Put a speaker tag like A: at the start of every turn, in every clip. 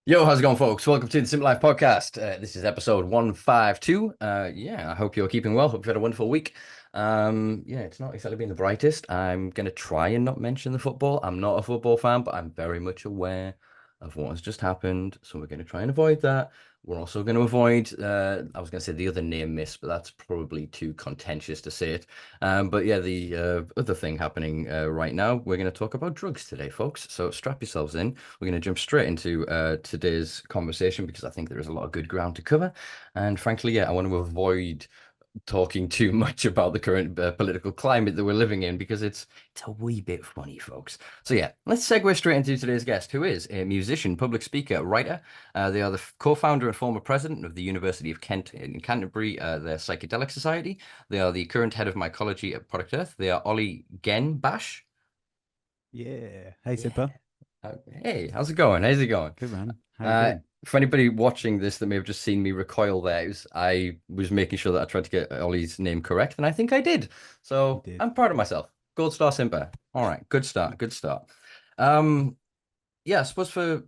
A: Yo, how's it going, folks? Welcome to the Simpa Life Podcast. This is episode 152. I hope you're keeping well. Hope you've had a wonderful week. It's not exactly been the brightest. I'm going to try and not mention the football. I'm not a football fan, but I'm very much aware of what has just happened. So we're going to try and avoid that. We're also going to avoid, I was going to say the other near miss, but that's probably too contentious to say it. The other thing happening right now, we're going to talk about drugs today, folks. So strap yourselves in. We're going to jump straight into today's conversation because I think there is a lot of good ground to cover. And frankly, I want to avoid talking too much about the current political climate that we're living in because it's a wee bit funny, folks. So let's segue straight into today's guest, who is a musician, public speaker, writer. They are the co-founder and former president of the University of Kent in Canterbury, their Psychedelic Society. They are the current head of mycology at Product Earth. They are Oli Genn-Bash.
B: Yeah. Hey,
A: Yeah.
B: Simpa.
A: Hey, how's it going? How's it going?
B: Good man. How you
A: Uh,
B: doing?
A: for anybody watching this that may have just seen me recoil there, I was making sure that I tried to get Ollie's name correct, and I think I did.
B: You
A: So
B: did.
A: I'm proud of myself. Gold star Simba. All right, good start, good start. Um, I suppose for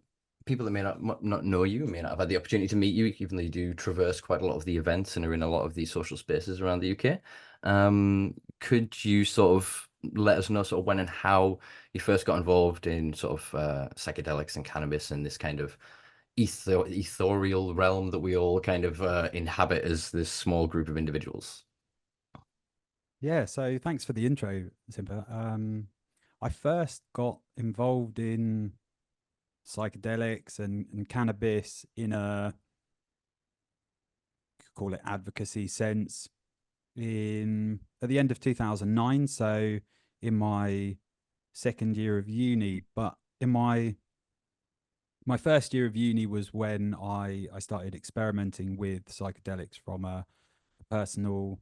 A: people that may not know you, may not have had the opportunity to meet you, even though you do traverse quite a lot of the events and are in a lot of the social spaces around the UK. Could you sort of let us know sort of when and how you first got involved in sort of psychedelics and cannabis and this kind of ethereal realm that we all kind of inhabit as this small group of individuals?
B: Yeah. So thanks for the intro, Simpa. I first got involved in psychedelics and cannabis in a, you could call it advocacy sense in at the end of 2009. So in my second year of uni, but in my first year of uni was when I started experimenting with psychedelics from a personal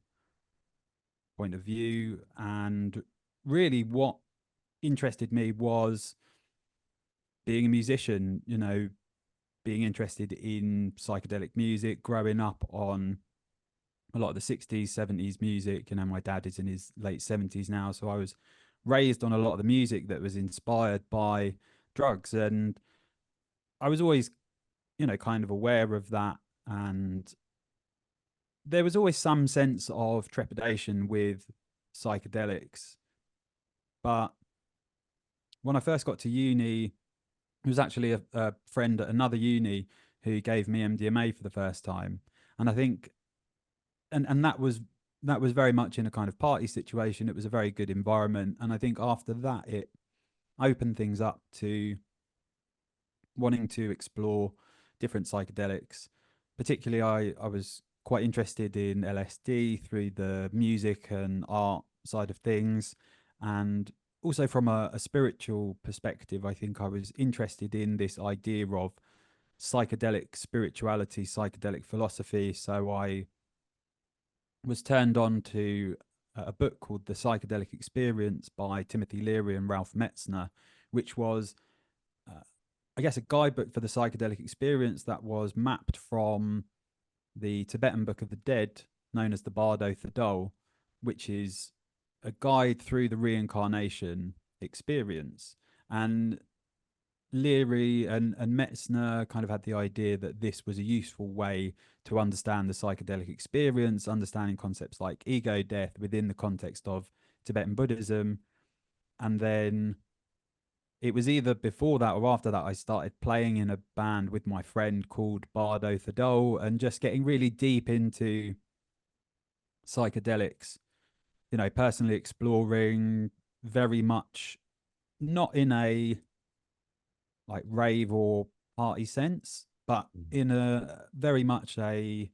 B: point of view. And really, what interested me was being a musician, being interested in psychedelic music, growing up on a lot of the 60s, 70s music. My dad is in his late 70s now. So I was raised on a lot of the music that was inspired by drugs. And I was always, kind of aware of that. And there was always some sense of trepidation with psychedelics. But when I first got to uni, it was actually a friend at another uni who gave me MDMA for the first time, and I think, and that was very much in a kind of party situation. It was a very good environment, and I think after that, it opened things up to wanting to explore different psychedelics. Particularly, I was quite interested in LSD through the music and art side of things, and also from a spiritual perspective, I think I was interested in this idea of psychedelic spirituality, psychedelic philosophy. So I was turned on to a book called The Psychedelic Experience by Timothy Leary and Ralph Metzner, which was uh, I guess, a guidebook for the psychedelic experience that was mapped from the Tibetan Book of the Dead, known as the Bardo Thadol, which is a guide through the reincarnation experience. And Leary and Metzner kind of had the idea that this was a useful way to understand the psychedelic experience, understanding concepts like ego death within the context of Tibetan Buddhism. And then it was either before that or after that I started playing in a band with my friend called Bardo Thadol and just getting really deep into psychedelics, personally exploring very much not in a like rave or party sense, but in a very much a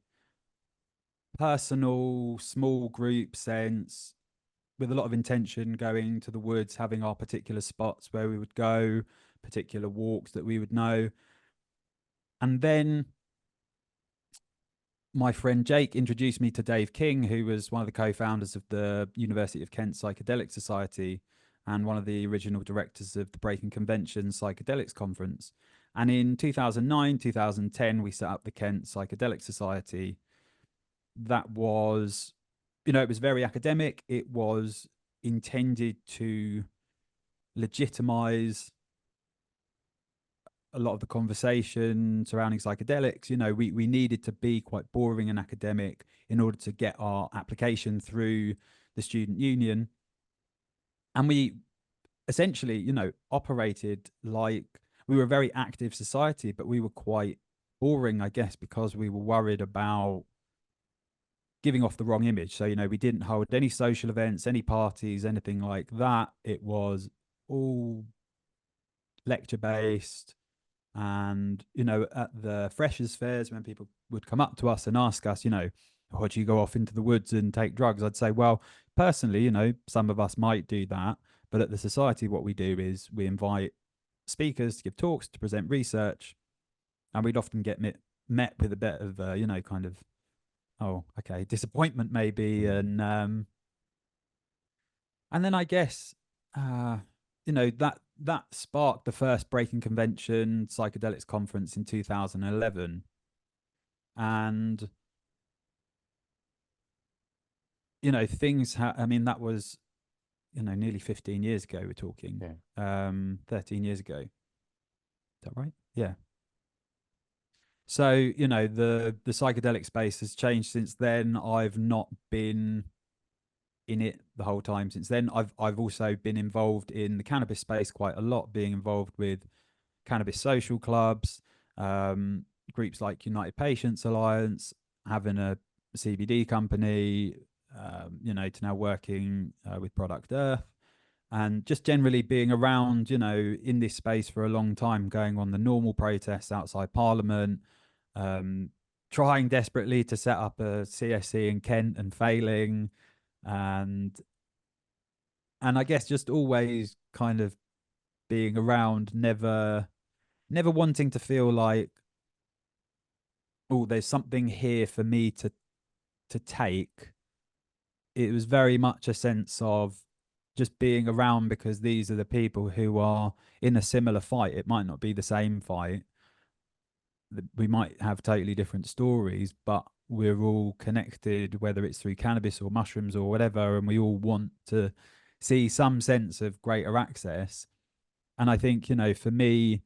B: personal small group sense with a lot of intention, going to the woods, having our particular spots where we would go, particular walks that we would know. And then my friend Jake introduced me to Dave King, who was one of the co-founders of the University of Kent Psychedelic Society and one of the original directors of the Breaking Convention Psychedelics Conference. And in 2009, 2010, we set up the Kent Psychedelic Society. That was, it was very academic. It was intended to legitimize a lot of the conversation surrounding psychedelics, you know, we needed to be quite boring and academic in order to get our application through the student union. And we essentially, you know, operated like we were a very active society, but we were quite boring, I guess, because we were worried about giving off the wrong image. So, you know, we didn't hold any social events, any parties, anything like that. It was all lecture based. And, you know, at the freshers fairs, when people would come up to us and ask us, you know, "What, do you go off into the woods and take drugs?" I'd say, well, personally, you know, some of us might do that. But at the society, what we do is we invite speakers to give talks, to present research. And we'd often get met with a bit of, you know, kind of, oh, okay, disappointment maybe. And then I guess, you know, that sparked the first Breaking Convention Psychedelics conference in 2011. And, you know, I mean, that was, you know, nearly 15 years ago, we're talking.
A: Yeah.
B: 13 years ago. Is that right? Yeah. So, you know, the psychedelic space has changed since then. I've not been in it the whole time since then. I've also been involved in the cannabis space quite a lot, being involved with cannabis social clubs, groups like United Patients Alliance, having a CBD company, you know, to now working with Product Earth, and just generally being around, you know, in this space for a long time, going on the normal protests outside Parliament, trying desperately to set up a CSC in Kent and failing, and I guess just always kind of being around, never wanting to feel like, oh, there's something here for me to take. It was very much a sense of just being around because these are the people who are in a similar fight. It might not be the same fight. We might have totally different stories, but we're all connected, whether it's through cannabis or mushrooms or whatever, and we all want to see some sense of greater access. And I think, you know, for me,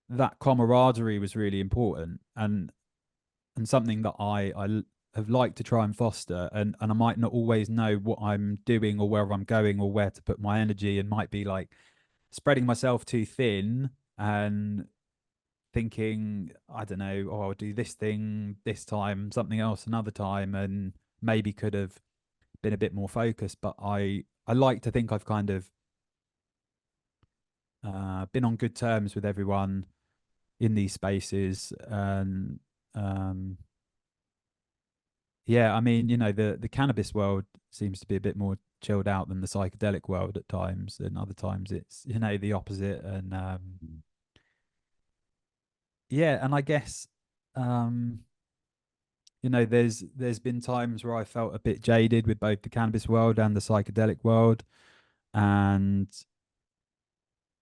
B: that camaraderie was really important, and something that I have liked to try and foster. And I might not always know what I'm doing or where I'm going or where to put my energy, and might be like spreading myself too thin and thinking, I don't know, oh, I'll do this thing this time, something else another time, and maybe could have been a bit more focused. But I like to think I've kind of been on good terms with everyone in these spaces. And yeah, I mean, you know, the cannabis world seems to be a bit more chilled out than the psychedelic world at times, and other times it's, you know, the opposite. And yeah, and I guess, um you know, there's been times where I felt a bit jaded with both the cannabis world and the psychedelic world. And,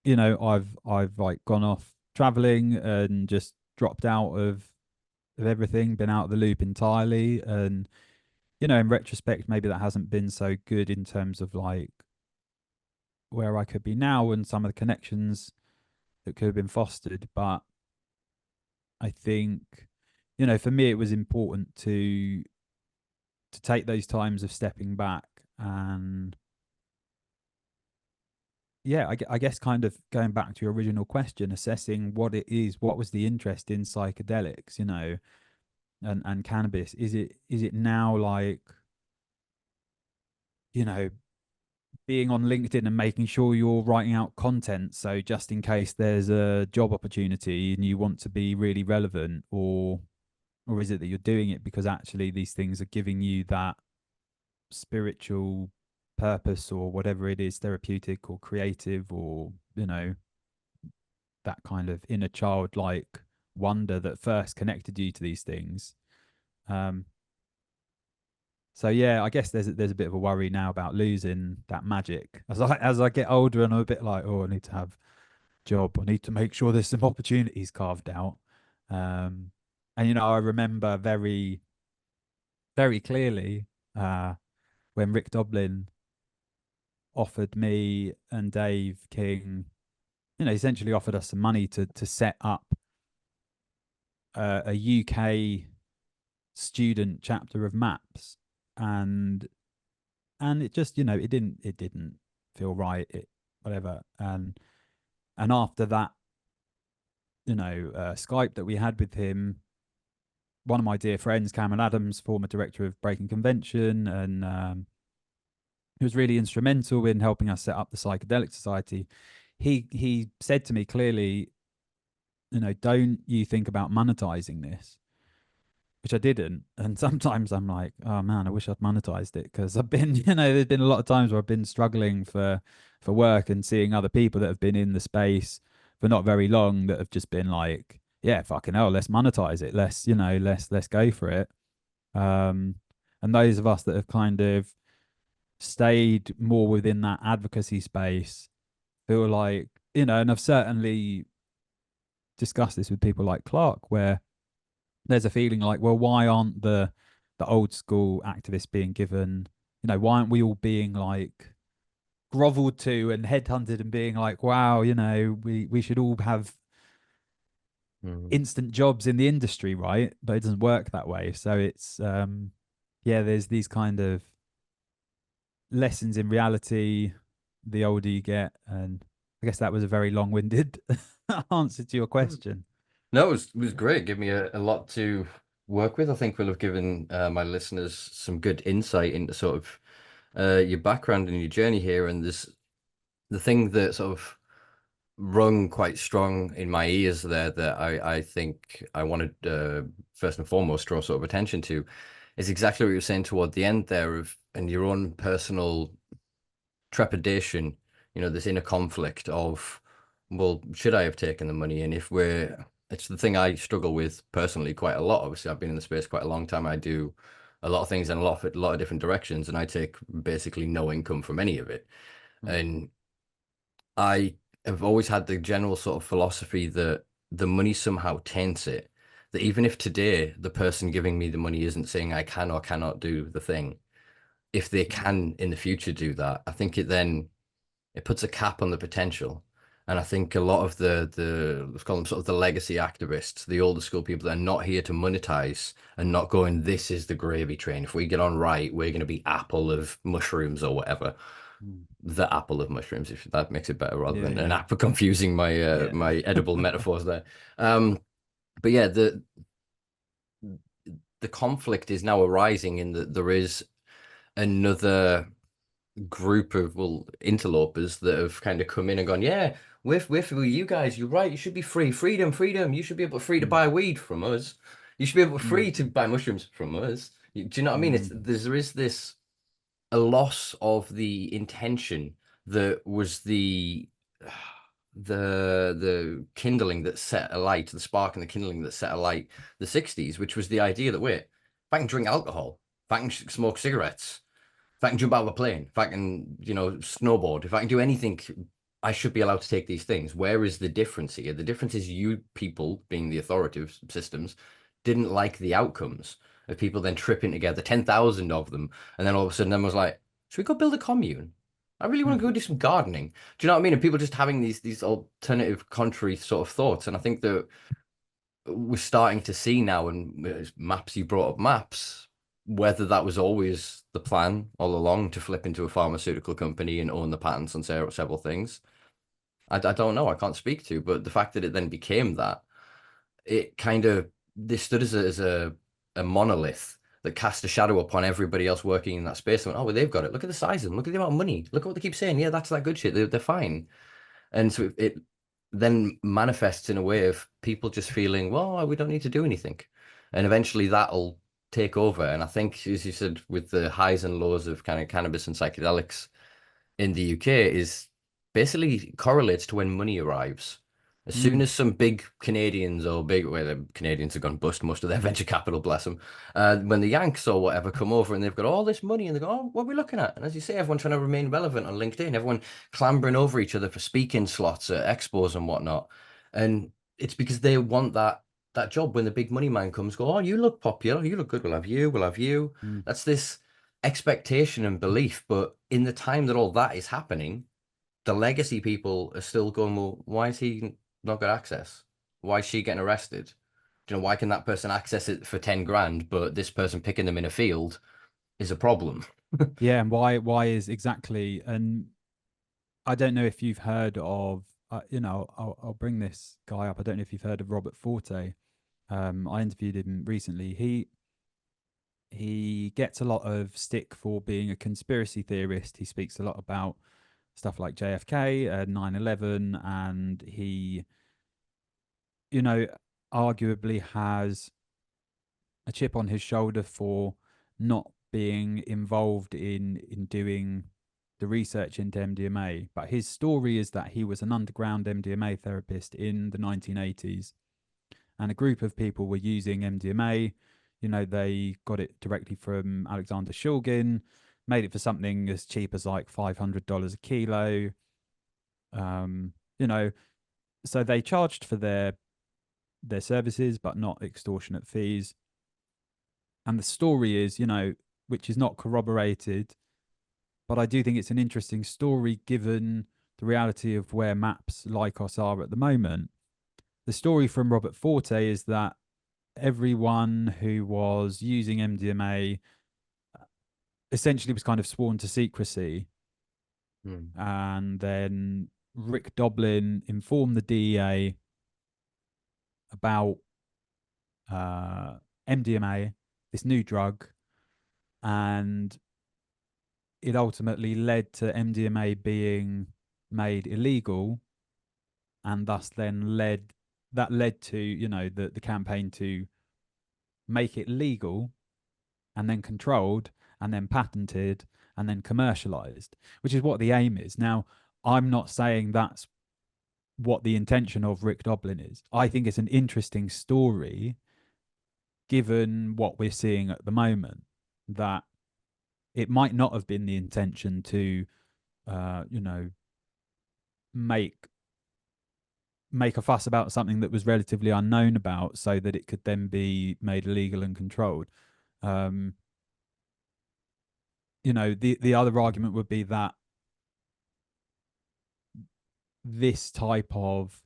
B: you know, I've like gone off traveling and just dropped out of everything, been out of the loop entirely. And, you know, in retrospect, maybe that hasn't been so good in terms of like where I could be now and some of the connections that could have been fostered. But I think, you know, for me, it was important to take those times of stepping back. And yeah, I guess kind of going back to your original question, assessing what it is, what was the interest in psychedelics, you know, and cannabis. Is it now like, you know, being on LinkedIn and making sure you're writing out content, so just in case there's a job opportunity and you want to be really relevant? Or is it that you're doing it because actually these things are giving you that spiritual purpose, or whatever it is, therapeutic or creative, or, you know, that kind of inner childlike wonder that first connected you to these things? um so yeah, I guess there's a bit of a worry now about losing that magic as I get older, and I'm a bit like, oh, I need to have a job, I need to make sure there's some opportunities carved out. And, you know, I remember very, very clearly, when Rick Doblin offered me and Dave King essentially offered us some money to set up a UK student chapter of maps, and it just, it didn't feel right, it whatever. And after that, Skype that we had with him, one of my dear friends, Cameron Adams, former director of Breaking Convention, and he was really instrumental in helping us set up the Psychedelic Society. He said to me clearly, don't you think about monetizing this? Which I didn't. And sometimes I'm like, oh man, I wish I'd monetized it, because I've been, there's been a lot of times where I've been struggling for work, and seeing other people that have been in the space for not very long that have just been like, yeah, fucking hell, let's monetize it. Let's go for it. Um, and those of us that have kind of stayed more within that advocacy space feel like, and I've certainly discussed this with people like Clark, where there's a feeling like, well, why aren't the old school activists being given, why aren't we all being like groveled to and headhunted and being like, wow, we should all have instant jobs in the industry, right? But it doesn't work that way. So it's yeah, there's these kind of lessons in reality the older you get. And I guess that was a very long-winded answer to your question.
A: No, it was great. Give me a lot to work with. I think we'll have given my listeners some good insight into sort of your background and your journey here. And this the thing that sort of rung quite strong in my ears there that I think I wanted first and foremost draw sort of attention to is exactly what you were saying toward the end there of and your own personal trepidation, this inner conflict of, well, should I have taken the money? And if we're, it's the thing I struggle with personally quite a lot. Obviously, I've been in the space quite a long time. I do a lot of things in a lot of different directions, and I take basically no income from any of it.
B: Mm.
A: And I have always had the general sort of philosophy that the money somehow taints it. That even if today the person giving me the money isn't saying I can or cannot do the thing, if they can in the future do that, I think it puts a cap on the potential. And I think a lot of let's call them sort of the legacy activists, the older school people, they're not here to monetize and not going, this is the gravy train. If we get on right, we're going to be apple of mushrooms or whatever.
B: Mm.
A: The apple of mushrooms, if that makes it better, rather
B: Yeah,
A: than an
B: yeah,
A: apple confusing my
B: yeah.
A: my edible metaphors there. Um, but yeah, the conflict is now arising in that there is another group of interlopers that have kind of come in and gone, yeah, we're for you guys. You're right. You should be free. Freedom. You should be able free to
B: Mm.
A: buy weed from us. You should be able
B: Mm.
A: free to buy mushrooms from us. Do you know what I mean?
B: Mm.
A: There is this a loss of the intention that was the kindling that set alight, the spark and the kindling that set alight the 60s, which was the idea that, wait, if I can drink alcohol, if I can smoke cigarettes, if I can jump out of a plane, if I can, snowboard, if I can do anything, I should be allowed to take these things. Where is the difference here? The difference is you people, being the authoritative systems, didn't like the outcomes of people then tripping together, 10,000 of them, and then all of a sudden everyone was like, should we go build a commune? I really want to go do some gardening. Do you know what I mean? And people just having these alternative, contrary sort of thoughts. And I think that we're starting to see now, and maps, you brought up maps, whether that was always the plan all along to flip into a pharmaceutical company and own the patents on several things. I don't know. I can't speak to, but the fact that it then became that, it kind of they stood as a monolith that cast a shadow upon everybody else working in that space. And went, oh, well, they've got it. Look at the size of them. Look at the amount of money. Look at what they keep saying. Yeah, that's that good shit. They're fine. And so it then manifests in a way of people just feeling, well, we don't need to do anything. And eventually that'll take over. And I think, as you said, with the highs and lows of kind of cannabis and psychedelics in the UK is basically correlates to when money arrives. As soon
B: Mm.
A: as some big Canadians or big, well, the Canadians have gone bust most of their venture capital, bless them. When the Yanks or whatever come over and they've got all this money and they go, oh, what are we looking at? And as you say, everyone trying to remain relevant on LinkedIn, everyone clambering over each other for speaking slots at expos and whatnot. And it's because they want that job when the big money man comes, go, oh, you look popular, you look good, we'll have you, we'll have you.
B: Mm.
A: That's this expectation and belief. But in the time that all that is happening, the legacy people are still going, well, why is he not got access? Why is she getting arrested? Do you know, why can that person access it for 10 grand, but this person picking them in a field is a problem?
B: Yeah, and why is exactly, and I don't know if you've heard of, I'll bring this guy up. I don't know if you've heard of Robert Forte. I interviewed him recently. He gets a lot of stick for being a conspiracy theorist. He speaks a lot about stuff like JFK, 9/11, and he, you know, arguably has a chip on his shoulder for not being involved in doing the research into MDMA. But his story is that he was an underground MDMA therapist in the 1980s, and a group of people were using MDMA. They got it directly from Alexander Shulgin, made it for something as cheap as like $500 a kilo. Um, you know, so they charged for their services, but not extortionate fees. And the story is, which is not corroborated, but I do think it's an interesting story given the reality of where maps like us are at the moment. The story from Robert Forte is that everyone who was using MDMA essentially was kind of sworn to secrecy. And then Rick Doblin informed the DEA about MDMA, this new drug, and it ultimately led to MDMA being made illegal, and thus then led to the campaign to make it legal and then controlled and then patented and then commercialized, which is what the aim is. Now, I'm not saying that's what the intention of Rick Doblin is. I think it's an interesting story given what we're seeing at the moment, that it might not have been the intention to make a fuss about something that was relatively unknown about so that it could then be made illegal and controlled. The other argument would be that this type of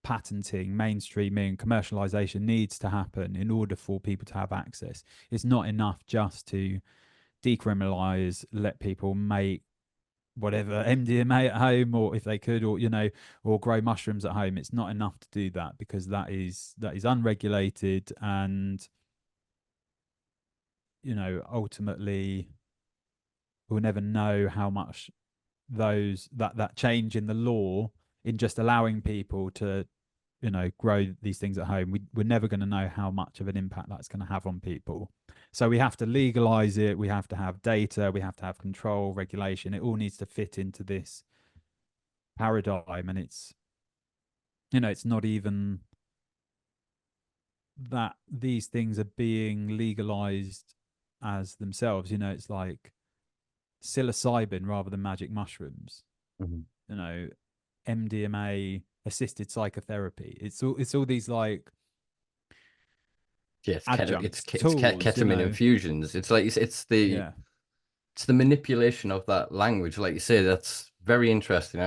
B: patenting, mainstreaming, commercialization needs to happen in order for people to have access. It's not enough just to decriminalize, let people make whatever MDMA at home, or if they could, or grow mushrooms at home. It's not enough to do that, because that is unregulated, and ultimately we'll never know how much that change in the law, in just allowing people to grow these things at home, we're never going to know how much of an impact that's going to have on people. So we have to legalize it, we have to have data, we have to have control, regulation. It all needs to fit into this paradigm, and it's not even that these things are being legalized as themselves. It's like psilocybin rather than magic mushrooms. MDMA assisted psychotherapy. It's all these like
A: Yes,
B: adjuncts,
A: it's
B: tools,
A: ketamine infusions. It's like it's the manipulation of that language, like you say. That's very interesting.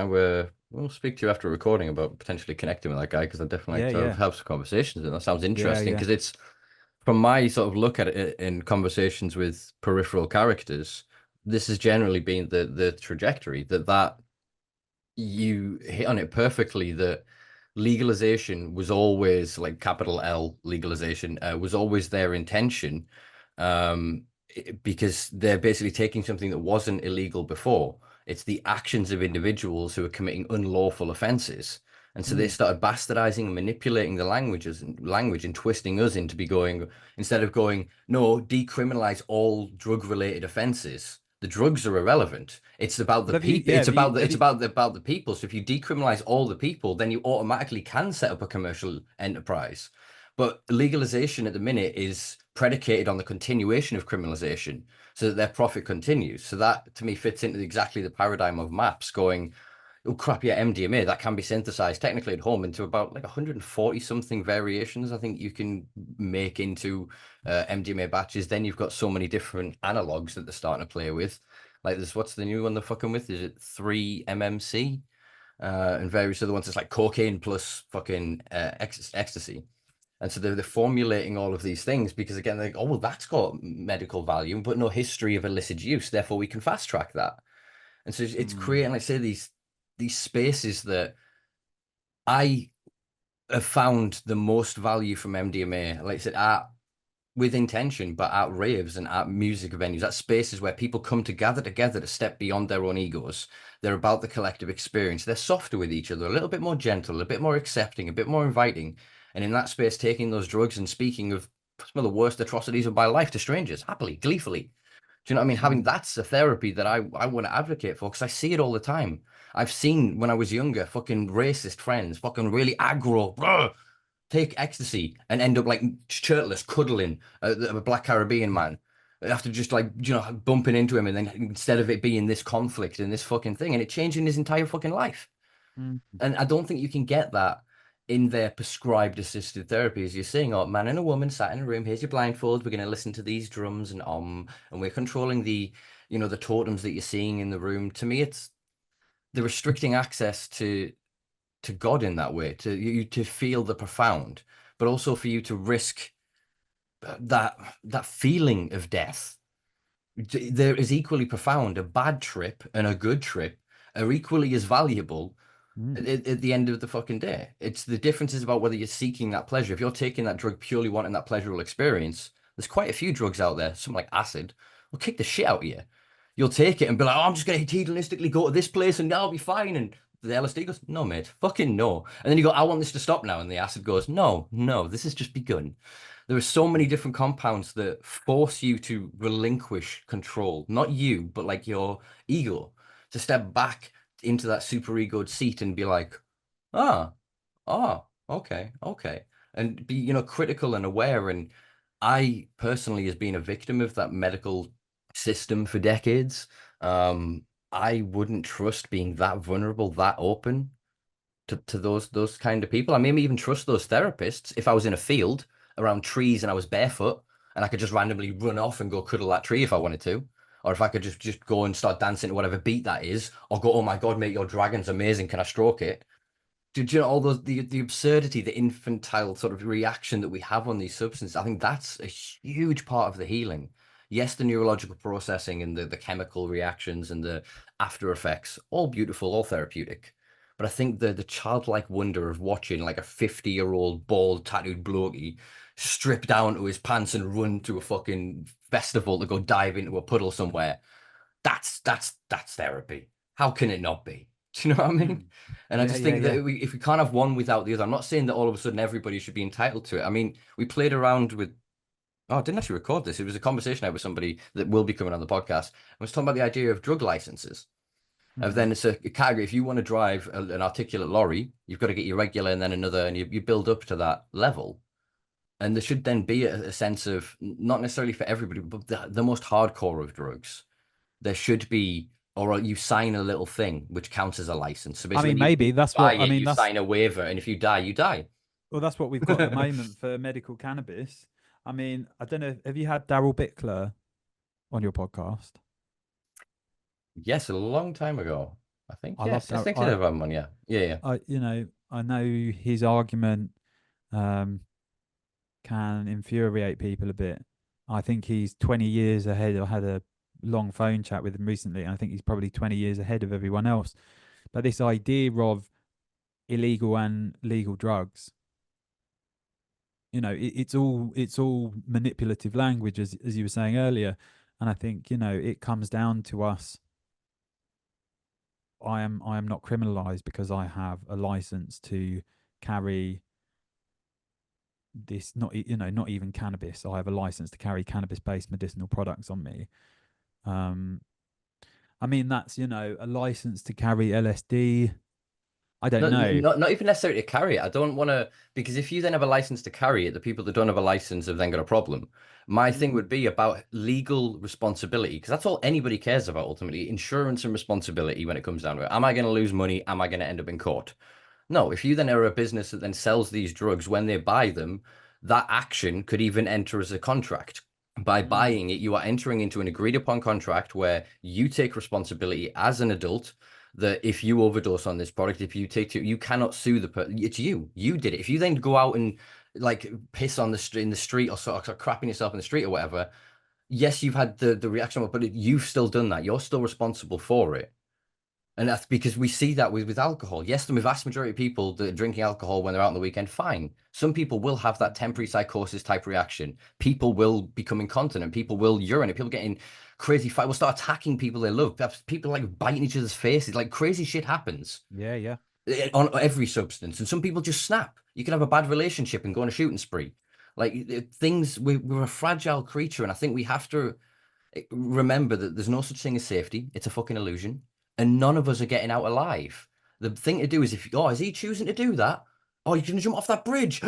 A: We'll speak to you after recording about potentially connecting with that guy, because I definitely like to have some conversations, and that sounds interesting because it's, from my sort of look at it in conversations with peripheral characters, this has generally been the trajectory that you hit on it perfectly, that legalization was always, like capital L legalization, was always their intention, because they're basically taking something that wasn't illegal before. It's the actions of individuals who are committing unlawful offenses. And so they started bastardizing and manipulating the language and twisting us into be going, instead of going, no, decriminalize all drug related offenses. The drugs are irrelevant. It's about the people. It's about the people. So if you decriminalize all the people, then you automatically can set up a commercial enterprise. But legalization at the minute is predicated on the continuation of criminalization, so that their profit continues. So that, to me, fits into exactly the paradigm of MAPS going, oh crap, yeah, MDMA, that can be synthesized technically at home into about like 140 something variations, I think you can make into MDMA batches. Then you've got so many different analogs that they're starting to play with. Like there's what's the new one they're fucking with? Is it 3-MMC? And various other ones. It's like cocaine plus fucking ecstasy. And so they're formulating all of these things because again, they're like, oh well, that's got medical value, but no history of illicit use. Therefore, we can fast track that. And so it's
B: Mm.
A: creating, like I say, these spaces that I have found the most value from MDMA. Like I said, with intention, but at raves and at music venues, at spaces where people come to gather together to step beyond their own egos. They're about the collective experience. They're softer with each other, a little bit more gentle, a bit more accepting, a bit more inviting. And in that space, taking those drugs and speaking of some of the worst atrocities of my life to strangers, happily, gleefully. Do you know what I mean? Having
B: Mm.
A: that's a therapy that I want to advocate for because I see it all the time. I've seen when I was younger, fucking racist friends, fucking really aggro, take ecstasy and end up like shirtless, cuddling a black Caribbean man after just like, bumping into him. And then instead of it being this conflict and this fucking thing, and it changing his entire fucking life.
B: Mm.
A: And I don't think you can get that in their prescribed assisted therapy, as you're saying, oh, man and a woman sat in a room, here's your blindfold, we're going to listen to these drums and we're controlling the totems that you're seeing in the room. To me, it's the restricting access to God in that way, to you to feel the profound, but also for you to risk that feeling of death. There is equally profound. A bad trip and a good trip are equally as valuable
B: Mm.
A: at the end of the fucking day. It's the difference is about whether you're seeking that pleasure. If you're taking that drug purely wanting that pleasurable experience, there's quite a few drugs out there, something like acid, will kick the shit out of you. You'll take it and be like, oh, I'm just going to hedonistically go to this place and I'll be fine. And the LSD goes, no, mate, fucking no. And then you go, I want this to stop now. And the acid goes, no, no, this has just begun. There are so many different compounds that force you to relinquish control, not you, but like your ego, to step back into that superegoed seat and be like, ah, okay, okay, and be, critical and aware. And I personally, has been a victim of that medical system for decades. Um, I wouldn't trust being that vulnerable, that open to those kind of people. I maybe even trust those therapists if I was in a field around trees and I was barefoot and I could just randomly run off and go cuddle that tree if I wanted to. Or if I could just go and start dancing to whatever beat that is, or go, oh my God, mate, your dragon's amazing. Can I stroke it? Do you know all those the absurdity, the infantile sort of reaction that we have on these substances? I think that's a huge part of the healing. Yes, the neurological processing and the chemical reactions and the after effects, all beautiful, all therapeutic. But I think the childlike wonder of watching like a 50-year-old bald tattooed blokey strip down to his pants and run to a fucking festival to go dive into a puddle somewhere. That's therapy. How can it not be? Do you know what I mean?
B: Mm.
A: And I
B: Yeah,
A: just
B: yeah,
A: think
B: yeah.
A: that if we can't have one without the other, I'm not saying that all of a sudden everybody should be entitled to it. I mean, we played around with, oh, I didn't actually record this. It was a conversation I had with somebody that will be coming on the podcast. I was talking about the idea of drug licenses. And
B: Mm.
A: then it's a category. If you want to drive an articulate lorry, you've got to get your regular and then another, and you build up to that level. And there should then be a sense of, not necessarily for everybody, but the most hardcore of drugs, there should be, or you sign a little thing which counts as a license. So
B: I
A: basically,
B: mean,
A: when you
B: maybe that's
A: buy
B: what I
A: it,
B: mean.
A: you sign a waiver, and if you die, you die.
B: Well, that's what we've got at the moment for medical cannabis. I mean, I don't know. Have you had Daryl Bickler on your podcast?
A: Yes, a long time ago. I think
B: I love
A: yes, I
B: Daryl.
A: think I did have one. Yeah, yeah, yeah.
B: I know his argument um, can infuriate people a bit. I think he's 20 years ahead. I had a long phone chat with him recently, and I think he's probably 20 years ahead of everyone else. But this idea of illegal and legal drugs, it's all manipulative language, as you were saying earlier. And I think it comes down to us. I am not criminalized because I have a license to carry this, not even cannabis. I have a license to carry cannabis based medicinal products on me. um I mean, that's a license to carry LSD. I don't
A: Not,
B: know.
A: not even necessarily to carry it. I don't want to, because if you then have a license to carry it, the people that don't have a license have then got a problem. My thing
B: Mm.
A: would be about legal responsibility, because that's all anybody cares about ultimately, insurance and responsibility when it comes down to it. Am I going to lose money? Am I going to end up in court? No, if you then are a business that then sells these drugs when they buy them, that action could even enter as a contract. By
B: Mm.
A: buying it, you are entering into an agreed upon contract where you take responsibility as an adult that if you overdose on this product, if you take to, you cannot sue the person. It's you. You did it. If you then go out and like piss on the street in the street or sort of crapping yourself in the street or whatever, yes, you've had the reaction, but you've still done that. You're still responsible for it. And that's because we see that with alcohol. Yes, the vast majority of people that are drinking alcohol when they're out on the weekend, fine. Some people will have that temporary psychosis type reaction. People will become incontinent. People will urinate. People getting crazy fight will start attacking people they love. Perhaps people like biting each other's faces. Like crazy shit happens
B: Yeah, yeah.
A: on every substance. And some people just snap. You can have a bad relationship and go on a shooting spree. Like things, we're a fragile creature, and I think we have to remember that there's no such thing as safety. It's a fucking illusion. And none of us are getting out alive. The thing to do is if, oh, is he choosing to do that? Oh, you're gonna jump off that bridge.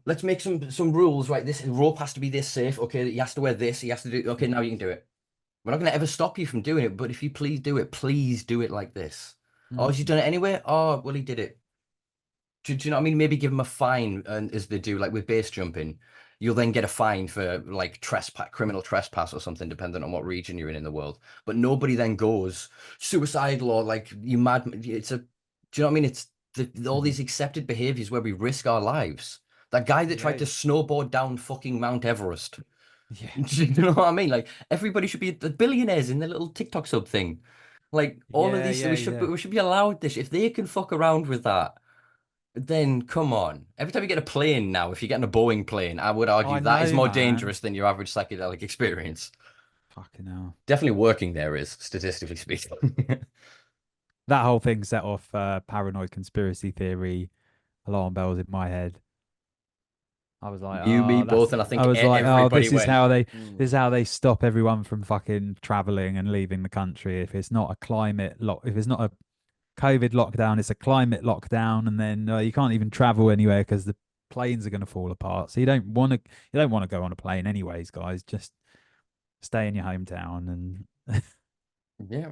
A: Let's make some rules, right? This rope has to be this safe. Okay, he has to wear this. He has to do. Okay, now you can do it. We're not gonna ever stop you from doing it. But if you please do it like this. Oh,
B: Mm.
A: has he done it anyway? Oh, well, he did it. Do you know what I mean? Maybe give them a fine, and as they do, like with base jumping, you'll then get a fine for like trespass, criminal trespass or something, depending on what region you're in the world. But nobody then goes suicidal or like you mad. It's a, do you know what I mean? It's all
B: Mhm.
A: these accepted behaviors where we risk our lives. That guy that
B: Yeah,
A: tried to snowboard down fucking Mount Everest.
B: yeah,
A: Do you know what I mean? Like everybody should be the billionaires in the little TikTok sub thing. Like all of
B: yeah,
A: these,
B: yeah, yeah.
A: we should be allowed this. If they can fuck around with that, then come on. Every time you get a plane now, if you're getting a Boeing plane, I would argue
B: I
A: that is
B: know,
A: more
B: man.
A: dangerous than your average psychedelic experience.
B: Fucking hell.
A: Definitely working there is, statistically speaking.
B: That whole thing set off paranoid conspiracy theory alarm bells in my head. I was like,
A: You, me,
B: oh,
A: both, and I think everybody
B: this is
A: went,
B: how they
A: "Hmm."
B: this is how they stop everyone from fucking traveling and leaving the country. If it's not a if it's not a COVID lockdown, it's a climate lockdown, and then you can't even travel anywhere because the planes are going to fall apart. So you don't want to go on a plane anyways, guys. Just stay in your hometown and
A: Yeah,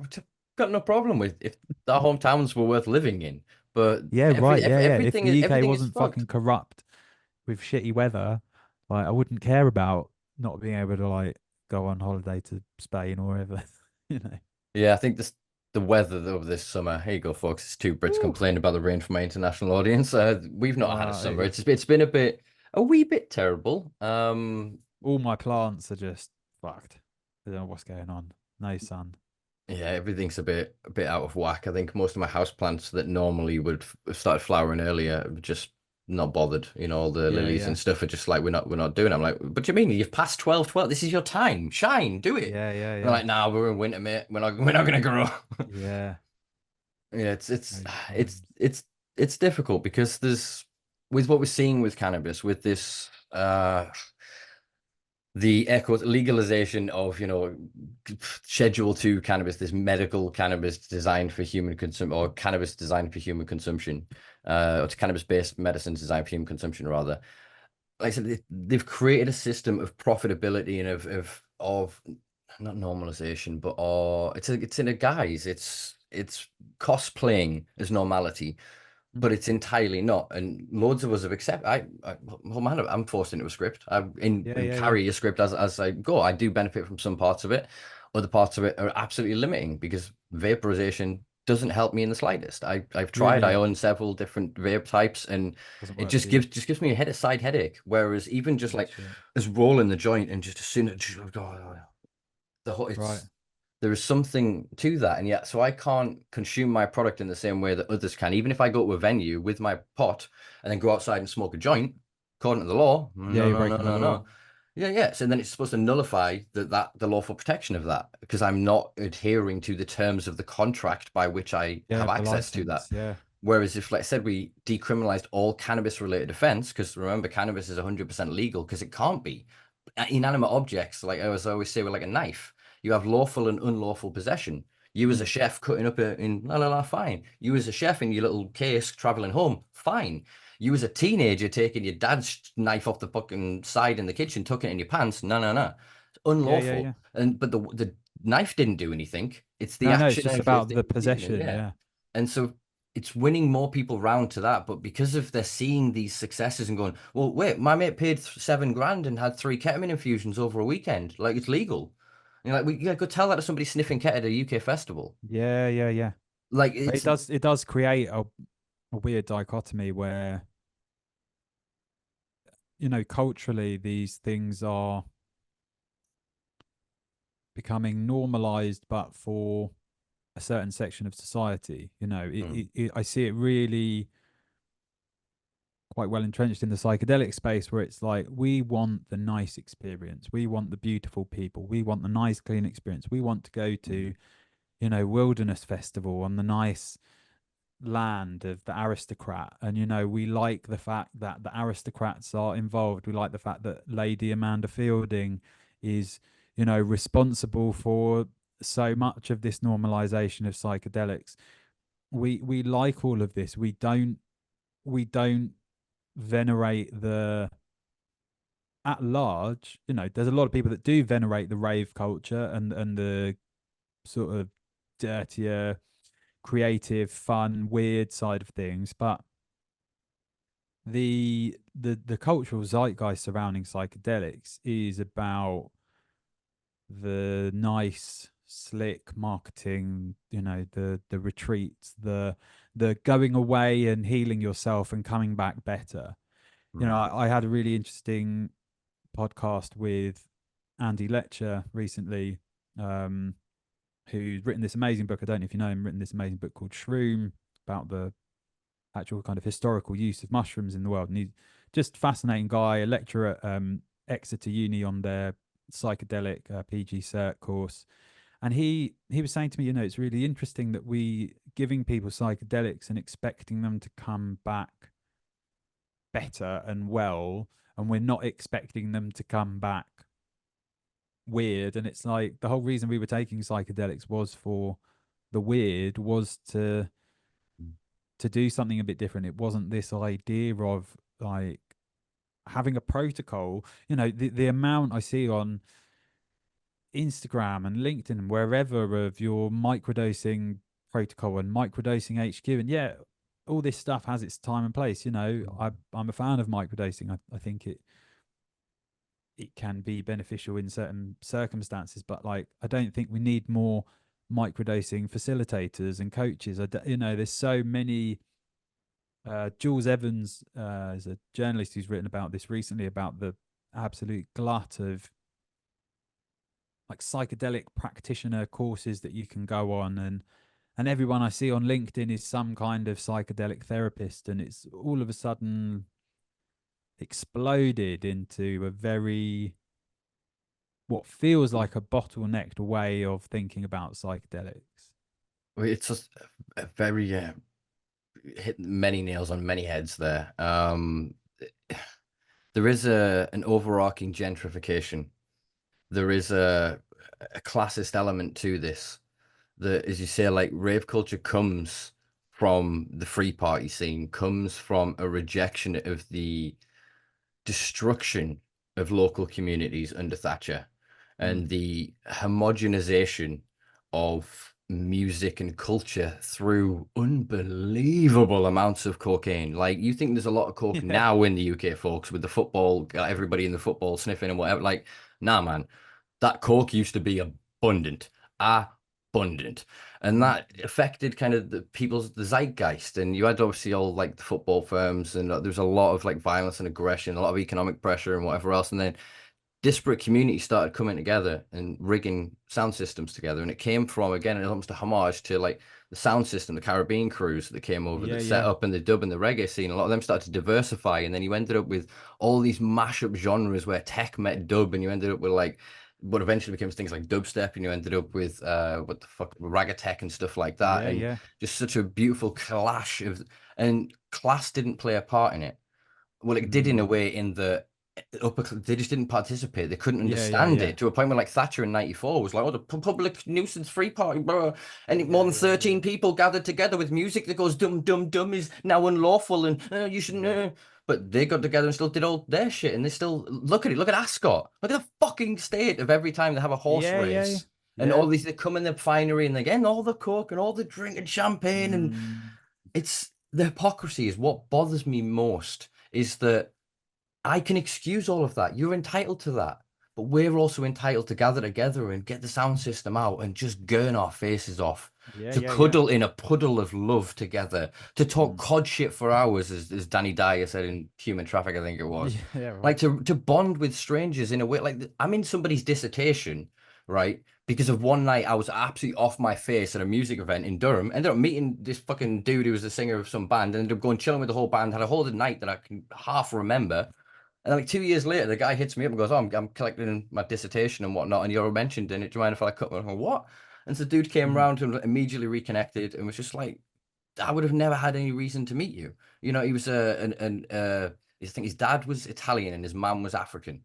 A: got no problem with if our hometowns were worth living in. But
B: yeah, right, yeah, yeah. If
A: everything
B: the UK
A: everything is
B: wasn't
A: fucked.
B: fucking corrupt with shitty weather, like I wouldn't care about not being able to like go on holiday to Spain or wherever, you know.
A: Yeah, I think the weather over this summer. Here you go, folks. It's two Brits
B: Woo.
A: complaining about the rain for my international audience. We've not had a
B: There you
A: summer.
B: go.
A: It's been a wee bit terrible.
B: All my plants are just fucked. I don't know what's going on. No sun.
A: Yeah, everything's a bit out of whack. I think most of my houseplants that normally would have started flowering earlier have just not bothered. You know, all the
B: Yeah,
A: lilies
B: yeah.
A: and stuff are just like we're not doing it. I'm like, but you mean you've passed 12, 12. This is your time. Shine, do it.
B: Yeah, yeah,
A: And they're
B: yeah.
A: like, nah, we're in winter, mate. We're not gonna grow.
B: Yeah.
A: Yeah,
B: Crazy
A: it's
B: times.
A: it's difficult because there's with what we're seeing with cannabis, with this the echo legalization of schedule 2 cannabis, this medical cannabis designed for human consumption, or cannabis designed for human consumption, or it's cannabis based medicine designed for human consumption rather. Like I said, they've created a system of profitability and of not normalization, but it's in a guise. It's cosplaying as normality, but
B: Mm.
A: it's entirely not. And loads of us have accepted. Oh man, I'm forced into a script.
B: Yeah,
A: And
B: yeah, yeah.
A: carry a script as I go. I do benefit from some parts of it. Other parts of it are absolutely limiting because vaporization doesn't help me in the slightest. I've
B: Yeah,
A: tried. I
B: yeah.
A: own several different vape types, and
B: Doesn't
A: it
B: work for you.
A: just gives me a side headache. Whereas even just
B: Yeah,
A: like
B: shit.
A: as rolling the joint and just as soon as the whole
B: Right.
A: it's there is something to that, and yet so I can't consume my product in the same way that others can. Even if I go to a venue with my pot and then go outside and smoke a joint, according to the law,
B: Yeah,
A: no,
B: you're
A: no, no,
B: breaking the
A: no,
B: law.
A: no. Yeah, yeah. So then it's supposed to nullify the lawful protection of that because I'm not adhering to the terms of the contract by which I
B: Yeah,
A: have
B: the
A: access to that.
B: license. Yeah.
A: Whereas if, like I said, we decriminalized all cannabis related offense, because remember, cannabis is 100% legal because it can't be. Inanimate objects, like I always say, with like a knife, you have lawful and unlawful possession. You as a
B: Mm.
A: chef cutting up in la la la, fine. You as a chef in your little case traveling home, fine. You as a teenager taking your dad's knife off the fucking side in the kitchen, tucking it in your pants, no, no, no. It's
B: Yeah, yeah, yeah.
A: unlawful. And but the knife didn't do anything. It's the
B: No, no, it's
A: action
B: just
A: of
B: about
A: the
B: the
A: receiving it,
B: possession.
A: yeah.
B: Yeah.
A: And so it's winning more people round to that. But because of they're seeing these successes and going, well, wait, my mate paid 7 grand and had 3 ketamine infusions over a weekend. Like, it's legal. And you're like, we go tell that to somebody sniffing ket at a UK festival.
B: Yeah, yeah, yeah.
A: Like,
B: But
A: it's
B: it does create a weird dichotomy where, culturally these things are becoming normalized, but for a certain section of society.
A: mm,
B: I see it really quite well entrenched in the psychedelic space, where it's like, we want the nice experience, we want the beautiful people, we want the nice clean experience, we want to go to, wilderness festival on the nice land of the aristocrat. And we like the fact that the aristocrats are involved. We like the fact that Lady Amanda Fielding is responsible for so much of this normalization of psychedelics. We like all of this. We don't venerate the, at large, there's a lot of people that do venerate the rave culture and the sort of dirtier, creative, fun, weird side of things. But the cultural zeitgeist surrounding psychedelics is about the nice, slick marketing, the retreats, the going away and healing yourself and coming back better.
A: mm.
B: I had a really interesting podcast with Andy Letcher recently, who's written this amazing book. I don't know if you know him, written this amazing book called Shroom, about the actual kind of historical use of mushrooms in the world. And he's just fascinating guy, a lecturer at Exeter Uni on their psychedelic PG Cert course. And he was saying to me, it's really interesting that we giving people psychedelics and expecting them to come back better and well, and we're not expecting them to come back weird. And it's like, the whole reason we were taking psychedelics was for the weird, was to do something a bit different. It wasn't this idea of like having a protocol. The amount I see on Instagram and LinkedIn and wherever of your microdosing protocol and microdosing HQ, and yeah, all this stuff has its time and place. I'm a fan of microdosing. I think it can be beneficial in certain circumstances, but like, I don't think we need more microdosing facilitators and coaches. There's so many. Jules Evans is a journalist who's written about this recently, about the absolute glut of like psychedelic practitioner courses that you can go on, and everyone I see on LinkedIn is some kind of psychedelic therapist, and it's all of a sudden exploded into a very, what feels like a bottlenecked way of thinking about psychedelics.
A: It's just a very hit many nails on many heads there. There is an overarching gentrification. There is a classist element to this. That, as you say, like, rave culture comes from the free party scene, comes from a rejection of the destruction of local communities under Thatcher, and
B: Mm.
A: the homogenization of music and culture through unbelievable amounts of cocaine. Like, you think there's a lot of coke
B: Yeah.
A: now in the UK, folks, with the football, everybody in the football sniffing and whatever. Like, nah, man, that coke used to be abundant, abundant. And
B: Mm.
A: that affected kind of the zeitgeist. And you had obviously all like the football firms, and there's a lot of like violence and aggression, a lot of economic pressure and whatever else. And then disparate communities started coming together and rigging sound systems together. And it came from, again, it's almost a homage to like the sound system, the Caribbean crews that came over
B: Yeah,
A: that set
B: yeah.
A: up in the dub and the reggae scene. A lot of them started to diversify. And then you ended up with all these mashup genres where tech met dub, and you ended up with like what eventually becomes things like dubstep, and you ended up with what the fuck, ragga and stuff like that.
B: Yeah,
A: And
B: yeah.
A: just such a beautiful clash of, and class didn't play a part in it. Well, it did in a
B: Mm.
A: way, in the they just didn't participate. They couldn't
B: Yeah, yeah,
A: understand
B: yeah.
A: it, to a point where like Thatcher in '94 was like, "Oh, the public nuisance free party, blah, and more
B: Yeah,
A: than
B: yeah,
A: 13
B: yeah.
A: people gathered together with music that goes dum dum dum is now unlawful, and you shouldn't."
B: Yeah.
A: But they got together and still did all their shit, and they still look at it. Look at Ascot. Look at the fucking state of every time they have a horse
B: Yeah, yeah, yeah.
A: race. And
B: Yeah.
A: all these, they come in the finery, and again, all the coke and all the drink and champagne, and
B: Mm.
A: it's the hypocrisy is what bothers me most is that I can excuse all of that. You're entitled to that. But we're also entitled to gather together and get the sound system out and just gurn our faces off,
B: Yeah,
A: to
B: yeah, yeah.
A: cuddle in a puddle of love together, to talk
B: Mm.
A: cod shit for hours, as Danny Dyer said in Human Traffic, I think it was.
B: Yeah,
A: Like
B: right.
A: to bond with strangers in a way. Like I'm in somebody's dissertation, right? Because of one night I was absolutely off my face at a music event in Durham. Ended up meeting this fucking dude who was the singer of some band. Ended up going chilling with the whole band. Had a whole night that I can half remember. And like 2 years later, the guy hits me up and goes, "Oh, I'm collecting my dissertation and whatnot, and you're mentioned in it. Do you mind if I cut?" I go, "What?" And so the dude came
B: Mm.
A: around and immediately reconnected and was just like, "I would have never had any reason to meet you." You know, he was I think his dad was Italian and his mum was African,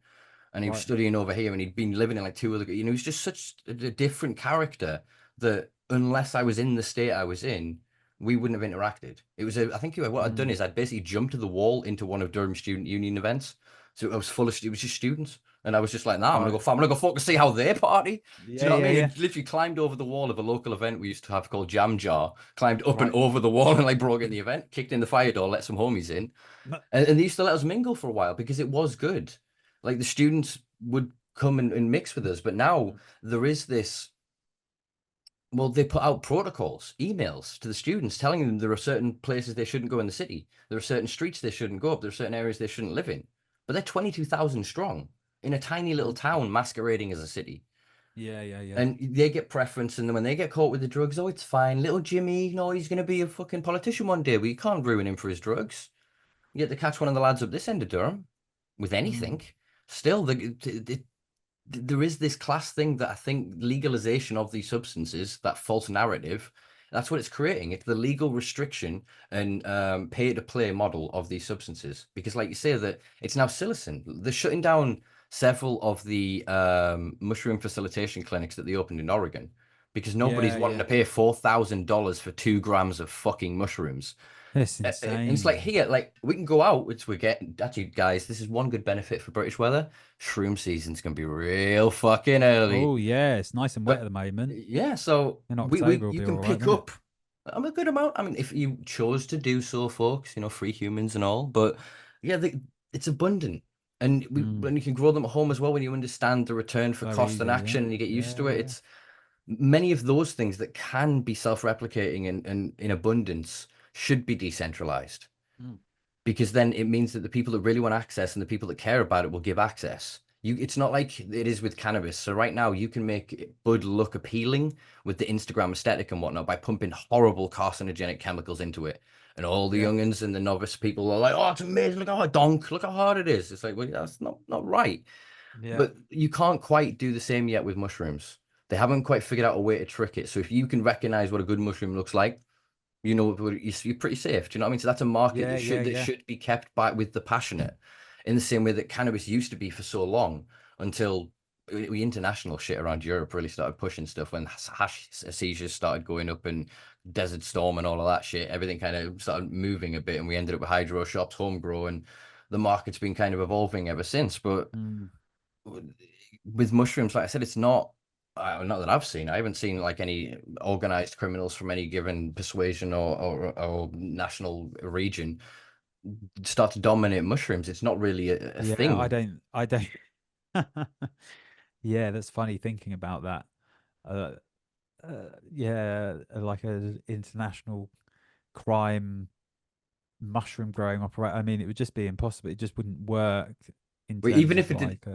A: and he was
B: Right.
A: studying over here, and he'd been living in like two other. You know, he was just such a different character that unless I was in the state I was in, we wouldn't have interacted. It was I think what I'd done
B: Mm.
A: is I'd basically jumped to the wall into one of Durham Student Union events. So I was full of it was just students, and I was just like, "Nah,
B: Right.
A: I'm gonna go focus see how they party." Do you
B: Yeah,
A: know what I
B: yeah,
A: mean?
B: yeah.
A: It literally climbed over the wall of a local event we used to have called Jam Jar, climbed up and
B: Right.
A: over the wall and like broke in the event, kicked in the fire door, let some homies in,
B: No.
A: and they used to let us mingle for a while because it was good. Like the students would come and mix with us, but now there is this. Well, they put out protocols, emails to the students telling them there are certain places they shouldn't go in the city. There are certain streets they shouldn't go up. There are certain areas they shouldn't live in. But they're 22,000 strong in a tiny little
B: Mm.
A: town masquerading as a city.
B: Yeah, yeah, yeah.
A: And they get preference, and then when they get caught with the drugs, oh, it's fine. Little Jimmy, no, he's going to be a fucking politician one day. We can't ruin him for his drugs. You get to catch one of the lads up this end of Durham with
B: Mm.
A: anything. Still, there is this class thing that I think legalization of these substances, that false narrative, that's what it's creating. It's the legal restriction and pay to play model of these substances. Because, like you say, that it's now psilocin. They're shutting down several of the mushroom facilitation clinics that they opened in Oregon because nobody's
B: Yeah,
A: wanting
B: yeah.
A: to pay $4,000 for 2 grams of fucking mushrooms.
B: That's
A: And it's like
B: insane.
A: here, like we can go out, which we get actually, guys. This is one good benefit for British weather. Shroom season's gonna be real fucking early.
B: Oh, yeah. It's nice and wet at
A: But
B: the moment.
A: yeah, so
B: In
A: we
B: October will
A: you
B: be all
A: can
B: right,
A: pick
B: won't it?
A: up a good amount. I mean, if you chose to do so, folks, free humans and all. But yeah, it's abundant, and
B: Mm.
A: when you can grow them at home as well, when you understand the return for
B: So
A: cost and
B: easy. Yeah.
A: action, and you get used to
B: Yeah,
A: it,
B: yeah.
A: it's many of those things that can be self-replicating and in abundance should be decentralized
B: Mm.
A: because then it means that the people that really want access and the people that care about it will give access. It's not like it is with cannabis. So right now you can make bud look appealing with the Instagram aesthetic and whatnot by pumping horrible carcinogenic chemicals into it. And all the
B: Yeah.
A: youngins and the novice people are like, "Oh, it's amazing! Look how donk! Look how hard it is!" It's like, well, that's not right.
B: Yeah.
A: But you can't quite do the same yet with mushrooms. They haven't quite figured out a way to trick it. So if you can recognize what a good mushroom looks like, you're pretty safe. Do you know what I mean? So that's a market
B: Yeah, yeah,
A: that
B: yeah.
A: should be kept by with the passionate, in the same way that cannabis used to be for so long until we international shit around Europe really started pushing stuff when hash seizures started going up and Desert Storm and all of that shit. Everything kind of started moving a bit, and we ended up with hydro shops, home grow, and the market's been kind of evolving ever since. But
B: Mm.
A: with mushrooms, like I said, it's not that I've seen. I haven't seen like any organized criminals from any given persuasion or national region start to dominate mushrooms. It's not really a
B: Yeah,
A: thing.
B: I don't. Yeah, that's funny thinking about that. Uh, yeah, like a international crime mushroom growing operate. I mean, it would just be impossible. It just wouldn't work in
A: Well,
B: terms
A: even
B: of
A: if it did,
B: like,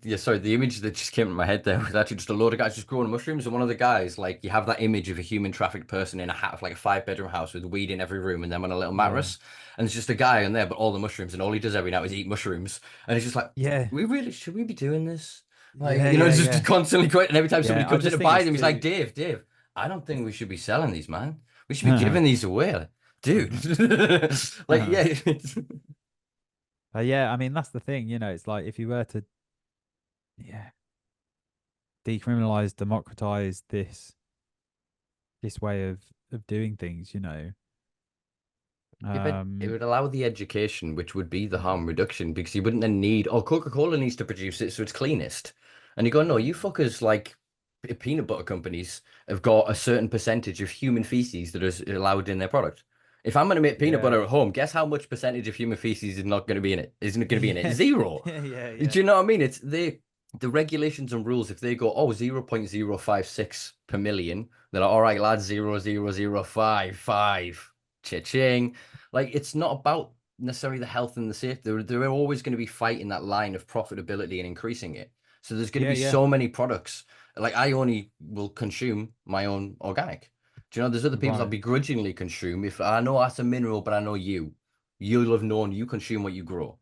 A: yeah, sorry, the image that just came in my head there was actually just a load of guys just growing mushrooms, and one of the guys, like, you have that image of a human trafficked person in a hat of like a five-bedroom house with weed in every room and them on a little
B: yeah,
A: mattress, and it's just a guy in there, but all the mushrooms, and all he does every night is eat mushrooms, and it's just like,
B: yeah,
A: should we be doing this? Like,
B: yeah, yeah,
A: it's just
B: yeah,
A: constantly quite, and every time somebody
B: yeah. I
A: comes in
B: just
A: to
B: think
A: buy
B: it's
A: them, he's like,
B: too.
A: Dave, I don't think we should be selling these, man. We should be giving these away. Like, dude, like, yeah,
B: Yeah, I mean that's the thing. It's like if you were to, yeah, decriminalize, democratize this way of doing things.
A: It
B: Um,
A: would allow the education, which would be the harm reduction, because you wouldn't then need, oh, Coca-Cola needs to produce it so it's cleanest. And you go, no, you fuckers like peanut butter companies have got a certain percentage of human feces that is allowed in their product. If I'm going to make peanut
B: Yeah.
A: butter at home, guess how much percentage of human feces is not going to be in it? Isn't going to be in it?
B: Yeah.
A: Zero.
B: Yeah. Yeah.
A: Do
B: Yeah.
A: you know what I mean? It's the regulations and rules. If they go, oh, 0.056 per million, they're like, all right, lads, 0.0055, cha-ching. Like, it's not about necessarily the health and the safety. They're always going to be fighting that line of profitability and increasing it. So there's going to
B: Yeah.
A: be
B: Yeah.
A: so many products. Like, I only will consume my own organic. Do you know, there's other people that
B: Right.
A: begrudgingly consume. If I know that's a mineral, but I know you'll have known you consume what you grow.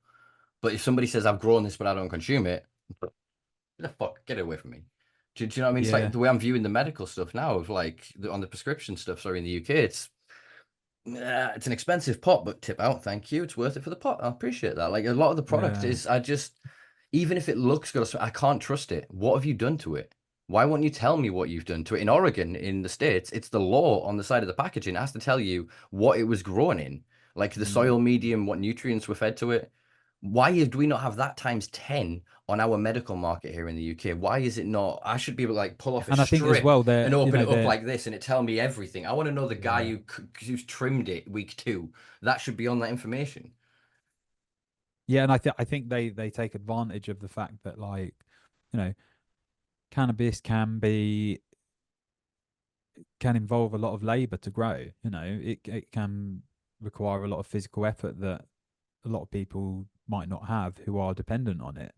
A: But if somebody says I've grown this, but I don't consume it, get the fuck, get it away from me. Do you know what I mean? It's like
B: Yeah.
A: the way I'm viewing the medical stuff now, of like on the prescription stuff. Sorry, in the UK, it's an expensive pot, but tip out, thank you. It's worth it for the pot. I appreciate that. Like a lot of the product
B: Yeah.
A: is, even if it looks good, I can't trust it. What have you done to it? Why won't you tell me what you've done to it? In Oregon, in the States, it's the law on the side of the packaging. It has to tell you what it was grown in, like the
B: Mm.
A: soil medium, what nutrients were fed to it. Why do we not have that times 10 on our medical market here in the UK? Why is it not? I should be able to like pull off a
B: And I think as
A: strip
B: well
A: and
B: that
A: open it up like this and it tell me everything. I want to know the guy
B: yeah.
A: who's trimmed it week 2. That should be on that information.
B: Yeah, and I think they take advantage of the fact that, like, you know, cannabis can involve a lot of labor to grow. You know, it can require a lot of physical effort that a lot of people might not have who are dependent on it.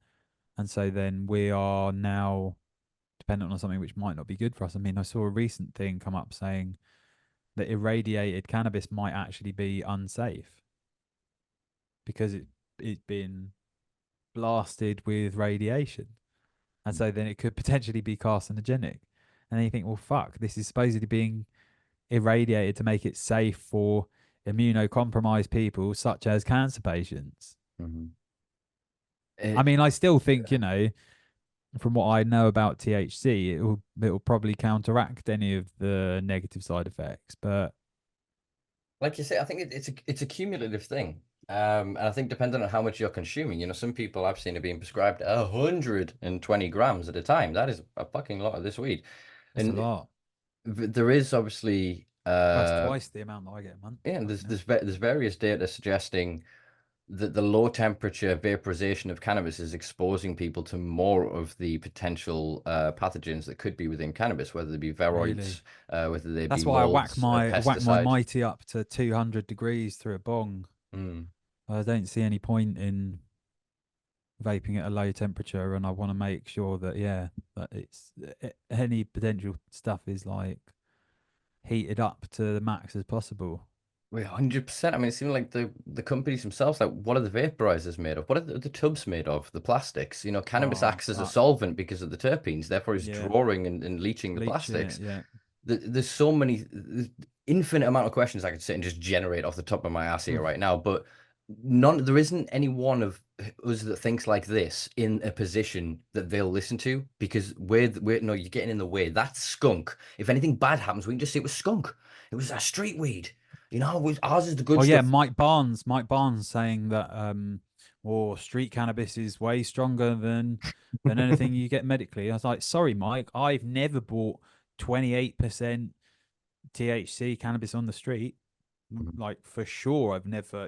B: And so then we are now dependent on something which might not be good for us. I mean, I saw a recent thing come up saying that irradiated cannabis might actually be unsafe because it's been blasted with radiation. And so then it could potentially be carcinogenic. And then you think, well, fuck, this is supposedly being irradiated to make it safe for immunocompromised people such as cancer patients.
A: Mhm.
B: I mean, I still think, from what I know about THC, it'll probably counteract any of the negative side effects. But
A: Like you say, I think it's a cumulative thing. And I think depending on how much you're consuming, some people I've seen are being prescribed 120 grams at a time. That is a fucking lot of this weed.
B: that's a
A: And
B: lot.
A: there is obviously
B: That's twice the amount that I get a month.
A: yeah,
B: Fucking hell.
A: there's various data suggesting that the low temperature vaporization of cannabis is exposing people to more of the potential pathogens that could be within cannabis, whether they be
B: Really?
A: viroids, whether they
B: That's
A: be
B: why
A: molds,
B: I whack my
A: pesticide.
B: mighty up to 200 degrees through a bong.
A: Mm.
B: I don't see any point in vaping at a low temperature, and I want to make sure that that it's any potential stuff is like heated up to the max as possible.
A: Wait, 100%. I mean, it seems like the companies themselves, like, what are the vaporizers made of? What are the tubs made of? The plastics. Cannabis
B: Oh
A: acts as a
B: fuck.
A: solvent because of the terpenes, therefore it's
B: Yeah.
A: drawing and leaching the
B: Bleaching it,
A: plastics.
B: yeah.
A: There's so many, infinite amount of questions I could sit and just generate off the top of my ass here right now, but there isn't any one of us that thinks like this in a position that they'll listen to, because we're no, you're getting in the way. That's skunk. If anything bad happens, we can just say it was skunk. It was a street weed. Ours is the good
B: Oh yeah,
A: stuff.
B: Mike Barnes saying that street cannabis is way stronger than anything you get medically. I was like, sorry, Mike, I've never bought 28% THC cannabis on the street. Like, for sure, I've never,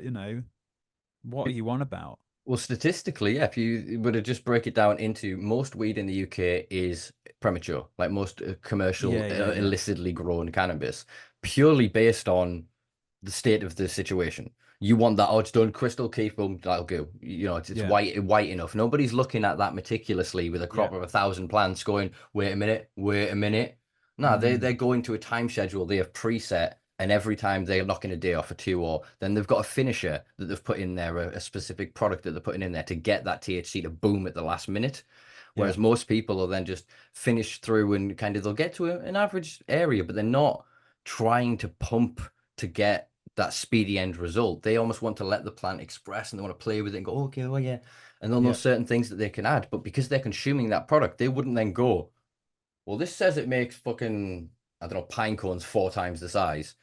B: what are you on about?
A: Well, statistically, yeah, if you were to just break it down into, most weed in the UK is premature, like most commercial,
B: Yeah, yeah, yeah.
A: illicitly grown cannabis, purely based on the state of the situation. You want that, oh, it's done crystal clear, boom, that'll go. It's
B: Yeah,
A: white enough. Nobody's looking at that meticulously with a
B: yeah.
A: crop of 1,000 plants going, wait a minute, wait a minute. No, they're
B: Mm,
A: going to a time schedule they have preset, and every time they're knocking a day off or two, or then they've got a finisher that they've put in there, a specific product that they're putting in there to get that THC to boom at the last minute.
B: yeah,
A: Whereas most people will then just finish through and kind of they'll get to an average area, but they're not trying to pump to get that speedy end result. They almost want to let the plant express and they want to play with it and go, oh, okay, oh yeah. And they'll know
B: yeah,
A: certain things that they can add. But because they're consuming that product, they wouldn't then go, well, this says it makes fucking, I don't know, pine cones 4 times the size.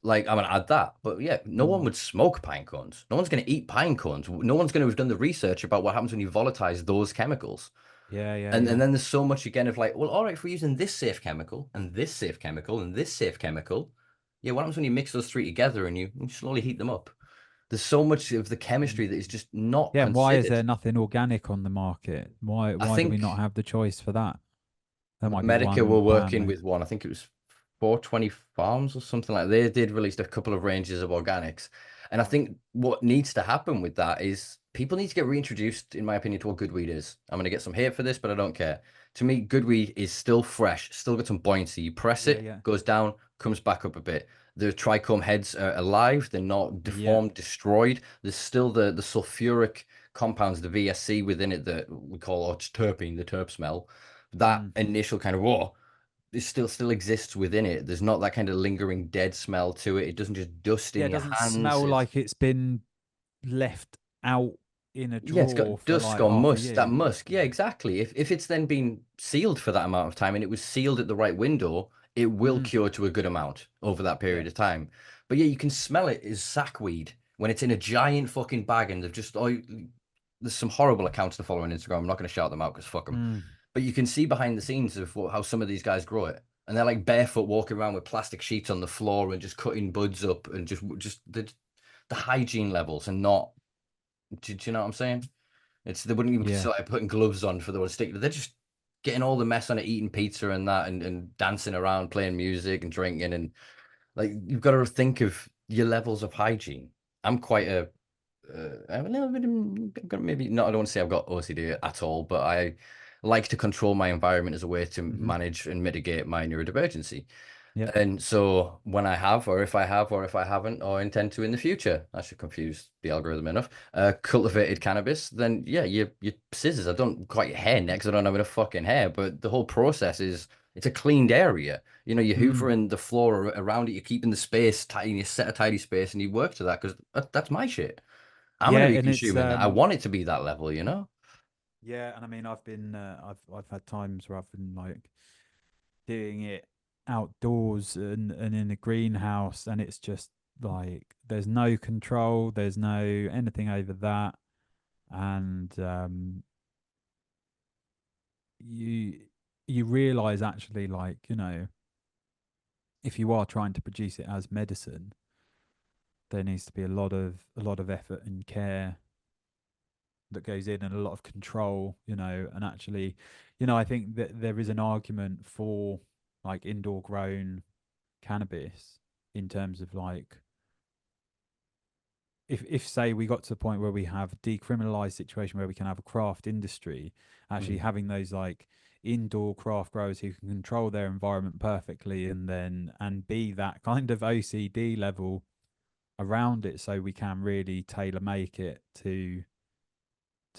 A: Like, I'm gonna add that. But yeah, no one
B: mm,
A: would smoke pine cones. No one's gonna eat pine cones. No one's gonna have done the research about what happens when you volatilize those chemicals.
B: yeah, yeah,
A: And
B: yeah,
A: then there's so much again of like, well, all right, if we're using this safe chemical and this safe chemical and this safe chemical, Yeah, what happens when you mix those three together and you slowly heat them up? There's so much of the chemistry that is just not
B: Yeah, and why is
A: considered.
B: there nothing organic on the market? Why
A: I
B: do we
A: think
B: not have the choice for that? There might be
A: Medica were
B: one brand
A: working
B: though.
A: with one. I think it was 420 Farms or something like that. They did release a couple of ranges of organics. And I
B: Right.
A: think what needs to happen with that is people need to get reintroduced, in my opinion, to what good weed is. I'm going to get some hate for this, but I don't care. To me, good weed is still fresh, still got some buoyancy. You press
B: Yeah,
A: it,
B: yeah.
A: goes down, comes back up a bit. The trichome heads are alive. They're not
B: Yeah.
A: deformed, destroyed. There's still the sulfuric compounds, the VSC within it that we call or terpene, the terp smell. That
B: Mm.
A: initial kind of raw it still exists within it. There's not that kind of lingering dead smell to it. It doesn't just dust
B: Yeah,
A: in
B: it
A: your
B: doesn't
A: hands.
B: smell like it's been left out in a
A: Yeah, it's
B: drawer
A: got
B: for
A: dusk
B: like
A: or
B: half a
A: musk. That
B: year.
A: musk, yeah,
B: Yeah.
A: exactly. If it's then been sealed for that amount of time and it was sealed at the right window, it will
B: Mm.
A: cure to a good amount over that
B: Yeah.
A: period of time. But yeah, you can smell it as sackweed when it's in a giant fucking bag and they've just there's some horrible accounts to follow on Instagram. I'm not going to shout them out because fuck them.
B: Mm.
A: But you can see behind the scenes of how some of these guys grow it, and they're like barefoot walking around with plastic sheets on the floor and just cutting buds up and just the hygiene levels and not. Do you know what I'm saying? It's they wouldn't even
B: Yeah.
A: consider like, putting gloves on for the stick. They're just getting all the mess on it, eating pizza and that, and dancing around, playing music and drinking, and like you've got to think of your levels of hygiene. I'm quite I'm a little bit, maybe not. I don't want to say I've got OCD at all, but I like to control my environment as a way to
B: Hmm.
A: manage and mitigate my neurodivergency.
B: Yep.
A: And so when I have, or if I have, or if I haven't, or intend to in the future, I should confuse the algorithm enough. Cultivated cannabis, then yeah, you scissors. I don't quite your hair next. I don't have enough fucking hair, but the whole process is it's a cleaned area. You know, you're
B: Mm.
A: hoovering the floor around it. You're keeping the space tidy. You set a tidy space, and you work to that because that's my shit. I'm going
B: Yeah,
A: to be
B: and it's
A: consuming that. I want it to be that level, you know?
B: yeah, and I mean I've been I've had times where I've been like doing it outdoors and in a greenhouse, and it's just like there's no control, there's no anything over that, and you you realize actually, like, you know, if you are trying to produce it as medicine, there needs to be a lot of effort and care that goes in, and a lot of control, you know. And actually, you know, I think that there is an argument for like indoor grown cannabis, in terms of like, if say we got to the point where we have decriminalized situation where we can have a craft industry, actually
A: Mm.
B: having those like indoor craft growers who can control their environment perfectly, and then and be that kind of OCD level around it, so we can really tailor make it to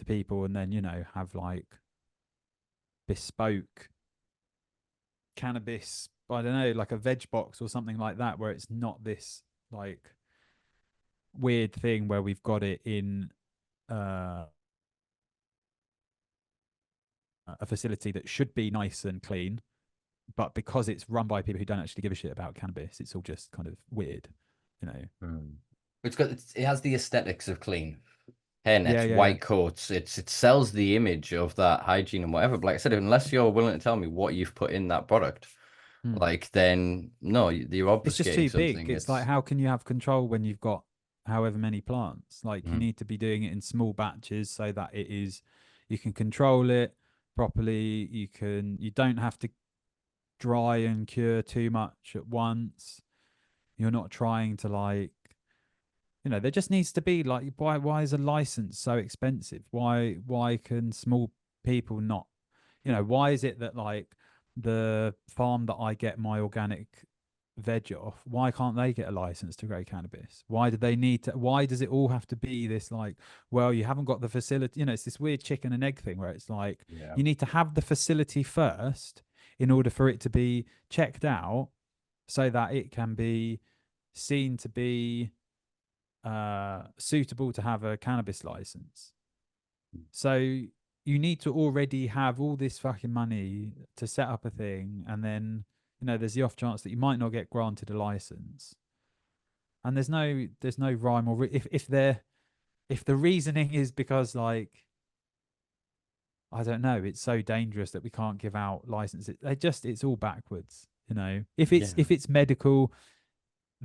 B: people, and then, you know, have like bespoke cannabis, I don't know, like a veg box or something like that, where it's not this like weird thing where we've got it in uh, a facility that should be nice and clean, but because it's run by people who don't actually give a shit about cannabis, it's all just kind of weird, you know.
A: Mm. It has the aesthetics of clean
B: Yeah,
A: hairnets,
B: yeah, yeah.
A: white coats. It sells the image of that hygiene and whatever. But like I said, unless you're willing to tell me what you've put in that product,
B: Hmm.
A: like then no, you're
B: It's just
A: obfuscating
B: too big.
A: something.
B: It's like,
A: It's
B: how can you have control when you've got however many plants? Like, you
A: mm,
B: need to be doing it in small batches so that it is, you can control it properly. You don't have to dry and cure too much at once. You're not trying to like, you know, there just needs to be like, why is a license so expensive? Why can small people not, you know, why is it that like the farm that I get my organic veg off, why can't they get a license to grow cannabis? Why do they need to, why does it all have to be this like, well, you haven't got the facility, you know, it's this weird chicken and egg thing where it's like,
A: yeah.
B: you need to have the facility first in order for it to be checked out, so that it can be seen to be suitable to have a cannabis license. So you need to already have all this fucking money to set up a thing, and then, you know, there's the off chance that you might not get granted a license. And there's no rhyme or if the reasoning is because like, I don't know, it's so dangerous that we can't give out licenses. It's all backwards, you know. If
A: Yeah.
B: it's medical,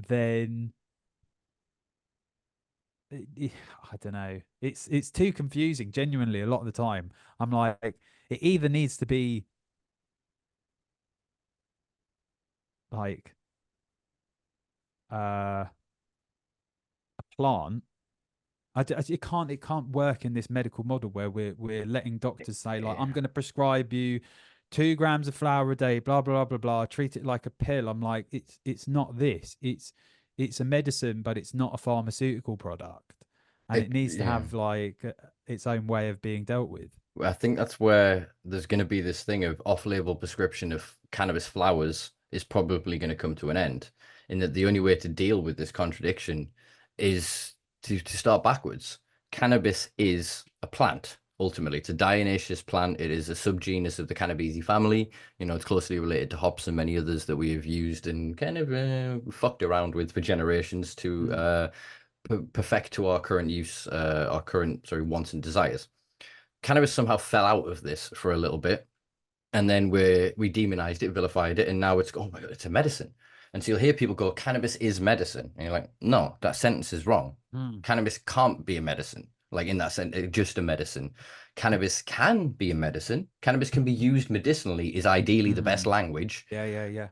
B: then I don't know. It's too confusing. Genuinely, a lot of the time, I'm like, it either needs to be like a plant. It can't work in this medical model where we're letting doctors say like, I'm
A: Yeah.
B: going to prescribe you 2 grams of flour a day, blah blah blah blah. Treat it like a pill. I'm like, it's not this. It's a medicine, but it's not a pharmaceutical product, and it needs to
A: Yeah.
B: have like its own way of being dealt with.
A: I think that's where there's going to be this thing of off-label prescription of cannabis flowers is probably going to come to an end. In that the only way to deal with this contradiction is to start backwards. Cannabis is a plant. Ultimately, it's a diatomaceous plant. It is a subgenus of the Cannabaceae family. You know, it's closely related to hops and many others that we have used and kind of fucked around with for generations to
B: Mm.
A: perfect to our current use, our current, sorry, wants and desires. Cannabis somehow fell out of this for a little bit, and then we demonized it, vilified it, and now it's oh my god, it's a medicine. And so you'll hear people go, "Cannabis is medicine," and you're like, "No, that sentence is wrong.
B: Mm.
A: Cannabis can't be a medicine. Like in that sense, it's just a medicine. Cannabis can be a medicine. Cannabis can be used medicinally. Is ideally the best
B: Mm.
A: language.
B: Yeah, yeah, yeah.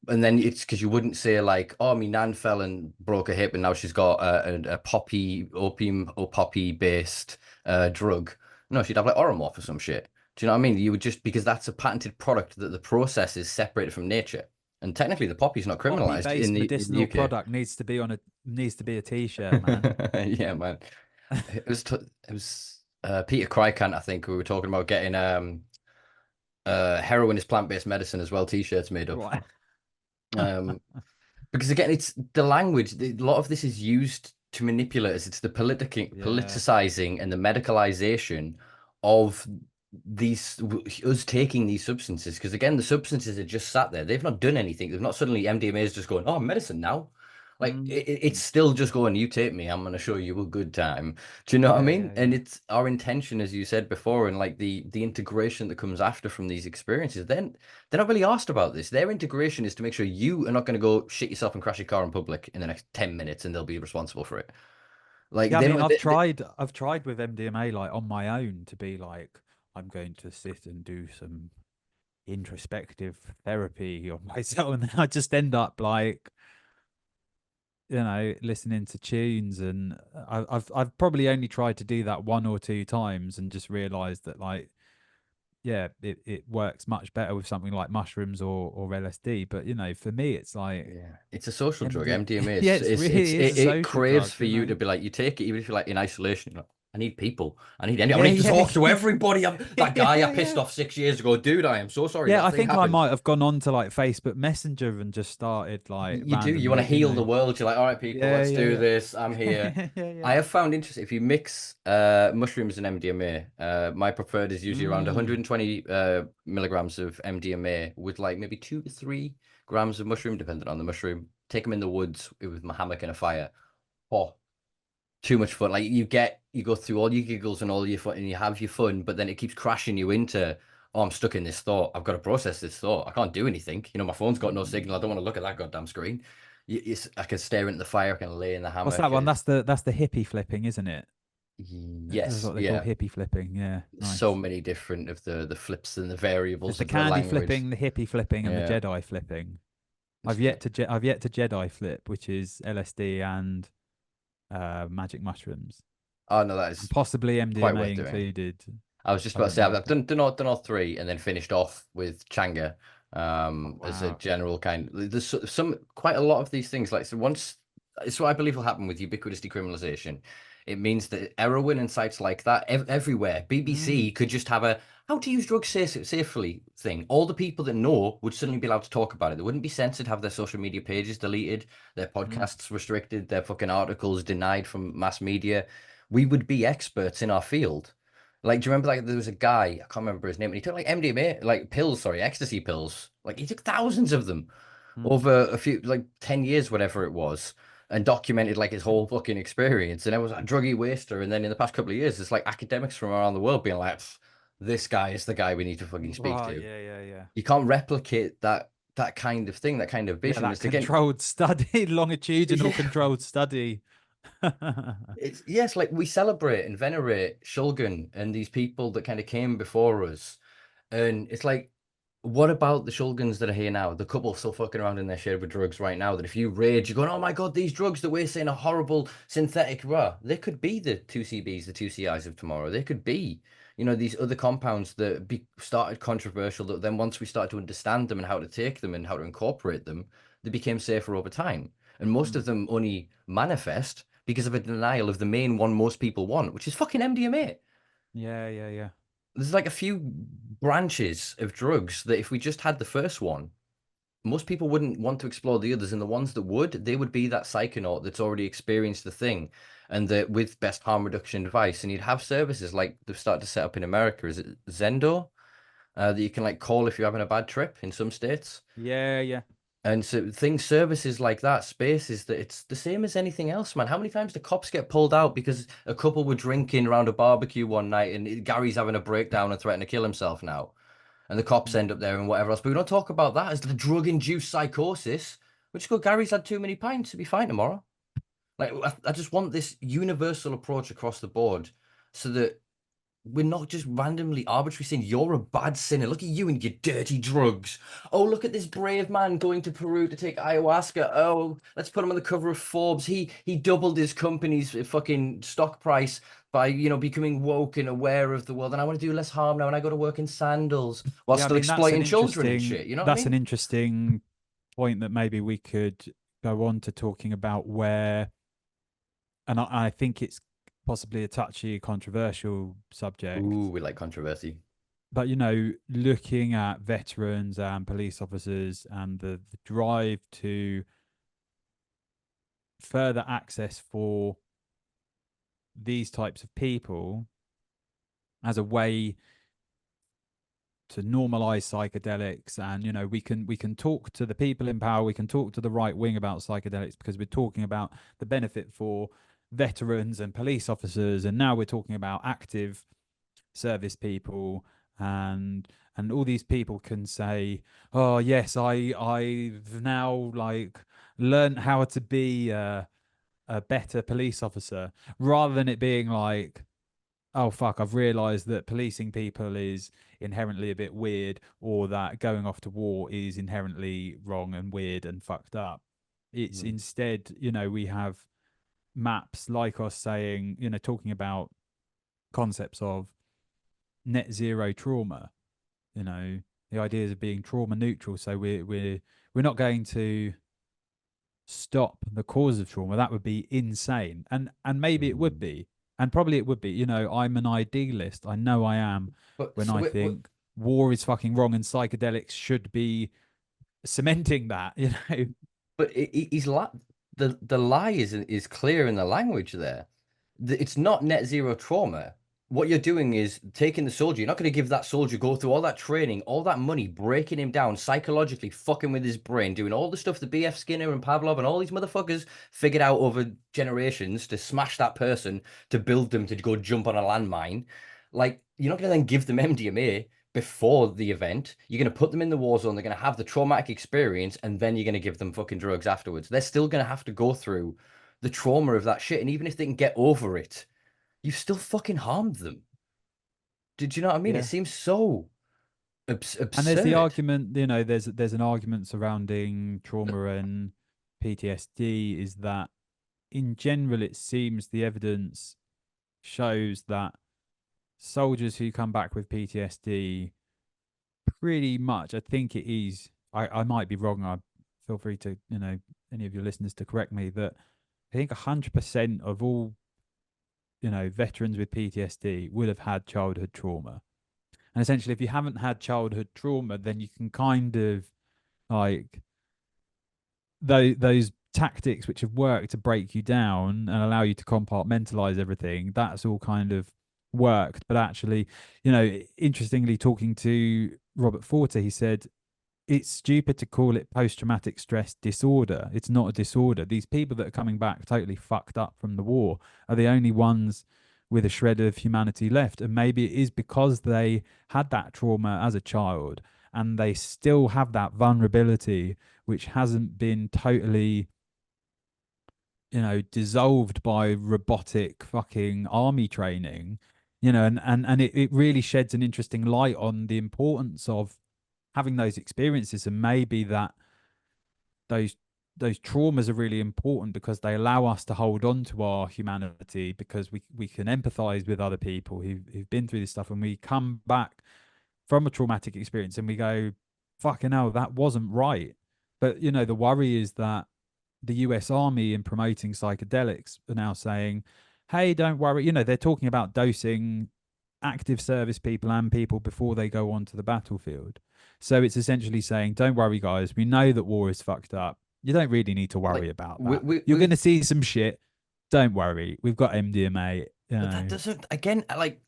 A: And then it's because you wouldn't say like, oh, my nan fell and broke her hip, and now she's got a poppy opium or poppy based drug. No, she'd have like Oromorph or some shit. Do you know what I mean? You would just because that's a patented product that the process is separated from nature, and technically the poppy's not criminalized in
B: Poppy-based
A: the
B: medicinal
A: UK.
B: product needs to be a t-shirt, man.
A: Yeah, man. It was Peter Crykant, I think, we were talking about getting heroin is plant-based medicine as well, t-shirts made up.
B: Right.
A: Um, because again, it's the language. A lot of this is used to manipulate us. It's the
B: Yeah.
A: politicizing and the medicalization of these us taking these substances. Because again, the substances are just sat there. They've not done anything. They've not suddenly MDMA is just going, oh, medicine now. Like
B: Mm.
A: it's still just going, you take me, I'm gonna show you a good time. Do you know what I
B: Yeah,
A: mean?
B: yeah,
A: And
B: yeah.
A: it's our intention, as you said before, and like the integration that comes after from these experiences. Then they're not really asked about this. Their integration is to make sure you are not going to go shit yourself and crash your car in public in the next 10 minutes and they'll be responsible for it. Like
B: Yeah, I
A: they
B: mean,
A: don't
B: I've tried with MDMA like on my own to be like, I'm going to sit and do some introspective therapy on myself, and then I just end up like, listening to tunes, and I've probably only tried to do that 1 or 2 times and just realized that like, yeah, it works much better with something like mushrooms or LSD. But for me, it's like
A: yeah, it's a social drug.
B: MD.
A: MDMA
B: Yeah,
A: is
B: it's really is a
A: it
B: social
A: craves
B: drug,
A: for you to be like you take it even if you're like in isolation. You're like, I need people. I
B: Yeah,
A: need to
B: yeah,
A: talk to everybody. That
B: yeah,
A: guy I
B: yeah,
A: pissed
B: yeah.
A: off 6 years ago, dude. I am so sorry
B: Yeah,
A: that
B: I
A: thing
B: think I
A: happened.
B: might have gone on to like Facebook Messenger and just started like
A: You do. You want to
B: randomly,
A: heal the world. You're like, all right, people,
B: Yeah,
A: let's
B: yeah,
A: do
B: yeah.
A: this. I'm here.
B: Yeah, yeah.
A: I have found interesting if you mix mushrooms and MDMA. My preferred is usually around
B: Mm,
A: 120 milligrams of MDMA with like maybe 2 to 3 grams of mushroom, depending on the mushroom. Take them in the woods with my hammock and a fire. Oh, too much fun. Like you go through all your giggles and all your fun, and you have your fun, but then it keeps crashing you into, oh, I'm stuck in this thought. I've got to process this thought. I can't do anything. You know, my phone's got no
B: mm.
A: signal. I don't want to look at that goddamn screen. I can stare into the fire. I can lay in the
B: What's
A: hammock.
B: that one? That's the hippie flipping, isn't it? That's
A: Yes,
B: what they call
A: yeah.
B: hippie flipping. Yeah,
A: So
B: nice.
A: many different of the flips and the
B: There's
A: variables
B: the
A: of the
B: candy
A: language.
B: flipping, the hippie flipping, and the
A: Yeah.
B: Jedi flipping.
A: It's,
B: I've yet to Jedi flip, which is LSD and magic mushrooms,
A: oh no, that
B: and
A: is
B: possibly
A: quite
B: MDMA
A: worth doing.
B: included.
A: I was just
B: I
A: about to
B: don't
A: say
B: know.
A: I've done all three and then finished off with Changa
B: Oh,
A: as a
B: wow.
A: general kind. There's some quite a lot of these things like so once it's what I believe will happen with ubiquitous decriminalization. It means that heroin and sites like that everywhere. BBC
B: Mm,
A: could just have a how to use drugs safely thing. All the people that know would suddenly be allowed to talk about it. They wouldn't be censored, have their social media pages deleted, their
B: mm,
A: podcasts restricted, their fucking articles denied from mass media. We would be experts in our field. Like, do you remember like there was a guy, I can't remember his name, and he took like MDMA, like pills, sorry, ecstasy pills. Like he took thousands of them
B: mm.
A: over a few, like 10 years, whatever it was, and documented like his whole fucking experience. And it was like druggy waster. And then in the past couple of years, it's like academics from around the world being like, this guy is the guy we need to fucking speak
B: Oh,
A: to.
B: yeah, yeah, yeah.
A: You can't replicate that that kind of thing, that kind of
B: Yeah,
A: vision
B: that
A: is again.
B: controlled study, longitudinal
A: Yeah,
B: controlled study.
A: it's yes, like we celebrate and venerate Shulgin and these people that kind of came before us. And it's like, what about the Shulgins that are here now? The couple still fucking around in their shade with drugs right now. That if you rage, you're going, oh my God, these drugs that we're saying are horrible, synthetic, rah. They could be the 2CBs, the 2CIs of tomorrow. They could be, these other compounds that started controversial, that then once we started to understand them and how to take them and how to incorporate them, they became safer over time. And most
B: Mm.
A: of them only manifest because of a denial of the main one most people want, which is fucking MDMA.
B: Yeah, yeah, yeah.
A: There's like a few branches of drugs that if we just had the first one, most people wouldn't want to explore the others. And the ones that would, they would be that psychonaut that's already experienced the thing and that with best harm reduction advice. And you'd have services like they've started to set up in America. Is it Zendo? That you can like call if you're having a bad trip in some states.
B: Yeah, yeah.
A: And so things, services like that, spaces that it's the same as anything else, man. How many times do cops get pulled out because a couple were drinking around a barbecue one night and Gary's having a breakdown and threatening to kill himself now? And the cops
B: Mm.
A: end up there and whatever else. But we don't talk about that as the drug-induced psychosis. We just go, Gary's had too many pints to be fine tomorrow. Like, I just want this universal approach across the board so that we're not just randomly arbitrarily saying you're a bad sinner. Look at you and your dirty drugs. Oh, look at this brave man going to Peru to take ayahuasca. Oh, let's put him on the cover of Forbes. He doubled his company's fucking stock price by becoming woke and aware of the world. And I want to do less harm now. And I got to work in sandals while
B: Yeah, I
A: still
B: mean
A: exploiting children and shit. You know what I
B: that's an
A: mean?
B: interesting point that maybe we could go on to talking about where, and I think it's possibly a touchy, controversial
A: Ooh,
B: subject,
A: we like controversy.
B: but looking at veterans and police officers and the drive to further access for these types of people as a way to normalize psychedelics. And we can talk to the people in power, we can talk to the right wing about psychedelics because we're talking about the benefit for veterans and police officers, and now we're talking about active service people. And all these people can say, oh yes, I've now like learned how to be a better police officer, rather than it being like, oh fuck, I've realized that policing people is inherently a bit weird, or that going off to war is inherently wrong and weird and fucked up. It's
A: Mm.
B: instead, we have maps like us saying, talking about concepts of net zero trauma, the ideas of being trauma neutral. So we're not going to stop the cause of trauma. That would be insane. And maybe it would
A: Mm.
B: be. And probably it would be. I'm an idealist. I know I am,
A: But
B: when
A: so
B: I think war is fucking wrong and psychedelics should be cementing that.
A: But he's the lie is clear in the language there. It's not net zero trauma. What you're doing is taking the soldier. You're not going to give that soldier go through all that training, all that money, breaking him down psychologically, fucking with his brain, doing all the stuff that B.F. Skinner and Pavlov and all these motherfuckers figured out over generations to smash that person, to build them to go jump on a landmine. Like, you're not going to then give them MDMA before the event. You're going to put them in the war zone. They're going to have the traumatic experience, and then you're going to give them fucking drugs afterwards. They're still going to have to go through the trauma of that shit. And even if they can get over it, you've still fucking harmed them. Did you know what I mean? It
B: Yeah.
A: seems so
B: And there's the
A: absurd.
B: argument, there's an argument surrounding trauma and PTSD, is that in general it seems the evidence shows that soldiers who come back with PTSD, pretty much, I think it is, I might be wrong, I feel free to, any of your listeners to correct me, that I think 100% of all, veterans with PTSD would have had childhood trauma. And essentially, if you haven't had childhood trauma, then you can kind of like those tactics which have worked to break you down and allow you to compartmentalize everything. That's all kind of worked. But actually, interestingly, talking to Robert Forte, he said it's stupid to call it post-traumatic stress disorder. It's not a disorder. These people that are coming back totally fucked up from the war are the only ones with a shred of humanity left. And maybe it is because they had that trauma as a child, and they still have that vulnerability which hasn't been totally, dissolved by robotic fucking army training, and it really sheds an interesting light on the importance of having those experiences, and maybe that those those traumas are really important because they allow us to hold on to our humanity, because we can empathize with other people who've been through this stuff, and we come back from a traumatic experience and we go, fucking hell, that wasn't right. But the worry is that the US Army, in promoting psychedelics, are now saying, hey, don't worry. They're talking about dosing active service people and people before they go onto the battlefield. So it's essentially saying, don't worry, guys. We know that war is fucked up. You don't really need to worry
A: Like
B: about
A: we,
B: that.
A: we,
B: You're going
A: we've
B: to see some shit. Don't worry. We've got MDMA.
A: but that doesn't, again, like,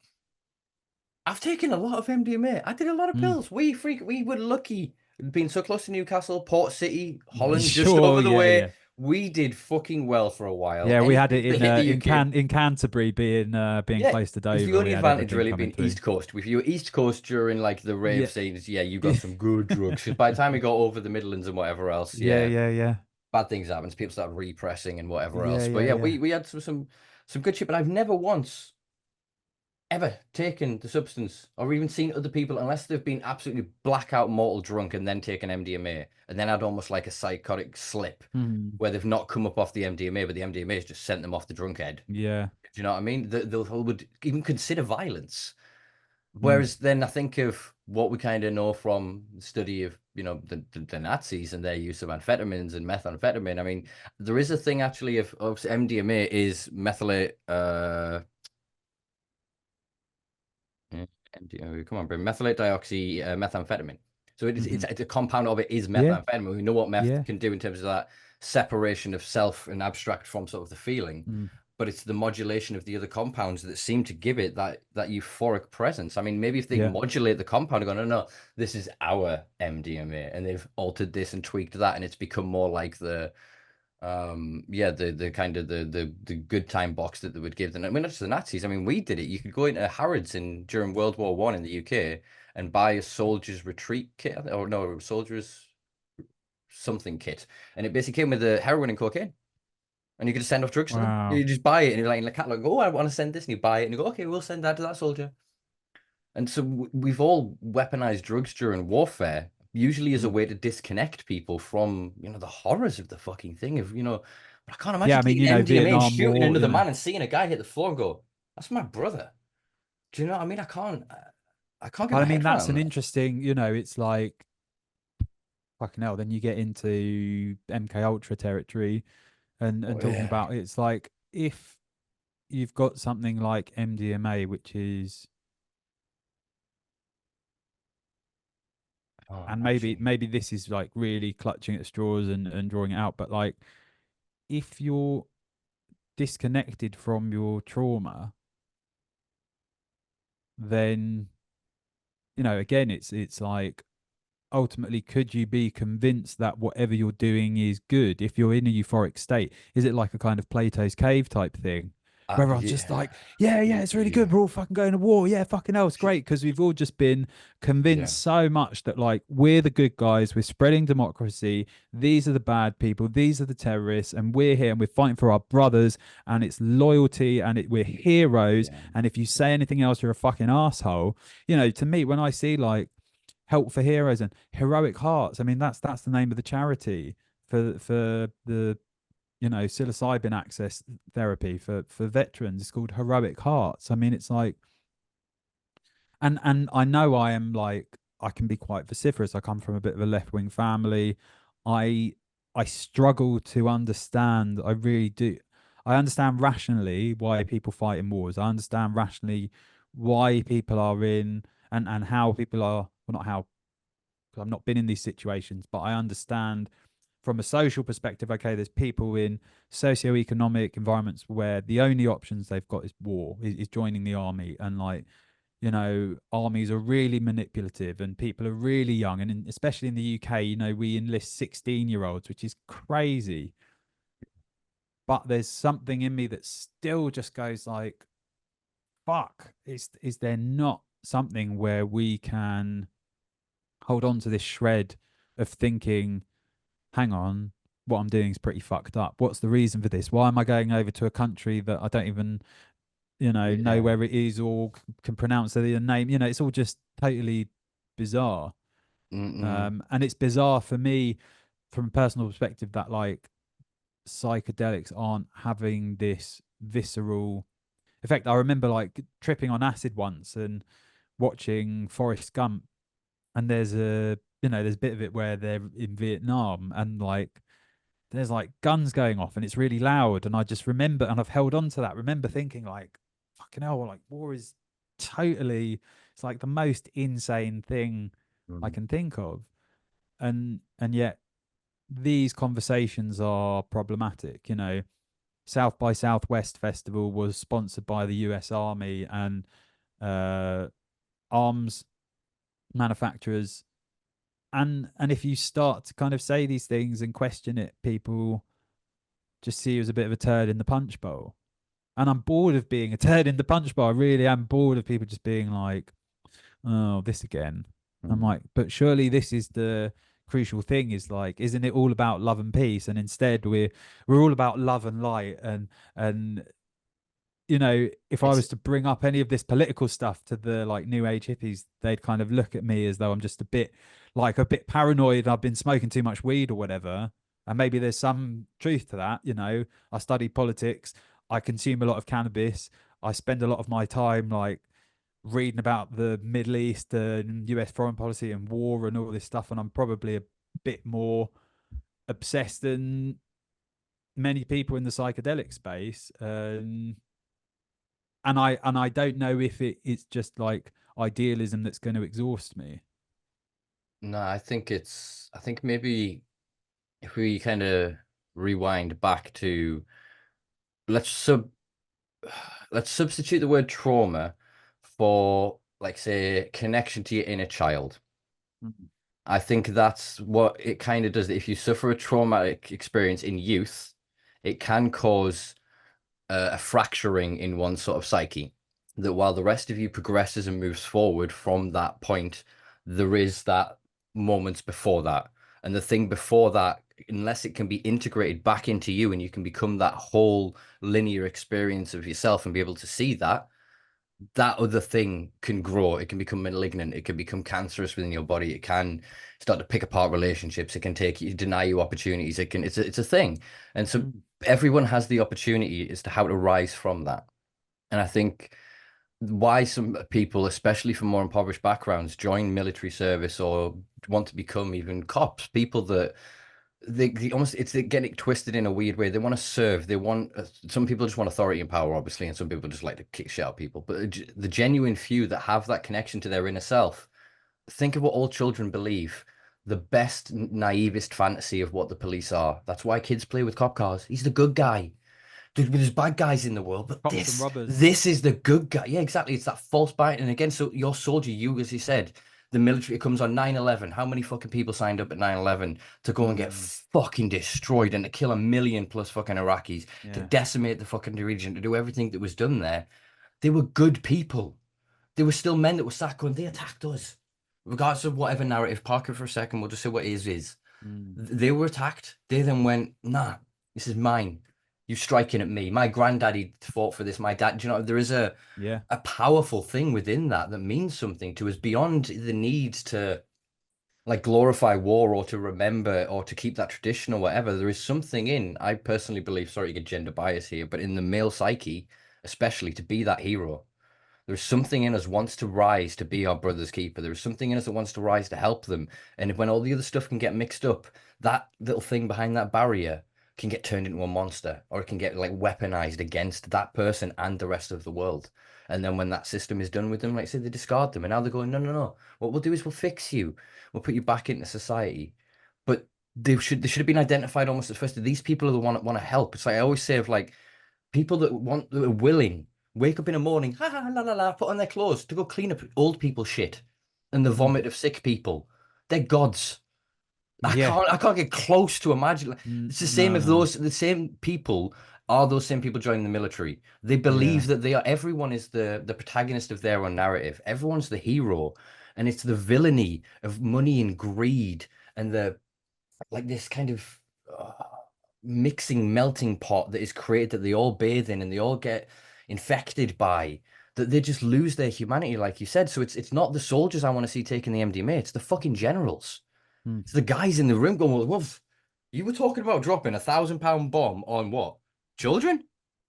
A: I've taken a lot of MDMA. I did a lot of
B: Mm.
A: pills. We were lucky being so close to Newcastle, Port City, Holland, just
B: Sure.
A: over the
B: Yeah.
A: way.
B: Yeah.
A: We did fucking well for a while.
B: Yeah, we had
A: Anything
B: it
A: that
B: in
A: hit the UK,
B: in Canterbury, being
A: yeah,
B: close to
A: it's the
B: Dover.
A: only
B: We had
A: advantage
B: everything
A: really
B: coming
A: being
B: through.
A: East Coast. If you were East Coast during like the rave
B: Yeah,
A: scenes, yeah, you got
B: yeah,
A: some good drugs. 'Cause by the time we got over the Midlands and whatever else,
B: yeah,
A: yeah,
B: yeah, yeah,
A: bad things happens. People start repressing and whatever
B: yeah,
A: else. But
B: yeah,
A: yeah,
B: yeah.
A: we had some good shit. But I've never once ever taken the substance or even seen other people, unless they've been absolutely blackout mortal drunk and then taken MDMA and then had almost like a psychotic slip
B: Hmm.
A: where they've not come up off the MDMA, but the MDMA has just sent them off the drunk head.
B: Yeah.
A: Do you know what I mean? They would even consider violence.
B: Mm.
A: Whereas then I think of what we kind of know from the study of, the Nazis and their use of amphetamines and methamphetamine. I mean, there is a thing actually of MDMA is methylate, come on, bro. Methylate dioxy methamphetamine. So
B: Hmm.
A: it's a compound of it is
B: Yeah,
A: methamphetamine. We know what meth
B: yeah.
A: can do in terms of that separation of self and abstract from sort of the feeling,
B: Mm.
A: but it's the modulation of the other compounds that seem to give it that euphoric presence. I mean, maybe if they
B: Yeah.
A: modulate the compound and go, no, no, this is our MDMA, and they've altered this and tweaked that, and it's become more like the kind of the good time box that they would give them. I mean, not just the Nazis. I mean, we did it. You could go into Harrods during World War One in the UK and buy a soldier's retreat kit, or no, a soldier's something kit, and it basically came with the heroin and cocaine. And you could just send off drugs to them. You
B: Wow.
A: just buy it, and you're like in the catalog, oh, I want to send this, and you buy it, and you go, okay, we'll send that to that soldier. And so we've all weaponized drugs during warfare, usually as a
B: Mm.
A: way to disconnect people from, the horrors of the fucking thing. But I can't
B: Yeah,
A: imagine
B: I mean,
A: taking MDMA and
B: Vietnam
A: shooting
B: War,
A: another man and seeing a guy hit the floor and go, that's my brother. Do you know what I mean? I can't get
B: but
A: my
B: I mean,
A: head
B: that's
A: around
B: an
A: that.
B: interesting, it's like, fucking hell, then you get into MK Ultra territory, and
A: Oh,
B: talking
A: yeah.
B: about, it's like, if you've got something like MDMA, which is,
A: Oh,
B: and maybe
A: actually.
B: maybe this is like really clutching at straws and drawing it out, but like, if you're disconnected from your trauma, then, again, it's like, ultimately, could you be convinced that whatever you're doing is good if you're in a euphoric state? Is it like a kind of Plato's cave type thing, where everyone's just
A: Yeah.
B: like, yeah, yeah, it's really
A: Yeah.
B: good, we're all fucking going to war, yeah, fucking hell, it's great, because we've all just been
A: Yeah.
B: convinced so much that, like, we're the good guys, we're spreading democracy, these are the bad people, these are the terrorists, and we're here and we're fighting for our brothers, and it's loyalty, and we're heroes,
A: Yeah.
B: and if you say anything else, you're a fucking asshole. To me, when I see like Help for Heroes and Heroic Hearts. I mean, that's the name of the charity for the psilocybin access therapy for veterans. It's called Heroic Hearts. I mean, it's like, and I know I am like, I can be quite vociferous. I come from a bit of a left wing family. I I struggle to understand. I really do. I understand rationally why people fight in wars. I understand rationally why people are in, and how people are, well, not how, because I've not been in these situations, but I understand from a social perspective. Okay, there's people in socio-economic environments where the only options they've got is war, is joining the army, and like, armies are really manipulative, and people are really young, and especially in the UK, we enlist 16-year-olds, which is crazy. But there's something in me that still just goes like, fuck, is there not something where we can hold on to this shred of thinking, hang on, what I'm doing is pretty fucked up. What's the reason for this? Why am I going over to a country that I don't even, know
A: Yeah.
B: where it is or can pronounce the name? It's all just totally bizarre.
A: Mm-mm.
B: And it's bizarre for me from a personal perspective that like psychedelics aren't having this visceral effect. I remember like tripping on acid once and watching Forrest Gump, and there's a bit of it where they're in Vietnam and like there's like guns going off and it's really loud, and I just remember, and I've held on to that, remember thinking like, fucking hell, like war is totally, it's like the most insane thing I
A: Mm.
B: can think of. And yet these conversations are problematic. South by Southwest Festival was sponsored by the US Army and uh, arms manufacturers. And if you start to kind of say these things and question it, people just see you as a bit of a turd in the punch bowl. And I'm bored of being a turd in the punch bowl. I really am bored of people just being like, oh, this again. I'm
A: Mm.
B: like, but surely this is the crucial thing, is like, isn't it all about love and peace? And instead we're all about love and light. And if I
A: It's
B: was to bring up any of this political stuff to the like new age hippies, they'd kind of look at me as though I'm just a bit paranoid. I've been smoking too much weed or whatever. And maybe there's some truth to that. I study politics. I consume a lot of cannabis. I spend a lot of my time like reading about the Middle East and US foreign policy and war and all this stuff. And I'm probably a bit more obsessed than many people in the psychedelic space. And I don't know if it's just like idealism that's going to exhaust me.
A: no, I think maybe if we kind of rewind back to let's sub let's substitute the word trauma for like say connection to your inner child.
B: Mhm.
A: I think that's what it kind of does. If you suffer a traumatic experience in youth, it can cause a fracturing in one sort of psyche. That while the rest of you progresses and moves forward from that point, there is that moments before that. And the thing before that, unless it can be integrated back into you and you can become that whole linear experience of yourself and be able to see that, that other thing can grow. It can become malignant. It can become cancerous within your body. It can start to pick apart relationships. It can deny you opportunities. It's a thing. And so
B: Mm.
A: everyone has the opportunity as to how to rise from that. And I think why some people, especially from more impoverished backgrounds, join military service or want to become even cops, people that they almost they get it twisted in a weird way. They want to serve. They want some people just want authority and power, obviously, and some people just like to kick shit out of people. But the genuine few that have that connection to their inner self, think of what all children believe. The best naivest fantasy of what the police are. That's why kids play with cop cars. He's the good guy. There's bad guys in the world, but
B: Cops and
A: this
B: robbers.
A: this is the good guy. Yeah, exactly. It's that false bias. And again, so your soldier, you, as you said, the military, it comes on 9/11. How many fucking people signed up at 9/11 to go and get
B: Mm.
A: fucking destroyed and to kill 1 million plus fucking Iraqis, to
B: Yeah.
A: decimate the fucking region, to do everything that was done there? They were good people. There were still men that were sat going, they attacked us. Regardless of whatever narrative, park it for a second, we'll just say what it is.
B: Mm.
A: They were attacked. They then went, nah, this is mine. You striking at me. My granddaddy fought for this. My dad, do you know, there is
B: Yeah.
A: a powerful thing within that that means something to us beyond the need to like glorify war or to remember or to keep that tradition or whatever. There is something in, I personally believe, sorry to get gender bias here, but in the male psyche, especially to be that hero. There's something in us wants to rise to be our brother's keeper. There's something in us that wants to rise to help them. And when all the other stuff can get mixed up, that little thing behind that barrier can get turned into a monster or it can get like weaponized against that person and the rest of the world. And then when that system is done with them, like I say, they discard them. And now they're going, no, no, no. What we'll do is we'll fix you. We'll put you back into society. But they should have been identified almost at first. These people are the one that want to help. It's like I always say of like people that are willing wake up in the morning, ha ha la la la, put on their clothes to go clean up old people shit and the
B: Mm.
A: vomit of sick people. They're gods. I
B: Yeah.
A: can't I can't get close to imagine. It's the same
B: No,
A: if
B: no.
A: the same people Are those same people joining the military? They
B: Yeah.
A: believe that they are, everyone is the protagonist of their own narrative. Everyone's the hero. And it's the villainy of money and greed and the like this kind of uh, mixing melting pot that is created that they all bathe in and they all get infected by, that they just lose their humanity, like you said. So it's not the soldiers I want to see taking the MDMA, it's the fucking generals.
B: Mm.
A: It's the guys in the room going, well, you were talking about dropping £1,000 bomb on what? Children?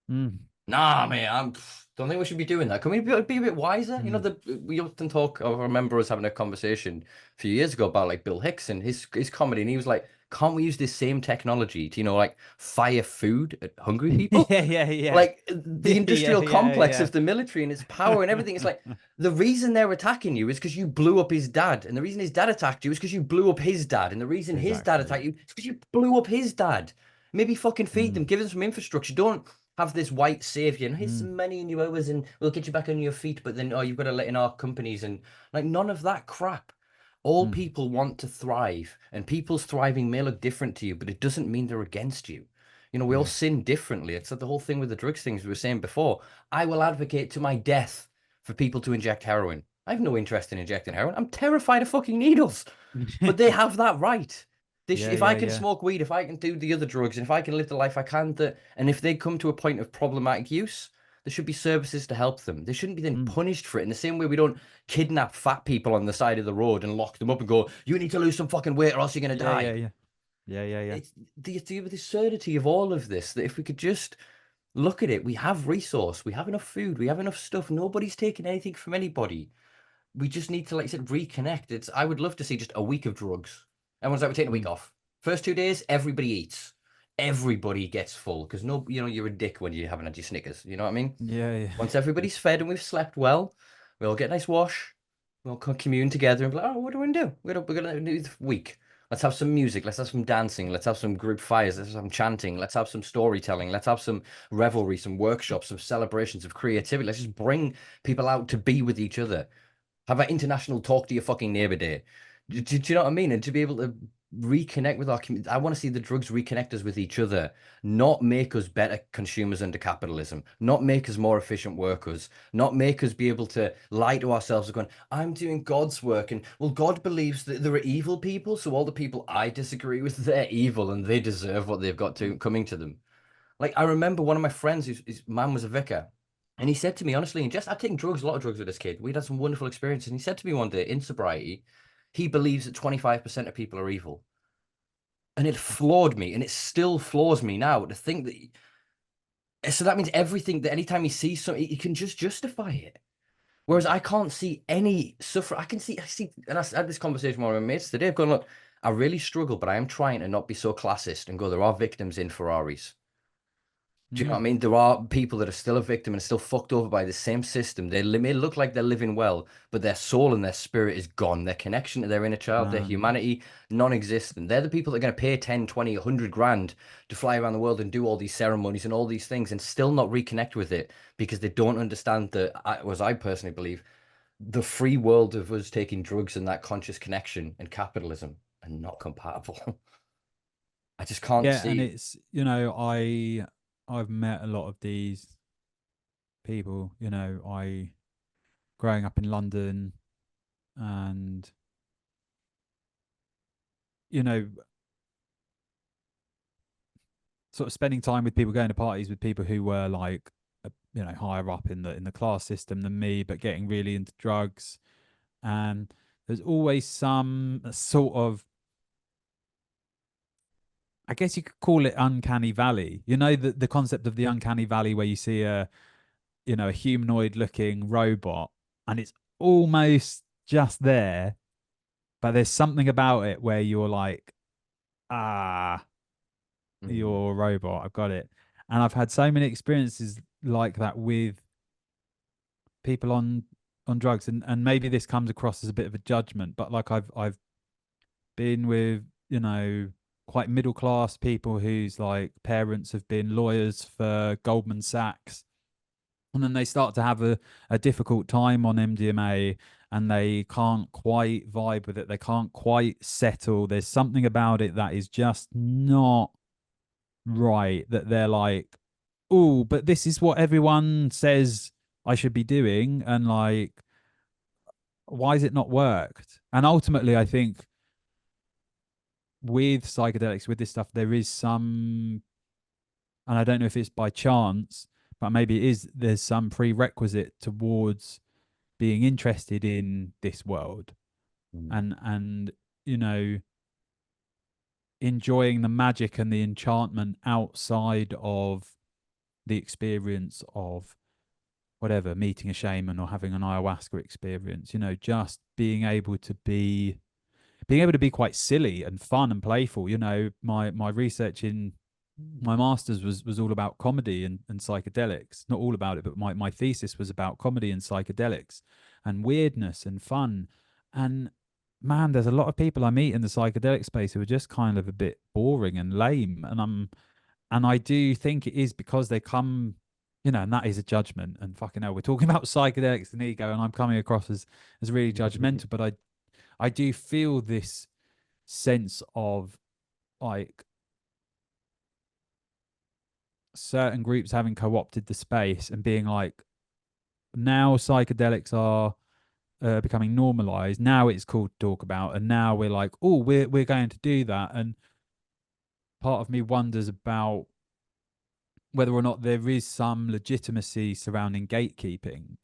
B: Mm.
A: Nah, man, don't think we should be doing that. Can we be a bit wiser? You know,
B: Mm.
A: we often talk. I remember us having a conversation a few years ago about like Bill Hicks and his comedy, and he was like, "Can't we use this same technology to, like, fire food at hungry people?"
B: Yeah, yeah, yeah.
A: Like the
B: Yeah,
A: industrial
B: yeah,
A: complex
B: yeah.
A: of the military and its power and everything. It's like the reason they're attacking you is because you blew up his dad, and the reason his dad attacked you is because you blew up his dad, and the reason his dad
B: Exactly.
A: attacked you is because you blew up his dad. Maybe fucking feed
B: Mm.
A: them, give them some infrastructure. Don't have this white savior and here's
B: Mm.
A: some money in your hours and we'll get you back on your feet, but then, oh, you've got to let in our companies and like none of that crap. All
B: Mm.
A: people want to thrive, and people's thriving may look different to you, but it doesn't mean they're against you. We all
B: Yeah.
A: sin differently. It's like the whole thing with the drugs things we were saying before. I will advocate to my death for people to inject heroin. I have no interest in injecting heroin. I'm terrified of fucking needles, but they have that right.
B: Yeah,
A: If I
B: yeah,
A: can
B: yeah.
A: smoke weed, if I can do the other drugs, and if I can live the life I can, and if they come to a point of problematic use, there should be services to help them. They shouldn't be then
B: Mm.
A: punished for it. In the same way, we don't kidnap fat people on the side of the road and lock them up and go, "You need to lose some fucking weight, or else you're gonna
B: Yeah, yeah,
A: die."
B: yeah. Yeah, yeah, yeah.
A: It's the absurdity of all of this. That if we could just look at it, we have resource, we have enough food, we have enough stuff. Nobody's taking anything from anybody. We just need to, like I said, reconnect. I would love to see just a week of drugs. Everyone's like, we're taking a week
B: Mm.
A: off. First 2 days, everybody eats. Everybody gets full because no, you're a dick when you haven't had your Snickers. You know what I mean?
B: Yeah,
A: Once
B: yeah.
A: everybody's fed and we've slept well, we all get a nice wash. We'll commune together and be like, oh, what do we do? We're gonna do this week. Let's have some music. Let's have some dancing. Let's have some group fires. Let's have some chanting. Let's have some storytelling. Let's have some revelry, some workshops, some celebrations of creativity. Let's just bring people out to be with each other. Have an international talk to your fucking neighbor day. Do you know what I mean? And to be able to reconnect with our community, I want to see the drugs reconnect us with each other, not make us better consumers under capitalism, not make us more efficient workers, not make us be able to lie to ourselves going, I'm doing God's work. And well, God believes that there are evil people. So all the people I disagree with, they're evil and they deserve what they've got to coming to them. Like I remember one of my friends, his man was a vicar, and he said to me honestly, and just I'd taken drugs, a lot of drugs with this kid. We'd had some wonderful experiences, and he said to me one day in sobriety, he believes that 25% of people are evil, and it floored me, and it still floors me now to think that. So that means everything that anytime he sees something, he can just justify it. Whereas I can't see any suffer. I see, and I had this conversation with my mates today. I've gone, look, I really struggle, but I am trying to not be so classist and go, there are victims in Ferraris. Do you know what I
B: Mm.
A: mean? There are people that are still a victim and still fucked over by the same system. They may look like they're living well, but their soul and their spirit is gone. Their connection to their inner child, their
B: Man.
A: humanity, non-existent. They're the people that are going to pay 10, 20, 100 grand to fly around the world and do all these ceremonies and all these things and still not reconnect with it because they don't understand that, as I personally believe, the free world of us taking drugs and that conscious connection and capitalism are not compatible. I just can't
B: Yeah, and
A: see.
B: it's, I've met a lot of these people, I growing up in London and you know, sort of spending time with people, going to parties with people who were like higher up in the class system than me, but getting really into drugs. And there's always some sort of, I guess you could call it uncanny valley. The concept of the uncanny valley where you see a humanoid looking robot and it's almost just there, but there's something about it where you're like, ah,
A: Mm,
B: you're a robot. I've got it. And I've had so many experiences like that with people on drugs, and maybe this comes across as a bit of a judgment, but like I've been with, quite middle class people whose like parents have been lawyers for Goldman Sachs, and then they start to have a difficult time on MDMA and they can't quite vibe with it. They can't quite settle. There's something about it that is just not right, that they're like, oh, but this is what everyone says I should be doing, and like, why has it not worked? And ultimately, I think with psychedelics, with this stuff, there is some, and I don't know if it's by chance, but maybe it is, there's some prerequisite towards being interested in this world,
A: Mm.
B: and you know, enjoying the magic and the enchantment outside of the experience of whatever, meeting a shaman or having an ayahuasca experience, just being able to be quite silly and fun and playful. My research in my master's was all about comedy and psychedelics. Not all about it, but my thesis was about comedy and psychedelics and weirdness and fun. And man, there's a lot of people I meet in the psychedelic space who are just kind of a bit boring and lame. And I do think it is because they come, and that is a judgment. And fucking hell, we're talking about psychedelics and ego, and I'm coming across as really judgmental. But I do feel this sense of like certain groups having co-opted the space and being like, now psychedelics are becoming normalized. Now it's cool to talk about, and now we're like, oh, we're going to do that. And part of me wonders about whether or not there is some legitimacy surrounding gatekeeping.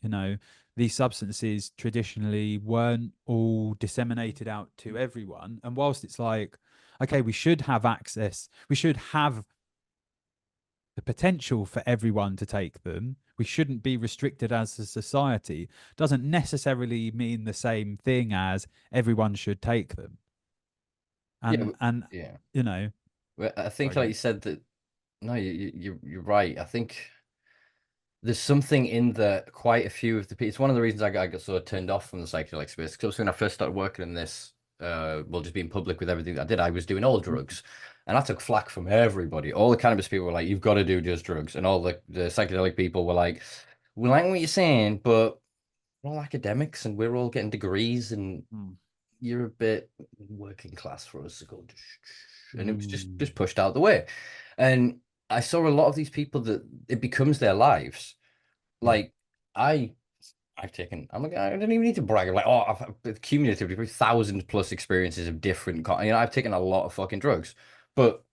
B: These substances traditionally weren't all disseminated out to everyone. And whilst it's like, okay, we should have access, we should have the potential for everyone to take them, we shouldn't be restricted as a society, doesn't necessarily mean the same thing as everyone should take them.
A: Yeah,
B: And
A: yeah.
B: you know,
A: Well, I think
B: sorry,
A: like
B: go.
A: you said that. No, you're right. I think there's something in the quite a few of the people. It's one of the reasons I got sort of turned off from the psychedelic space. Because when I first started working in this, well, just being public with everything that I did, I was doing all drugs, and I took flack from everybody. All the cannabis people were like, "You've got to do just drugs," and all the psychedelic people were like, "We like what you're saying, but we're all academics and we're all getting degrees, and
B: Mm.
A: you're a bit working class for us to go." And it was just
B: Mm.
A: just pushed out the way. And I saw a lot of these people that it becomes their lives.
B: Yeah.
A: Like I I've taken, I'm like, I don't even need to brag. I'm like, oh, I've cumulatively 1,000+ experiences of different, I've taken a lot of fucking drugs, but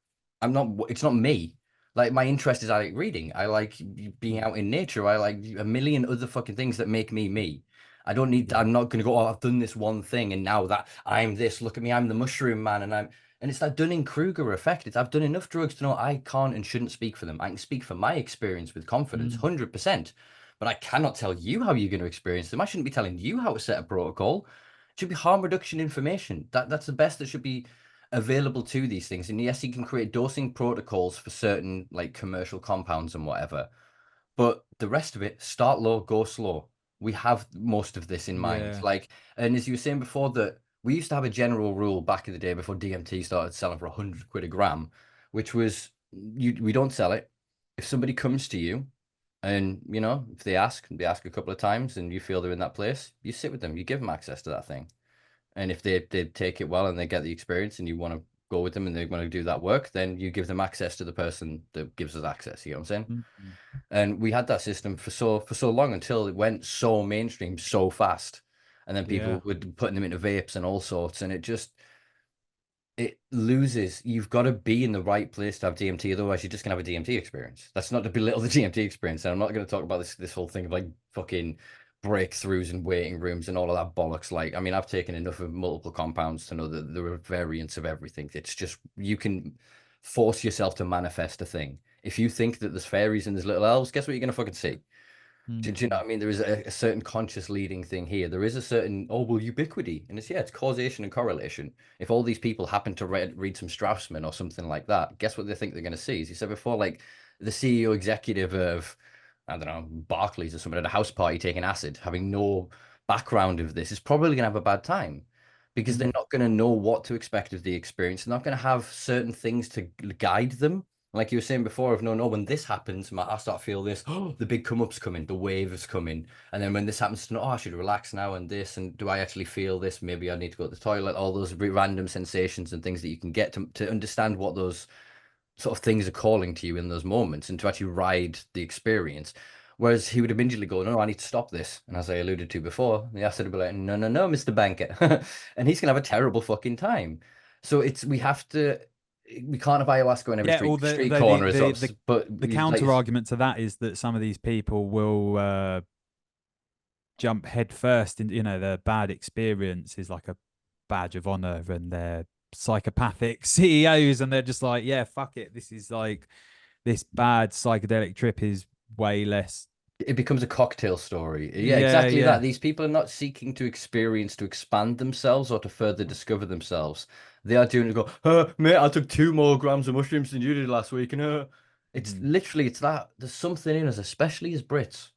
A: it's not me. Like, my interest is I like reading. I like being
B: Mm.
A: out in nature. I like a million other fucking things that make me me. I don't need,
B: Yeah.
A: I'm not going to go, oh, I've done this one thing and now that I'm this, look at me, I'm the mushroom man. And it's that Dunning-Kruger effect. I've done enough drugs to know I can't and shouldn't speak for them. I can speak for my experience with confidence,
B: Mm.
A: 100%. But I cannot tell you how you're going to experience them. I shouldn't be telling you how to set a protocol. It should be harm reduction information. That's the best that should be available to these things. And yes, you can create dosing protocols for certain like commercial compounds and whatever. But the rest of it, start low, go slow. We have most of this in mind.
B: Yeah.
A: Like, and as you were saying before, that we used to have a general rule back in the day before DMT started selling for 100 quid a gram, which was we don't sell it. If somebody comes to you and if they ask a couple of times and you feel they're in that place, you sit with them, you give them access to that thing. And if they take it well and they get the experience and you want to go with them and they want to do that work, then you give them access to the person that gives us access. You know what I'm saying?
B: Mm.
A: And we had that system for so long until it went so mainstream so fast. And then
B: Yeah.
A: people were putting them into vapes and all sorts, and it loses. You've got to be in the right place to have DMT, otherwise you're just gonna have a DMT experience. That's not to belittle the DMT experience. And I'm not gonna talk about this whole thing of like fucking breakthroughs and waiting rooms and all of that bollocks. Like, I mean, I've taken enough of multiple compounds to know that there are variants of everything. It's just you can force yourself to manifest a thing. If you think that there's fairies and there's little elves, guess what you're gonna fucking see? Do you know
B: Mm.
A: what I mean? There is a certain conscious leading thing here. There is a certain, oh, well, ubiquity. And it's causation and correlation. If all these people happen to read some Straussman or something like that, guess what they think they're going to see? As you said before, like the CEO executive of, I don't know, Barclays or something at a house party taking acid, having no background of this, is probably going to have a bad time because they're
B: Mm.
A: not going to know what to expect of the experience. They're not going to have certain things to guide them. Like you were saying before, of no, when this happens, I start to feel this. Oh, the big come up's coming, the wave is coming, and then when this happens, to know, oh, I should relax now, and this, and do I actually feel this? Maybe I need to go to the toilet. All those random sensations and things that you can get to understand what those sort of things are calling to you in those moments and to actually ride the experience. Whereas he would immediately go, no, I need to stop this. And as I alluded to before, the acid would be like, no, no, no, Mr. Banker. And he's gonna have a terrible fucking time. So we have to, we can't have ayahuasca on every
B: Yeah, or
A: street corner as well. But
B: the counter argument to that is that some of these people will jump head first into, their bad experience is like a badge of honor, and they're psychopathic CEOs, and they're just like, yeah, fuck it, this is like, this bad psychedelic trip is way less.
A: It becomes a cocktail story. Yeah,
B: Yeah,
A: exactly
B: yeah.
A: that. These people are not seeking to experience, to expand themselves or to further discover themselves. They are doing it to go, mate, I took 2 more grams of mushrooms than you did last week. And it's literally, it's that there's something in us, especially as Brits.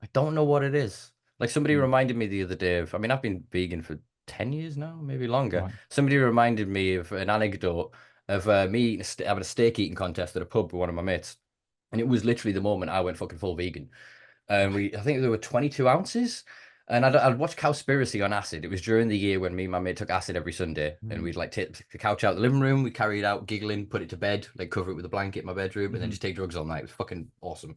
A: I don't know what it is. Like somebody
B: Mm.
A: reminded me the other day of, I mean, I've been vegan for 10 years now, maybe longer.
B: Right.
A: Somebody reminded me of an anecdote of me having a steak eating contest at a pub with one of my mates. And it was literally the moment I went fucking full vegan. And
B: Right.
A: I think there were 22 ounces. And I'd watched Cowspiracy on acid. It was during the year when me and my mate took acid every Sunday. And
B: Mm.
A: we'd like take the couch out the living room. We carry it out, giggling, put it to bed, like cover it with a blanket in my bedroom, and then
B: Mhm.
A: just take drugs all night. It was fucking awesome.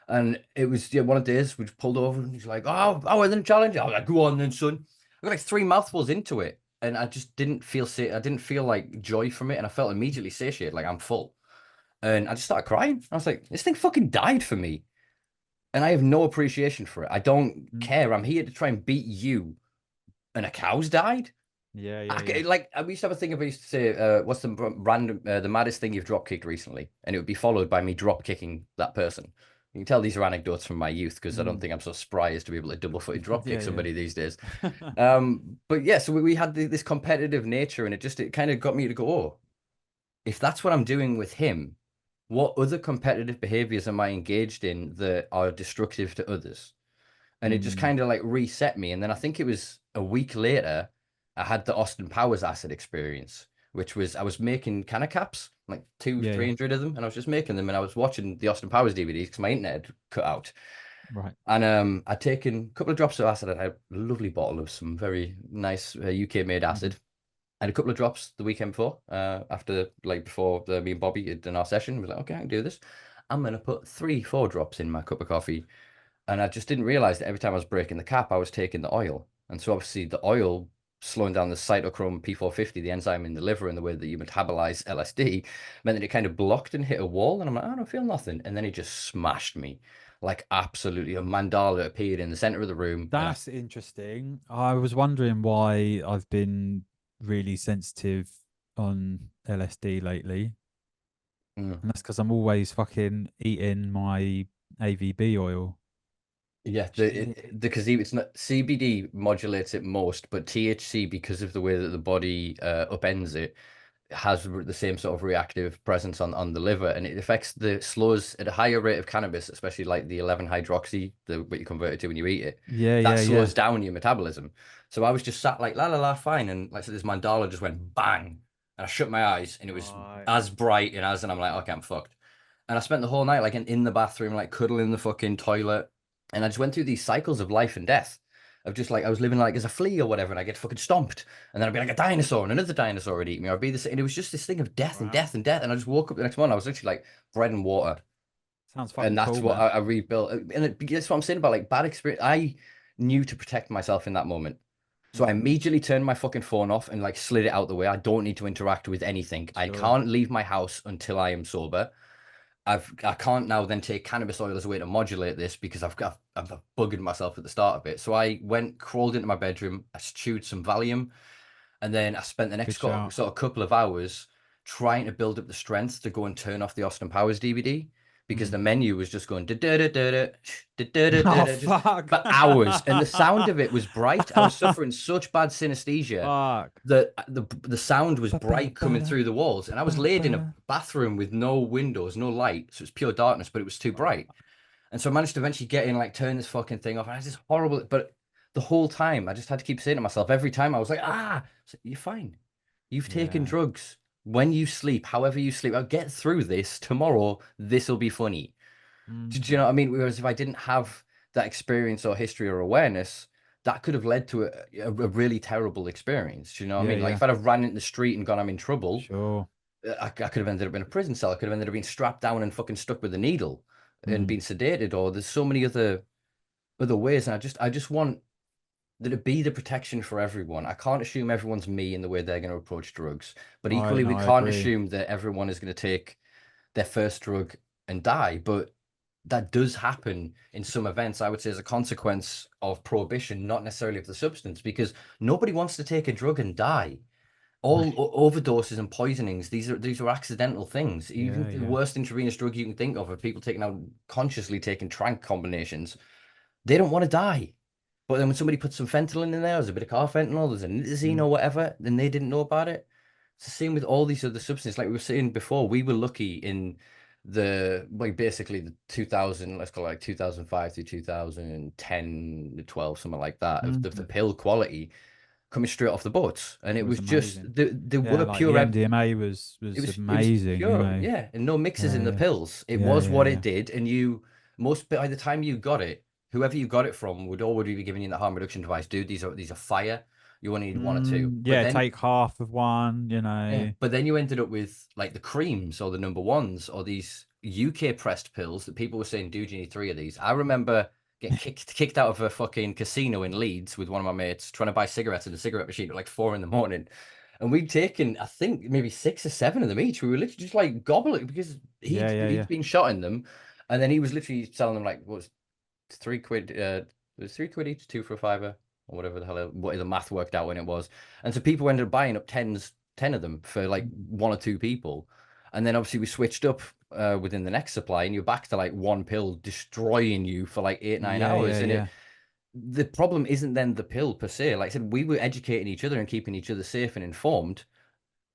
A: And it was one of the days we just pulled over and he's like, oh, and then challenge. I was like, go on then, son. I got like 3 mouthfuls into it. And I just didn't feel I didn't feel like joy from it. And I felt immediately satiated, like I'm full. And I just started crying. I was like, this thing fucking died for me. And I have no appreciation for it. I don't
B: Mm.
A: care. I'm here to try and beat you. And a cow's died?
B: Yeah, yeah, yeah.
A: Like, I used to have a thing I used to say, what's the the maddest thing you've drop kicked recently? And it would be followed by me drop kicking that person. You can tell these are anecdotes from my youth because I don't
B: Mm.
A: think I'm so spry as to be able to double footed drop kick
B: Yeah,
A: somebody these days.
B: yeah.
A: But yeah, so we had this competitive nature, and it kind of got me to go, oh, if that's what I'm doing with him, what other competitive behaviors am I engaged in that are destructive to others? And it just
B: Mm.
A: kind of like reset me. And then I think it was a week later, I had the Austin Powers acid experience, which was I was making canna caps, like two,
B: Yeah, yeah.
A: 300 of them, and I was just making them, and I was watching the Austin Powers DVDs because my internet had cut out.
B: Right.
A: And I'd taken a couple of drops of acid. I had a lovely bottle of some very nice UK made
B: Mhm.
A: acid. I had a couple of drops the weekend before, after like before me and Bobby had done our session. We was like, okay, I can do this. I'm gonna put 3, 4 drops in my cup of coffee, and I just didn't realize that every time I was breaking the cap, I was taking the oil. And so obviously the oil slowing down the cytochrome P450, the enzyme in the liver, and the way that you metabolize LSD, meant that it kind of blocked and hit a wall. And I'm like, I don't feel nothing. And then it just smashed me. Like absolutely a mandala appeared in the center of the room. And
B: That's interesting. I was wondering why I've been really sensitive on LSD lately.
A: mm,
B: And that's because I'm always fucking eating my AVB oil.
A: yeah,
B: Shit.
A: because it's not CBD modulates it most, but THC, because of the way that the body upends it, has the same sort of reactive presence on the liver, and it affects the slows at a higher rate of cannabis, especially like the 11 hydroxy, the what you convert it to when you eat it.
B: Yeah,
A: That
B: yeah, yeah.
A: slows down your metabolism. So I was just sat like la la la fine, and like so this mandala just went bang, and I shut my eyes, and it was
B: Right.
A: as bright and I'm like, okay, I'm fucked. And I spent the whole night like in the bathroom, like cuddling in the fucking toilet, and I just went through these cycles of life and death. Of just like I was living like as a flea or whatever, and I get fucking stomped, and then I'd be like a dinosaur, and another dinosaur would eat me, or I'd be this, and it was just this thing of death and
B: Wow.
A: death and death. And I just woke up the next morning, I was literally like bread and water,
B: Sounds
A: and
B: fucking
A: that's
B: cool,
A: what
B: man.
A: I rebuilt. That's what I'm saying about like bad experience. I knew to protect myself in that moment, so I
B: Mm.
A: immediately turned my fucking phone off and like slid it out the way. I don't need to interact with anything. I
B: Sure.
A: can't leave my house until I am sober. I can't now then take cannabis oil as a way to modulate this because I've buggered myself at the start of it. So I went crawled into my bedroom, I chewed some Valium, and then I spent the next
B: Good shout.
A: sort of couple of hours trying to build up the strength to go and turn off the Austin Powers DVD because
B: Mm.
A: the menu was just going da da da da da da da
B: Oh,
A: da just
B: fuck.
A: for hours, and the sound of it was bright. I was suffering such bad synesthesia
B: Fuck.
A: that the sound was bright coming
B: Ba-ba-ba-da,
A: through the walls, and I was laid in a
B: ba-ba.
A: bathroom with no windows, no light, so it's pure darkness, but it was too bright.
B: Fuck.
A: And so I managed to eventually get in, like turn this fucking thing off, and I was just horrible. But the whole time, I just had to keep saying to myself every time I was like, you're fine. You've taken
B: Yeah.
A: drugs. When you sleep, however you sleep, I'll get through this tomorrow. This will be funny.
B: Mm.
A: Do you know what I mean? Whereas if I didn't have that experience or history or awareness, that could have led to a really terrible experience. Do you know what I
B: Yeah,
A: mean? Like
B: yeah.
A: if I'd have ran into the street and gone, I'm in trouble,
B: Sure.
A: I could have ended up in a prison cell. I could have ended up being strapped down and fucking stuck with a needle and
B: Mm.
A: being sedated. Or there's so many other ways. And I just want there to be the protection for everyone. I can't assume everyone's me in the way they're going to approach drugs, but
B: I
A: equally, we
B: no, I
A: can't
B: agree.
A: assume that everyone is going to take their first drug and die. But that does happen in some events, I would say, as a consequence of prohibition, not necessarily of the substance, because nobody wants to take a drug and die.
B: No.
A: All overdoses and poisonings, these are accidental things. Even
B: Yeah,
A: the
B: yeah.
A: worst intravenous drug you can think of people taking out consciously taking trank combinations, they don't want to die. But then when somebody puts some fentanyl in there, there's a bit of carfentanil, there's a nitazine
B: Mm.
A: or whatever, then they didn't know about it. It's the same with all these other substances. Like we were saying before, we were lucky in basically the 2000, let's call it like 2005 to 2010 to 12, something like that, of the
B: Mm.
A: pill quality coming straight off the boats. And
B: It
A: it
B: was
A: was just
B: amazing.
A: there
B: Yeah,
A: were
B: like the
A: pure
B: MDMA
A: it
B: was
A: was
B: amazing, you
A: pure,
B: know.
A: yeah, and no mixes in the
B: Yeah,
A: pills. It
B: yeah,
A: was
B: yeah,
A: what it
B: yeah.
A: did, and most by the time you got it, whoever you got it from would already be giving you the harm reduction device. Dude, these are fire. You only need one or two. But
B: Yeah,
A: then
B: take half of one, you
A: yeah,
B: know.
A: but then you ended up with like the creams or the number ones or these UK pressed pills that people were saying, dude, you need three of these. I remember getting kicked out of a fucking casino in Leeds with one of my mates trying to buy cigarettes in a cigarette machine at like 4 in the morning. And we'd taken, I think, maybe 6 or 7 of them each. We were literally just like gobbling because
B: Yeah, yeah,
A: he'd
B: yeah.
A: been shot in them. And then he was literally selling them like, what was it, 3 quid? It was 3 quid each, two for a fiver, or whatever the hell, what the math worked out when it was. And so people ended up buying up 10 of them for like one or two people. And then obviously we switched up within the next supply, and you're back to like one pill destroying you for like 8, 9 hours.
B: Yeah,
A: And
B: yeah.
A: the problem isn't then the pill per se. Like I said, we were educating each other and keeping each other safe and informed.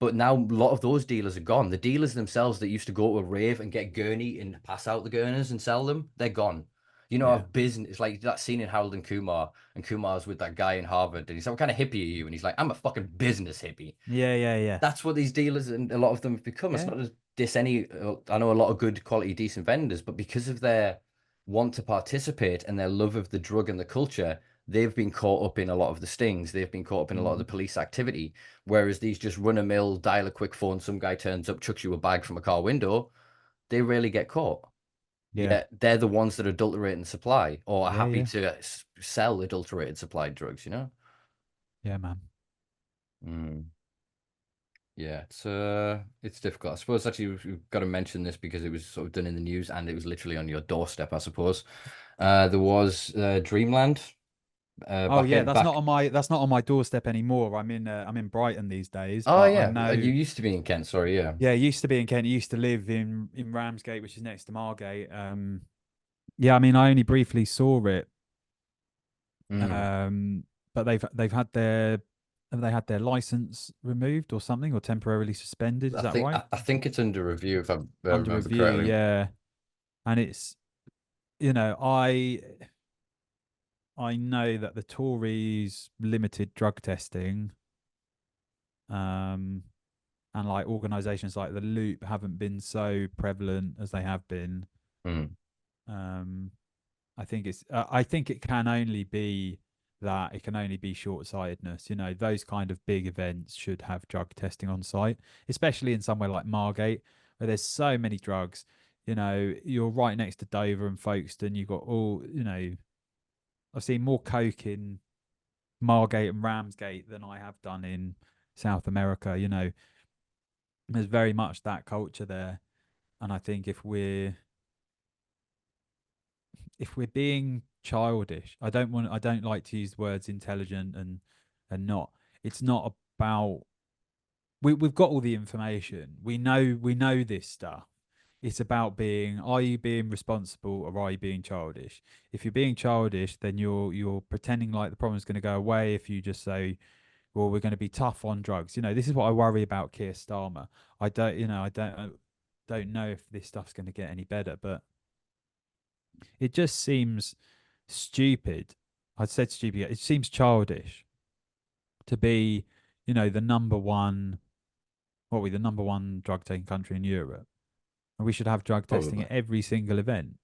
A: But now a lot of those dealers are gone. The dealers themselves that used to go to a rave and get gurney and pass out the gurners and sell them, they're gone. You know,
B: Yeah.
A: I've business. It's like that scene in Harold and Kumar's with that guy in Harvard, and he's like, "What kind of hippie are you?" And he's like, "I'm a fucking business hippie."
B: Yeah, yeah, yeah.
A: That's what these dealers and a lot of them have become. It's
B: Yeah.
A: not just diss any. I know a lot of good quality, decent vendors, but because of their want to participate and their love of the drug and the culture, they've been caught up in a lot of the stings. They've been caught up in a lot of the
B: Mm.
A: police activity. Whereas these just run a mill, dial a quick phone, some guy turns up, chucks you a bag from a car window, they rarely get caught.
B: Yeah.
A: Yeah, they're the ones that adulterate and supply or are
B: Yeah,
A: happy
B: yeah.
A: to sell adulterated supplied drugs, you know?
B: Yeah, man.
A: Mm. Yeah, it's difficult. I suppose actually we've got to mention this because it was sort of done in the news and it was literally on your doorstep, I suppose. There was Dreamland
B: Oh
A: back
B: yeah,
A: in back.
B: that's not on my doorstep anymore. I'm in Brighton these days,
A: Oh
B: but I
A: yeah, you
B: know.
A: used to be in Kent. Sorry, yeah.
B: Yeah, it used to be in Kent. It used to live in Ramsgate, which is next to Margate. Yeah, I mean, I only briefly saw it.
A: Mm.
B: But they've had their have they had their license removed or something or temporarily suspended? Is that right?
A: I think it's under review if I
B: Under
A: remember
B: review,
A: correctly.
B: yeah. And it's you know, I know that the Tories limited drug testing, um, and like organisations like the Loop haven't been so prevalent as they have been.
A: Mm.
B: Um, I think it can only be that it can only be short-sightedness. You know, those kind of big events should have drug testing on site, especially in somewhere like Margate, where there's so many drugs. You know, you're right next to Dover and Folkestone. You've got all, you know, I've seen more coke in Margate and Ramsgate than I have done in South America. You know, there's very much that culture there. And I think if we're being childish, I don't like to use words intelligent and not. It's not about we've got all the information. We know this stuff. It's about being, are you being responsible or are you being childish? If you're being childish, then you're pretending like the problem's going to go away if you just say, well, we're going to be tough on drugs. You know, this is what I worry about Keir Starmer. I don't know if this stuff's going to get any better, but it just seems stupid. I said stupid. It seems childish to be, you know, the number one, what are we, the number one drug taking country in Europe, and we should have drug testing
A: Probably.
B: at every single event.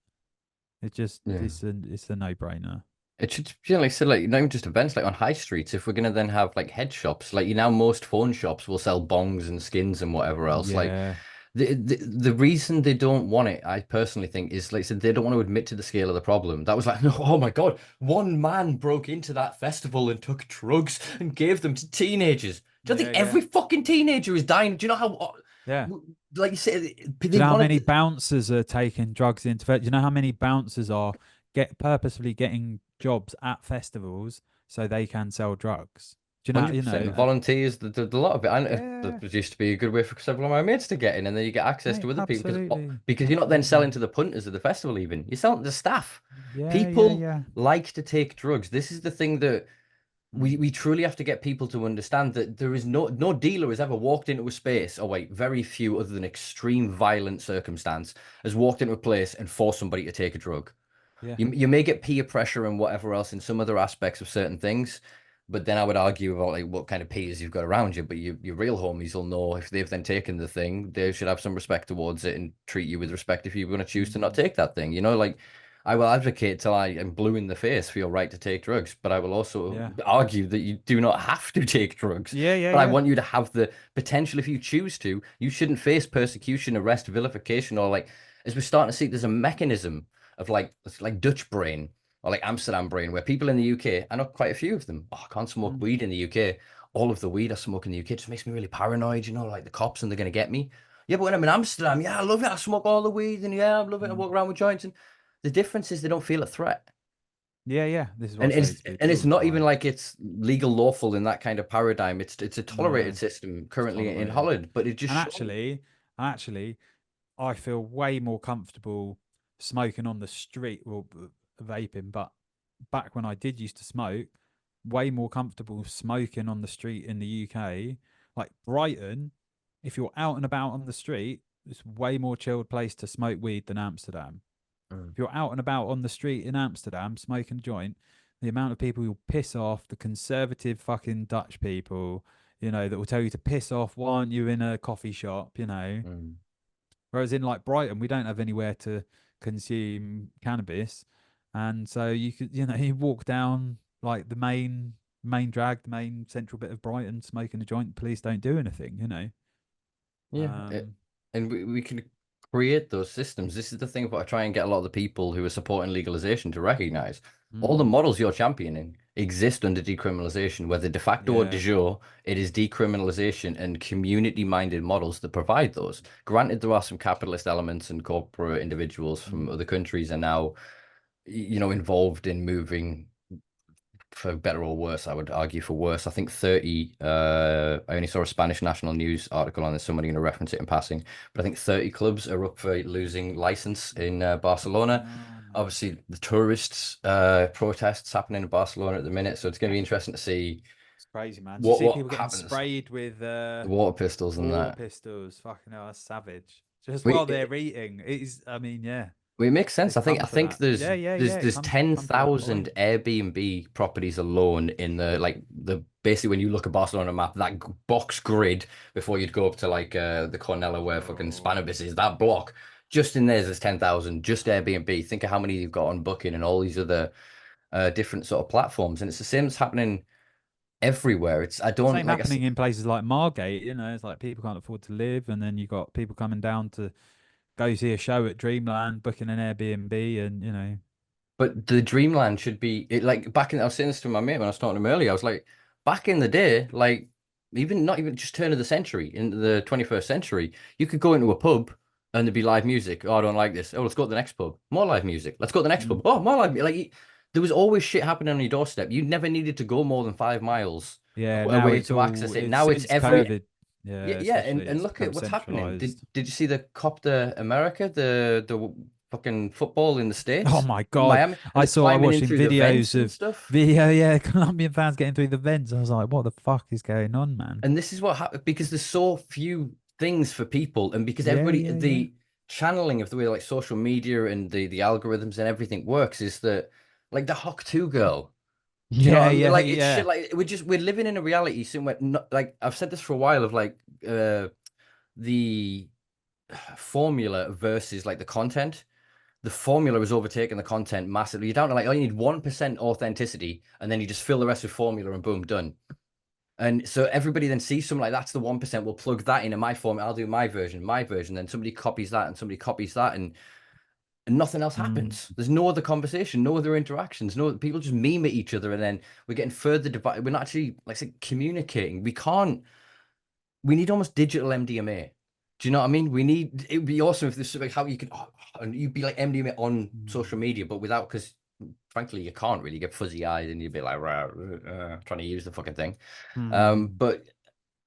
B: It just
A: Yeah.
B: it's a no brainer.
A: It should, you know, like, so like not even just events, like on high streets. If we're gonna then have like head shops, like you know, most phone shops will sell bongs and skins and whatever else. Like
B: Yeah,
A: the reason they don't want it, I personally think, is like I said, they don't want to admit to the scale of the problem. That was like, no, oh my God, one man broke into that festival and took drugs and gave them to teenagers. Do you
B: yeah,
A: think
B: yeah,
A: every fucking teenager is dying? Do you know how,
B: yeah.
A: like you said,
B: Do
A: they
B: you know how
A: wanted
B: many bouncers are taking drugs into it? Do you know how many bouncers are get purposefully getting jobs at festivals so they can sell drugs? Do you know? You
A: 100%
B: know,
A: volunteers, the lot of it. And
B: yeah,
A: that used to be a good way for several of my mates to get in, and then you get access
B: mate,
A: to other people
B: absolutely,
A: because you're not then
B: absolutely.
A: selling to the punters of the festival, even you're selling to the staff.
B: Yeah, yeah,
A: People
B: yeah.
A: like to take drugs. This is the thing that we
B: Mm.
A: we truly have to get people to understand, that there is no dealer has ever walked into a space, or wait, very few other than extreme violent circumstance has walked into a place and forced somebody to take a drug.
B: Yeah.
A: You may get peer pressure and whatever else in some other aspects of certain things, but then I would argue about like what kind of peers you've got around you. But your real homies will know, if they've then taken the thing, they should have some respect towards it and treat you with respect if you're going to choose to not
B: Mm.
A: take that thing. You know, like I will advocate till I am blue in the face for your right to take drugs, but I will also
B: Yeah.
A: argue that you do not have to take drugs.
B: Yeah, yeah,
A: But I
B: yeah.
A: want you to have the potential if you choose to. You shouldn't face persecution, arrest, vilification, or like, as we're starting to see, there's a mechanism of like it's like Dutch brain or like Amsterdam brain, where people in the UK, I know quite a few of them, oh, I can't smoke
B: Mm.
A: weed in the UK. All of the weed I smoke in the UK just makes me really paranoid, you know, like the cops and they're gonna get me. Yeah, but when I'm in Amsterdam, yeah, I love it. I smoke all the weed and yeah, I love it. I
B: Mm.
A: walk around with joints, and the difference is they don't feel a threat.
B: Yeah, yeah. This is what
A: And
B: I say to
A: it's
B: people.
A: not even
B: Like,
A: like it's legal lawful in that kind of paradigm. It's a tolerated
B: no,
A: system
B: it's
A: currently in
B: tolerated.
A: Holland, but it just
B: And
A: shows.
B: actually, I feel way more comfortable smoking on the street or vaping. But back when I did used to smoke, way more comfortable smoking on the street in the UK. Like Brighton, if you're out and about on the street, it's way more chilled place to smoke weed than Amsterdam.
A: Mm.
B: If you're out and about on the street in Amsterdam smoking a joint, the amount of people who'll piss off, the conservative fucking Dutch people, that will tell you to piss off, why aren't you in a coffee shop?
A: Mm.
B: Whereas in like Brighton, we don't have anywhere to consume cannabis. And so you could, you walk down like the main drag, the main central bit of Brighton, smoking a joint, police don't do anything.
A: Yeah,
B: Um,
A: and we can create those systems. This is the thing, what I try and get a lot of the people who are supporting legalization to recognize. All the
B: mm,
A: models you're championing exist under decriminalization, whether de facto or de
B: yeah.
A: jure. It is decriminalization and community-minded models that provide those. Granted, there are some capitalist elements, and corporate individuals from
B: Mm,
A: other countries are now, involved in moving, for better or worse. I would argue for worse. I think 30, I only saw a Spanish national news article on this, somebody going to reference it in passing, but I think 30 clubs are up for losing license in
B: fucking
A: Barcelona.
B: hell, mate.
A: Obviously, the tourists protests happening in Barcelona at the minute, so it's going to be interesting to see
B: It's crazy, man. Do you see
A: what
B: people getting
A: happens.
B: sprayed with
A: The water pistols and
B: water
A: that.
B: pistols? Fucking hell, that's savage. Just while
A: We
B: they're eating. It is, I mean, yeah,
A: Well, it makes sense.
B: it's
A: I
B: come to
A: think
B: that. Yeah, yeah,
A: there's
B: yeah. It
A: there's
B: come to that
A: 10,000
B: point.
A: Airbnb properties alone in the basically, when you look at Barcelona map, that box grid before you'd go up to like the Cornella where fucking
B: Oh,
A: Spanibus is, that block just in there's 10,000 just Airbnb. Think of how many you've got on Booking and all these other different sort of platforms, and it's the same that's happening everywhere. It's I don't
B: same
A: like I s-
B: happening in places like Margate. It's like people can't afford to live, and then you got people coming down to go see a show at Dreamland, booking an Airbnb, and
A: But the dreamland should be it, like back in. I was saying this to my mate when I was talking to him earlier. I was like, back in the day, like even not even just turn of the century, in the 21st century, you could go into a pub and there'd be live music. Oh, I don't like this. Oh, let's go to the next pub. More live music. Let's go to the next
B: mm,
A: pub. Oh, more live music. There was always shit happening on your doorstep. You never needed to go more than 5 miles
B: yeah. Now
A: away
B: it's
A: to
B: all
A: access it.
B: it's
A: Now it's
B: since
A: every
B: COVID.
A: yeah,
B: Yeah,
A: yeah,
B: especially
A: and
B: it's
A: look at
B: become
A: what's happening.
B: centralized.
A: Did you see the Copter America, the fucking football in the
B: Oh
A: States
B: my
A: in
B: God.
A: Miami, and they're
B: I
A: climbing in
B: watching
A: through the
B: videos
A: vents and
B: of
A: stuff.
B: video, yeah, Colombian fans getting through the vents. I was like, what the fuck is going on, man?
A: And this is what happened because there's so few things for people, and because
B: Yeah,
A: everybody
B: yeah, yeah.
A: the channeling of the way like social media and the algorithms and everything works is that like the Hawk 2 girl. Do you know what
B: Yeah,
A: I mean?
B: yeah,
A: Like it's shit.
B: yeah.
A: Like we're living in a reality somewhere. Not, like I've said this for a while of like the formula versus like the content. the formula is overtaking the content massively. You're down to like, oh, you need 1% authenticity, and then you just fill the rest with formula and boom, done. And so everybody then sees something like that's the 1%. We'll plug that into my form. I'll do my version. Then somebody copies that and somebody copies that, and nothing else
B: Mm.
A: happens. There's no other conversation, no other interactions, no people just meme at each other, and then we're getting further divided. We're not actually like I said, communicating. We need almost digital MDMA. Do you know what I mean? It would be awesome if this like how you could and you'd be like MDMA on social media, but without because frankly you can't really get fuzzy eyes and you'd be like trying to use the fucking thing.
B: Mm.
A: But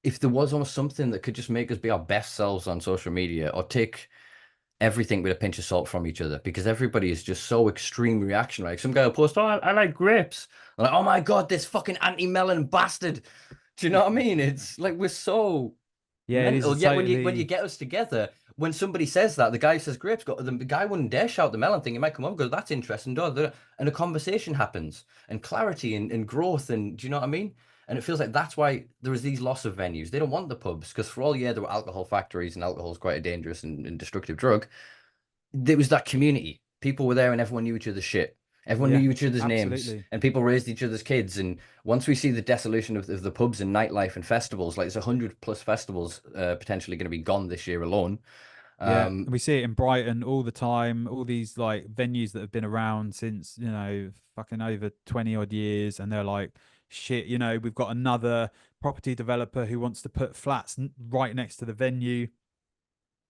A: if there was almost something that could just make us be our best selves on social media or take everything with a pinch of salt from each other because everybody is just so extreme reaction. Like some guy will post, "Oh, I like grapes." I'm like, "Oh my god, this fucking anti-melon bastard." Do you know what I mean? It's like we're so
B: Yeah, it is
A: mental.
B: a
A: Yet when you
B: totally.
A: get us together, when somebody says that, the guy says grapes, the guy wouldn't dare shout the melon thing. He might come up and go, "That's interesting," and a conversation happens and clarity and growth and do you know what I mean? And it feels like that's why there is these loss of venues. They don't want the pubs because for all yeah, there were alcohol factories and alcohol is quite a dangerous and destructive drug. There was that community. People were there and everyone knew each other's shit. Everyone
B: Yeah,
A: knew each other's names
B: absolutely.
A: and people raised each other's kids. And once we see the desolation of the pubs and nightlife and festivals, like there's 100+ festivals potentially going to be gone this year alone.
B: Yeah,
A: Um,
B: and we see it in Brighton all the time. All these like venues that have been around since, fucking over 20 odd years, and they're like, shit, we've got another property developer who wants to put flats right next to the venue.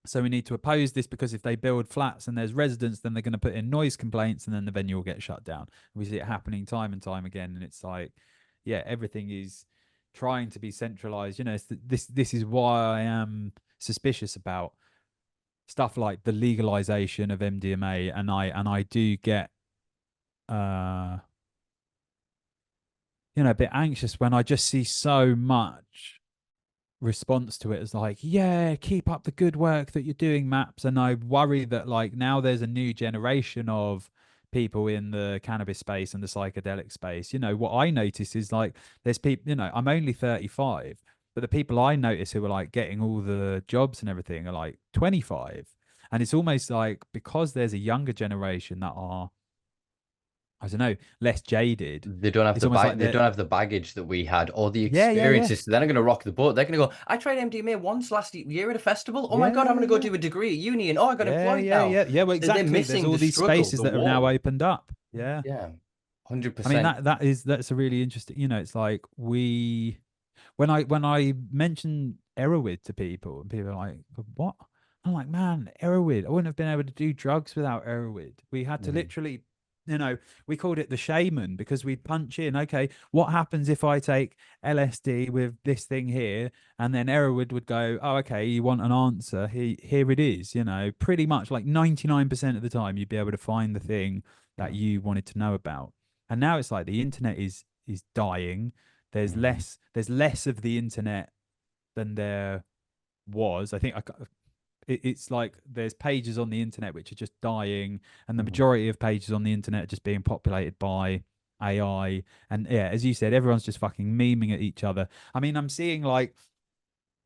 B: So we need to oppose this because if they build flats and there's residents, then they're going to put in noise complaints and then the venue will get shut down. We see it happening time and time again. And it's like, yeah, everything is trying to be centralized. This is why I am suspicious about stuff like the legalization of MDMA, and I do get a bit anxious when I just see so much response to it as like, yeah, keep up the good work that you're doing, Maps. And I worry that like now there's a new generation of people in the cannabis space and the psychedelic space. What I notice is like there's people, I'm only 35, but the people I notice who are like getting all the jobs and everything are like 25. And it's almost like because there's a younger generation that are, I don't know, less jaded,
A: they don't have
B: it's
A: the
B: almost like
A: they
B: they're,
A: don't have the baggage that we had or the
B: yeah, yeah, yeah,
A: experiences. So they're not going to rock the boat. They're going to go, I tried MDMA once last year at a festival. Oh my God, I'm
B: yeah,
A: going to go
B: yeah.
A: do a degree at uni and oh, I got
B: Yeah,
A: employed
B: yeah,
A: now.
B: yeah, yeah. Well,
A: They're
B: exactly. There's
A: missing
B: all
A: the
B: these
A: struggle,
B: spaces
A: the
B: that have now
A: wall.
B: opened up. Yeah.
A: Yeah,
B: I mean
A: 100%.
B: that's a really interesting. It's like when I mention Erowid to people and people are like, "What?" I'm like, "Man, Erowid. I wouldn't have been able to do drugs without Erowid. We had to
A: Mm,
B: literally." We called it the shaman because we'd punch in, okay, what happens if I take LSD with this thing here? And then Erowid would go, oh, okay, you want an answer? Here it is. Pretty much like 99% of the time, you'd be able to find the thing that
A: mm,
B: you wanted to know about. And now it's like the internet is dying.
A: mhm,
B: There's less of the internet than there was. I think it's like there's pages on the internet which are just dying, and the
A: mhm.
B: majority of pages on the internet are just being populated by AI. And yeah, as you said, everyone's just fucking memeing at each other. I mean, I'm seeing like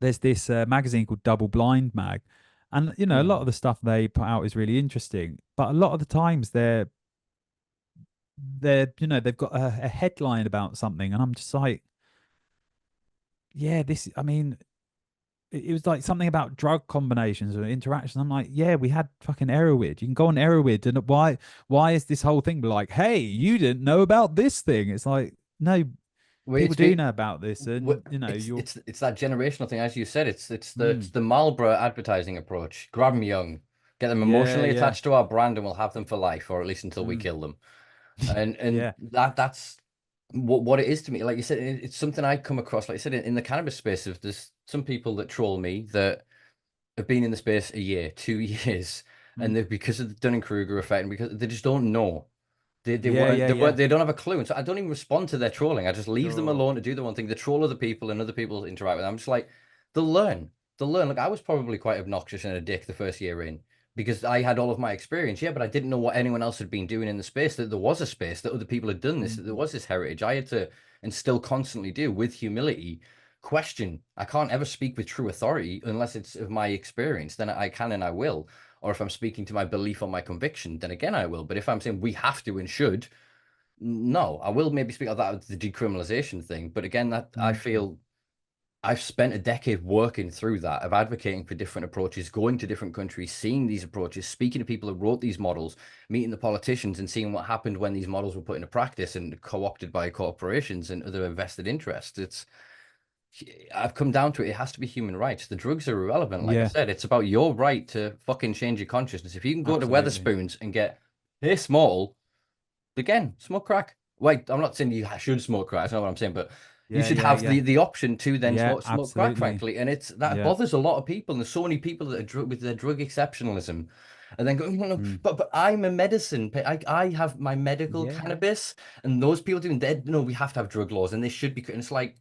B: there's this magazine called Double Blind Mag, and a lot
A: Mm.
B: of the stuff they put out is really interesting, but a lot of the times they've got a headline about something, and I'm just like, yeah, this. I mean, it was like something about drug combinations or interactions. I'm like, yeah, we had fucking Erowid. You can go on Erowid, and why is this whole thing like, hey, you didn't know about this thing? It's like, no,
A: Well,
B: people
A: it's
B: do
A: been
B: know about this, and you're,
A: it's that generational thing, as you said. It's
B: mm,
A: the Marlboro advertising approach. Grab them young, get them
B: yeah,
A: emotionally
B: yeah,
A: attached to our brand, and we'll have them for life, or at least until we
B: mm,
A: kill them. And
B: yeah,
A: that's what it is to me. Like you said, it's something I come across. Like you said, in the cannabis space, if there's some people that troll me that have been in the space a year, 2 years, and
B: mm,
A: they're because of the Dunning-Kruger effect, and because they just don't know. They
B: yeah,
A: weren't
B: yeah,
A: they
B: yeah,
A: weren't they don't have a clue. And so I don't even respond to their trolling. I just leave them
B: sure,
A: alone to do the one thing. They troll other people and other people interact with them. I'm just like, they'll learn. They'll learn. Like I was probably quite obnoxious and a dick the first year in because I had all of my experience, yeah, but I didn't know what anyone else had been doing in the space, that there was a space, that other people had done this, that there
B: mm,
A: was this heritage. I had to, and still constantly do with humility, question. I can't ever speak with true authority unless it's of my experience. Then I can and I will. or if I'm speaking to my belief or my conviction, then again I will. But if I'm saying we have to and should, no, I will maybe speak of that, the decriminalization thing. But again, that I
B: Mm.
A: feel I've spent a decade working through that, of advocating for different approaches, going to different countries, seeing these approaches, speaking to people who wrote these models, meeting the politicians and seeing what happened when these models were put into practice and co-opted by corporations and other invested interests. I've come down to it. It has to be human rights. The drugs are irrelevant. Like I
B: Yeah,
A: said, it's about your right to fucking change your consciousness. If you can go to
B: absolutely.
A: Weatherspoons and get this small, again, smoke crack. Wait, I'm not saying you should smoke crack. That's not what I'm saying, but you
B: Yeah,
A: should
B: yeah,
A: have
B: yeah.
A: the option to then
B: Yeah,
A: smoke crack,
B: absolutely.
A: frankly. And it's that
B: Yeah.
A: bothers a lot of people. And there's so many people that are with their drug exceptionalism, and then go, no, no,
B: Mm.
A: but I'm a medicine. I have my medical
B: Yeah.
A: cannabis, and those people doing that. No, we have to have drug laws, and they should be. And it's like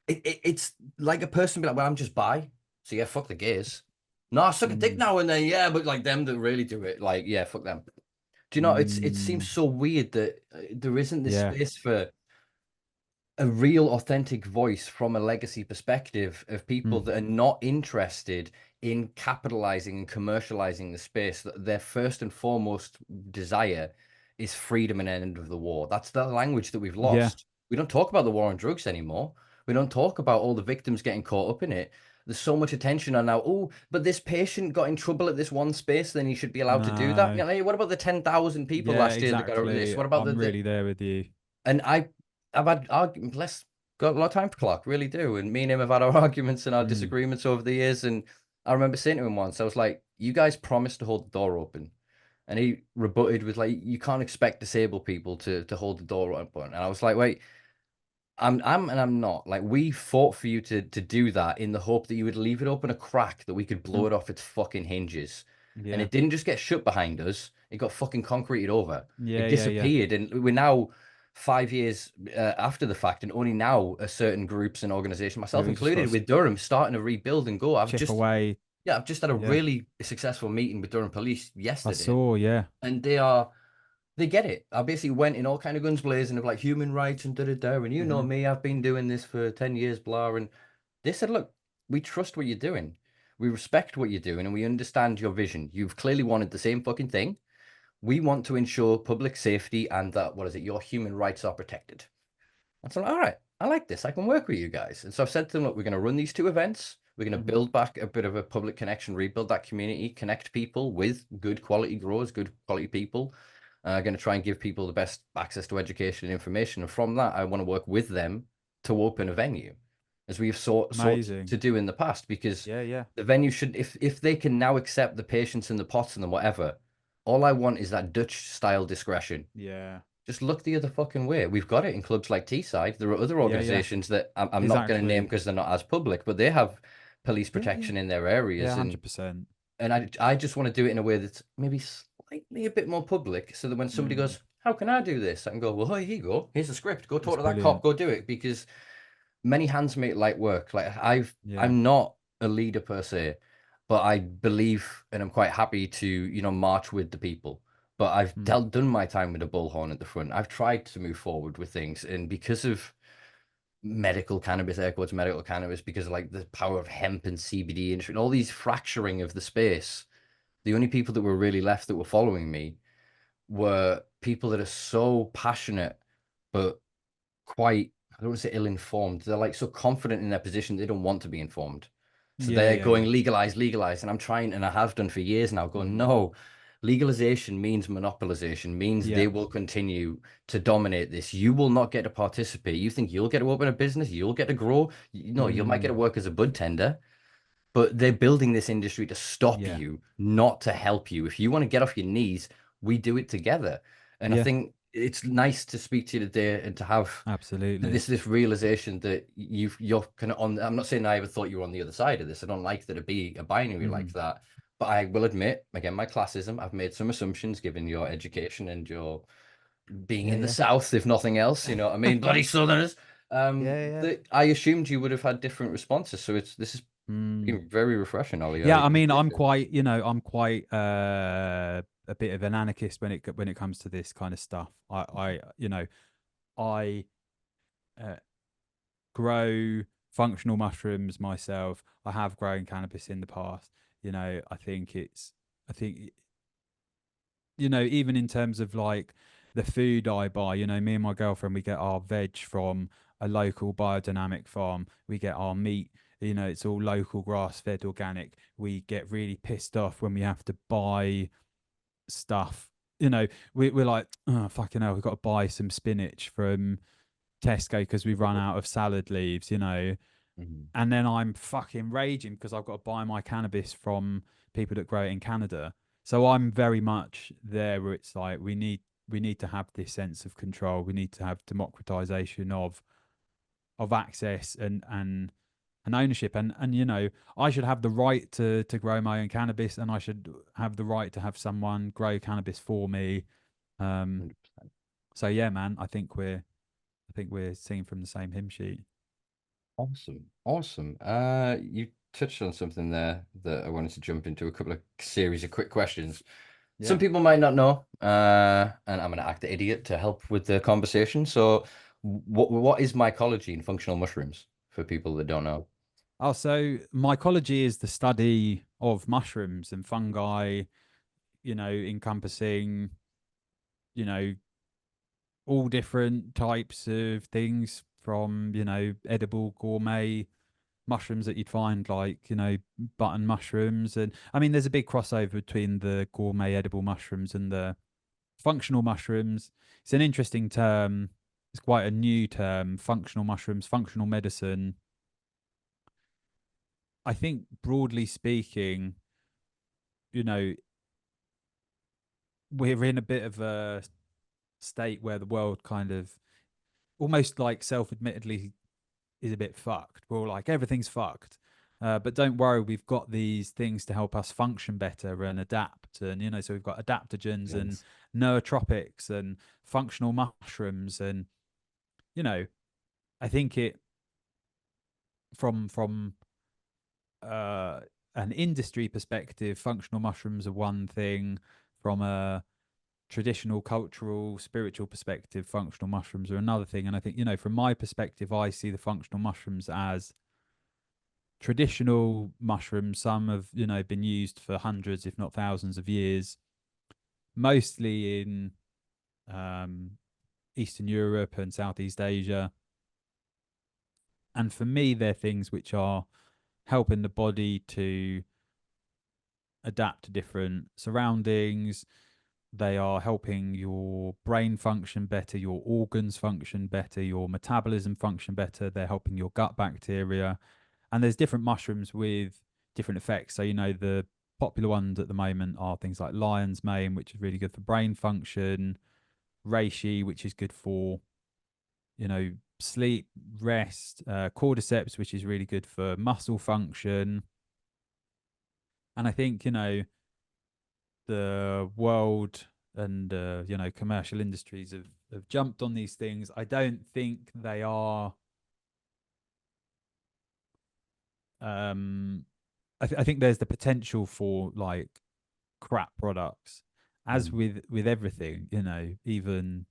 A: it's like a person be like, well, I'm just bi, so yeah, fuck the gays. No, I suck a dick
B: Mm.
A: now and then, yeah, but like them that really do it, like, yeah, fuck them. Do you know, it seems
B: Mm.
A: so weird that there isn't this
B: Yeah.
A: space for a real authentic voice from a legacy perspective of people
B: Mm.
A: that are not interested in capitalizing and commercializing the space. That their first and foremost desire is freedom and end of the war. That's the language that we've
B: Yeah.
A: lost. We don't talk about the war on drugs anymore. We don't talk about all the victims getting caught up in it. There's so much attention on now. Oh, but this patient got in trouble at this one space, then he should be allowed to do that.
B: No.
A: You know, what about the 10,000 people
B: Yeah,
A: last year that got over this?
B: exactly.
A: What about
B: I'm really there with you.
A: and I've had arguments, less got a lot of time for Clark, really do. And me and him have had our arguments and our
B: Mm.
A: disagreements over the years. And I remember saying to him once, I was like, you guys promised to hold the door open. And he rebutted with like, you can't expect disabled people to hold the door open. And I was like, wait, I'm and I'm not. Like we fought for you to do that in the hope that you would leave it open a crack that we could blow it off its fucking hinges. And
B: Yeah.
A: it didn't just get shut behind us, it got fucking concreted over.
B: Yeah,
A: It
B: yeah, yeah.
A: disappeared. And we're now 5 years after the fact, and only now are certain groups and organizations,
B: Yeah,
A: myself
B: we just got
A: included,
B: to
A: with Durham starting to rebuild and go.
B: chip away.
A: I've just had a
B: Yeah.
A: really successful meeting with Durham Police
B: I
A: yesterday,
B: saw, yeah.
A: and they get it. I basically went in all kind of guns blazing of like human rights and da da da. And you know
B: Hmm.
A: me, I've been doing this for 10 years, blah. And they said, look, we trust what you're doing. We respect what you're doing and we understand your vision. You've clearly wanted the same fucking thing. We want to ensure public safety and that, what is it, your human rights are protected. And so, all right, I like this. I can work with you guys. And so I've said to them, look, we're going to run these two events. We're going to
B: Hmm.
A: build back a bit of a public connection, rebuild that community, connect people with good quality growers, good quality people. Going to try and give people the best access to education and information. And from that, I want to work with them to open a venue, as we've sought
B: Amazing.
A: to do in the past, because
B: Yeah, yeah.
A: the venue should, if they can now accept the patients and the pots and the whatever, all I want is that Dutch style discretion.
B: Yeah.
A: Just look the other fucking way. We've got it in clubs like Teesside. There are other
B: Yeah, yeah.
A: organizations that I'm not going to name
B: Exactly.
A: because they're not as public, but they have police
B: Yeah, yeah.
A: protection in their
B: Yeah,
A: areas. And
B: 100%.
A: I just want to do it in a way that's maybe slightly a bit more public, so that when somebody
B: Mm.
A: goes, "How can I do this?" I can go, "Well, here you go. Here's the script. Go talk
B: That's
A: to that cop.
B: brilliant.
A: Go do it." Because many hands make light work. Like
B: Yeah.
A: I'm not a leader per se, but I believe and I'm quite happy to, march with the people. But I've
B: Mm.
A: done my time with a bullhorn at the front. I've tried to move forward with things, and because of medical cannabis, air quotes, medical cannabis, because of like the power of hemp and CBD industry and all these fracturing of the space, the only people that were really left that were following me were people that are so passionate, but quite, I don't want to say ill-informed. They're like so confident in their position, they don't want to be informed. So
B: Yeah,
A: they're
B: yeah, yeah.
A: going legalize, legalize. And I'm trying, and I have done for years now, going,
B: Mm.
A: no, legalization means monopolization, means
B: Yeah.
A: they will continue to dominate this. You will not get to participate. You think you'll get to open a business, you'll get to grow. No, you might get to
B: Mm.
A: work as a bud tender, but they're building this industry to stop
B: Yeah.
A: you, not to help you. If you want to get off your knees, we do it together. And I
B: Yeah.
A: think it's nice to speak to you today and to have
B: Absolutely.
A: this realization that you're kind of on. I'm not saying I ever thought you were on the other side of this. I don't like that it be a binary like
B: Hmm.
A: that. But I will admit, again, my classism, I've made some assumptions given your education and your being
B: Yeah,
A: in the
B: yeah.
A: South, if nothing else, you know what I mean? Bloody Southerners.
B: Yeah, yeah.
A: That I assumed you would have had different responses. So this is
B: Mm.
A: been very refreshing, Ollie. I
B: Yeah, I mean,
A: appreciate
B: I'm
A: it.
B: quite, I'm quite a bit of an anarchist when it comes to this kind of stuff. I uh, grow functional mushrooms myself. I have grown cannabis in the past. I think it's I think, even in terms of like the food I buy, me and my girlfriend, we get our veg from a local biodynamic farm. We get our meat, it's all local, grass-fed, organic. We get really pissed off when we have to buy stuff. We're like, oh, fucking hell, we've got to buy some spinach from Tesco because we've run out of salad leaves.
A: Mhm.
B: And then I'm fucking raging because I've got to buy my cannabis from people that grow it in Canada. So I'm very much there where it's like we need to have this sense of control. We need to have democratization of access and ownership. And I should have the right to grow my own cannabis, and I should have the right to have someone grow cannabis for me. Um
A: 100%.
B: so yeah, man, I think we're singing from the same hymn sheet.
A: Awesome. Awesome. You touched on something there that I wanted to jump into a couple of series of quick questions. Some
B: Yeah.
A: people might not know, and I'm going to act the idiot to help with the conversation. So, what is mycology and functional mushrooms for people that don't know?
B: Oh, so mycology is the study of mushrooms and fungi, encompassing, you know, all different types of things from, edible gourmet mushrooms that you'd find like, button mushrooms. And I mean, there's a big crossover between the gourmet edible mushrooms and the functional mushrooms. It's an interesting term. It's quite a new term, functional mushrooms, functional medicine. I think broadly speaking, you know, we're in a bit of a state where the world kind of almost like self-admittedly is a bit fucked. We're all like everything's fucked. But don't worry, we've got these things to help us function better and adapt. And so we've got adaptogens and
A: Yes.
B: nootropics and functional mushrooms. And you know, I think it from uh an industry perspective, functional mushrooms are one thing. From a traditional, cultural, spiritual perspective, functional mushrooms are another thing. And I think, from my perspective, I see the functional mushrooms as traditional mushrooms. Some have, been used for hundreds, if not thousands of years, mostly in um, Eastern Europe and Southeast Asia. And for me, they're things which are helping the body to adapt to different surroundings. They are helping your brain function better, your organs function better, your metabolism function better. They're helping your gut bacteria. And there's different mushrooms with different effects. So, the popular ones at the moment are things like lion's mane, which is really good for brain function, reishi, which is good for, sleep, rest, cordyceps, which is really good for muscle function. And I think, the world and commercial industries have jumped on these things. I don't think they are. um I think there's the potential for like crap products, as
A: Mhm.
B: with everything. Even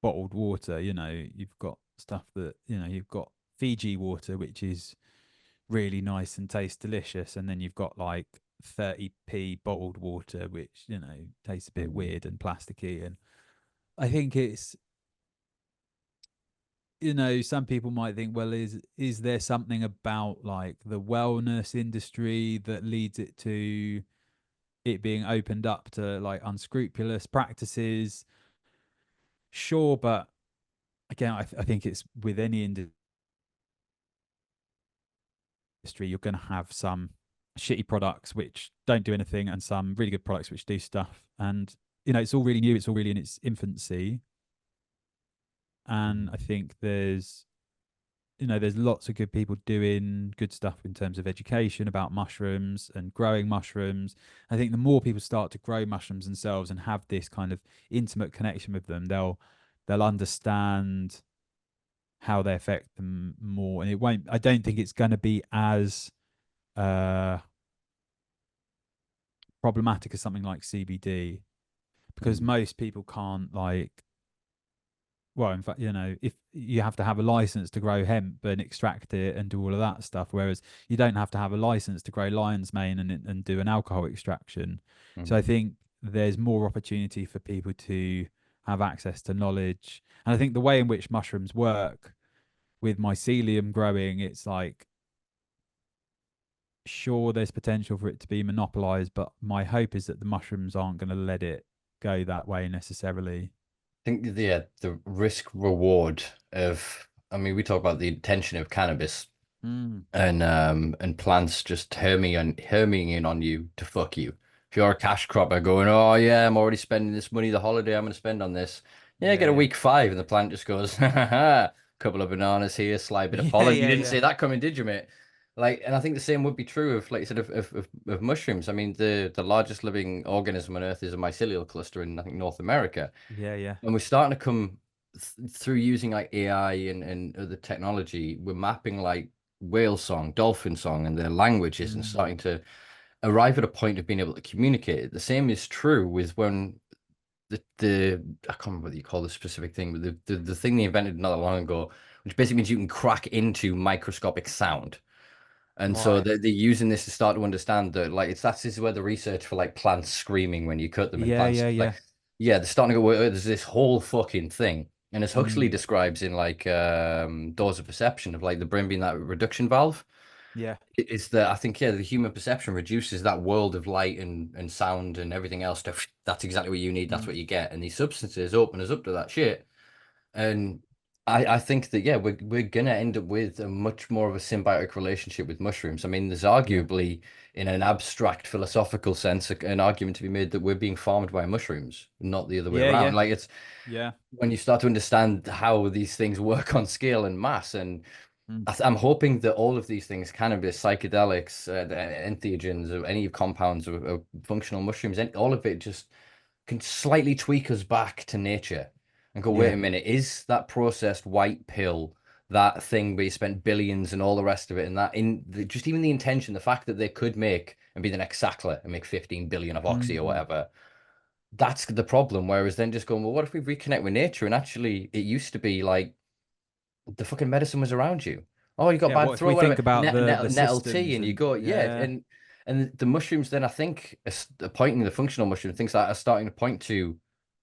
B: bottled water. You've got stuff that, you've got Fiji water, which is really nice and tastes delicious, and then you've got like 30p bottled water, which tastes a bit
A: Mhm.
B: weird and plasticky. And I think it's, some people might think, well, is there something about like the wellness industry that leads it to it being opened up to like unscrupulous practices? Sure, but again, I think it's with any industry, you're going to have some shitty products which don't do anything and some really good products which do stuff. And it's all really new, it's all really in its infancy. And
A: Mhm.
B: I think there's lots of good people doing good stuff in terms of education about mushrooms and growing mushrooms. I think the more people start to grow mushrooms themselves and have this kind of intimate connection with them, they'll understand how they affect them more. And it won't, I don't think it's going to be as uh problematic as something like CBD, because
A: Mhm.
B: most people can't like well, in fact, if you have to have a license to grow hemp and extract it and do all of that stuff, whereas you don't have to have a license to grow lion's mane and do an alcohol extraction. So I
A: Mhm.
B: think there's more opportunity for people to have access to knowledge. And I think the way in which mushrooms work with mycelium growing, it's like, sure, there's potential for it to be monopolized, but my hope is that the mushrooms aren't going to let it go that way necessarily.
A: Think the risk reward of, I mean, we talk about the intention of cannabis
B: Mm.
A: and plants just herming in on you to fuck you. If you're a cash cropper going, oh yeah, I'm already spending this money, the holiday I'm gonna spend on this. Yeah,
B: Yeah,
A: get a
B: yeah.
A: week five and the plant just goes, ha ha ha, couple of bananas here, slight bit of
B: Yeah,
A: pollen. You
B: yeah,
A: didn't
B: yeah.
A: see that coming, did you, mate? Like, and I think the same would be true of, like you said, of mushrooms. I mean, the largest living organism on Earth is a mycelial cluster in, I think, North America.
B: Yeah, yeah.
A: And we're starting to come through using like AI and other technology, we're mapping like whale song, dolphin song, and their languages and
B: Mm.
A: starting to arrive at a point of being able to communicate. The same is true with when the I can't remember what you call the specific thing, but the thing they invented not that long ago, which basically means you can crack into microscopic sound. And so
B: Right.
A: they're using this to start to understand that, like, this is where the research for like plants screaming when you cut them and
B: Yeah,
A: plants
B: yeah,
A: like,
B: yeah.
A: yeah, they're starting to go, "Well, there's this whole fucking thing." And as Huxley
B: Mm.
A: describes in like Doors of Perception of like the brain being that reduction valve,
B: Yeah.
A: it's that I think, yeah, the human perception reduces that world of light and sound and everything else to that's exactly what you need, that's
B: Mm.
A: what you get. And these substances open us up to that shit. And I think that, yeah, we're gonna end up with a much more of a symbiotic relationship with mushrooms. I mean, there's
B: Yeah.
A: arguably, in an abstract philosophical sense, an argument to be made that we're being farmed by mushrooms, not the other way
B: Yeah,
A: around.
B: yeah.
A: Like, it's
B: Yeah.
A: when you start to understand how these things work on scale and mass, and
B: Mm.
A: I'm hoping that all of these things, cannabis, psychedelics, the entheogens, or any compounds of functional mushrooms, all of it just can slightly tweak us back to nature and go, wait
B: Yeah.
A: a minute, is that processed white pill, that thing where you spent billions and all the rest of it, and that just even the intention, the fact that they could make and be the next Sackler and make 15 billion of Oxy or
B: Mm.
A: whatever, that's the problem. Whereas then just going, well, what if we reconnect with nature? And actually, it used to be like the fucking medicine was around you. Oh, you got
B: Yeah,
A: bad
B: what if we
A: throat,
B: think
A: whatever.
B: about the
A: Nettle tea,
B: systems
A: and you
B: and
A: go, yeah,
B: yeah.
A: and the mushrooms. Then I think pointing the functional mushroom things like are starting to point to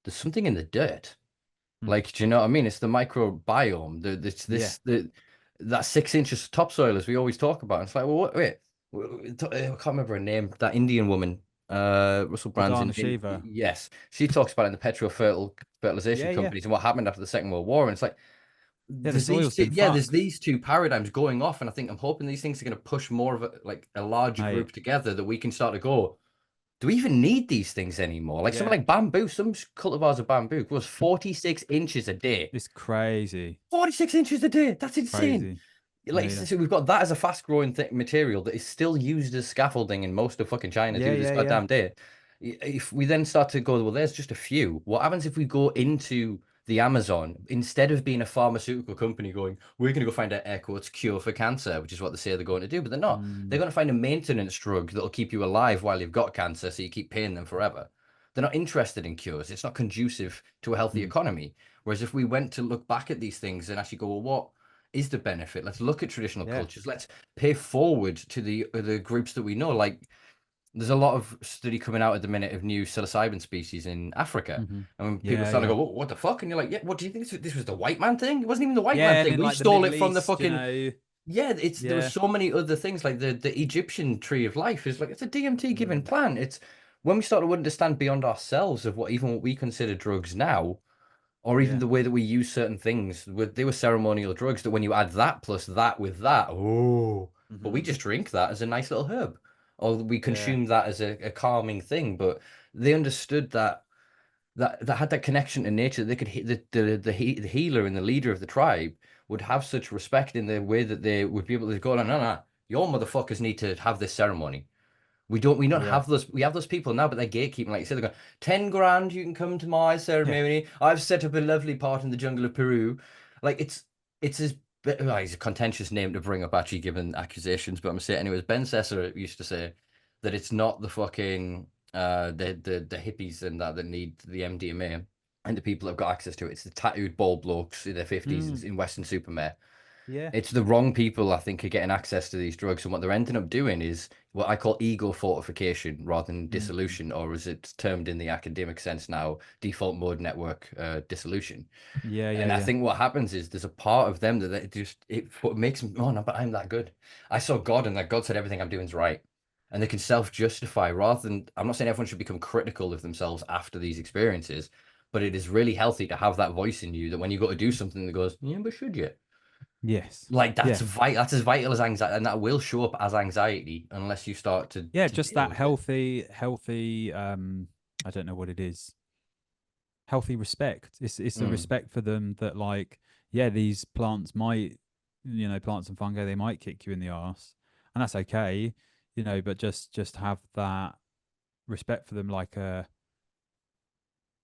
A: there's something in the dirt.
B: Mm.
A: Like, do you know what I mean? It's the microbiome. It's
B: Yeah.
A: this that 6 inches of topsoil as we always talk about. It's like, well, wait, I can't remember her name. That Indian woman, Russell Brand's
B: Pradana Shiva.
A: yes, she talks about it in the fertilization
B: Yeah, yeah.
A: companies and what happened after the Second World War. And it's like
B: Yeah, the
A: there's these
B: soil's
A: two,
B: been
A: yeah, there's
B: fucked.
A: these two paradigms going off, and I think I'm hoping these things are going to push more of a larger
B: Mate.
A: group together that we can start to go. Do we even need these things anymore? Like something
B: Yeah.
A: like bamboo, some cultivars of bamboo was 46 inches a day.
B: It's crazy.
A: 46 inches a day. That's insane.
B: Crazy. Yeah,
A: Like,
B: yeah.
A: so we've got that as a fast growing material that is still used as scaffolding in most of fucking China
B: Yeah,
A: to this
B: yeah, yeah.
A: goddamn day. If we then start to go, well, there's just a few. What happens if we go into the Amazon instead of being a pharmaceutical company going, we're going to go find an air quotes cure for cancer, which is what they say they're going to do, but they're not. They're
B: Mm.
A: going to find a maintenance drug that'll keep you alive while you've got cancer, so you keep paying them forever. They're not interested in cures. It's not conducive to a healthy
B: Mm.
A: economy. Whereas if we went to look back at these things and actually go, well, what is the benefit? Let's look at traditional
B: Yeah.
A: cultures. Let's pay forward to the groups that we know. Like there's a lot of study coming out at the minute of new psilocybin species in Africa.
B: Hmm.
A: And when people
B: Yeah,
A: start to
B: yeah.
A: go, what the fuck? And you're like, yeah, what do you think this was the white man thing? It wasn't even the white man
B: Yeah, and
A: thing.
B: in
A: We
B: like the
A: stole
B: Middle
A: it from the
B: East,
A: fucking yeah, there was
B: yeah.
A: so many other things like the Egyptian tree of life is like it's a DMT given
B: Mm.
A: plant. It's when we start to understand beyond ourselves of what we consider drugs now, or even
B: Yeah.
A: the way that we use certain things. They were ceremonial drugs that when you add that plus that with that, oh, but we
B: Hmm.
A: just drink that as a nice little herb, or we
B: Yeah.
A: consume that as a calming thing. But they understood that had that connection to nature. They could the healer and the leader of the tribe would have such respect in the way that they would be able to go, no, no, no, your motherfuckers need to have this ceremony. We don't
B: Yeah.
A: have those. We have those people now, but they're gatekeeping. Like you said, they're going 10 grand. You can come to my
B: Yeah.
A: ceremony. I've set up a lovely part in the jungle of Peru. Like it's as well, he's a contentious name to bring up actually, given accusations. But I'm gonna say it anyways. Ben Sesser used to say that it's not the fucking the hippies and that need the MDMA. and the people that have got access to it. It's the tattooed bald blokes in their 50s
B: Mm.
A: in Western Supermare.
B: Yeah.
A: It's the wrong people, I think, are getting access to these drugs, and what they're ending up doing is what I call ego fortification rather than
B: Mm.
A: dissolution, or as it's termed in the academic sense now, default mode network dissolution.
B: Yeah, yeah,
A: And I
B: yeah.
A: think what happens is there's a part of them that it what makes them, oh no, but I'm that good. I saw God, and that God said everything I'm doing is right. And they can self-justify rather than, I'm not saying everyone should become critical of themselves after these experiences, but it is really healthy to have that voice in you that when you go to do something that goes, yeah, but should you?
B: Yes.
A: Like that's
B: Yeah.
A: vital. That's as vital as anxiety, and that will show up as anxiety unless you start
B: Yeah,
A: to
B: just
A: deal
B: that
A: with it.
B: healthy I don't know what it is. Healthy respect. It's the
A: Mm,
B: respect for them that, like, yeah, these plants might, plants and fungi, they might kick you in the arse, and that's okay, but just have that respect for them, like a,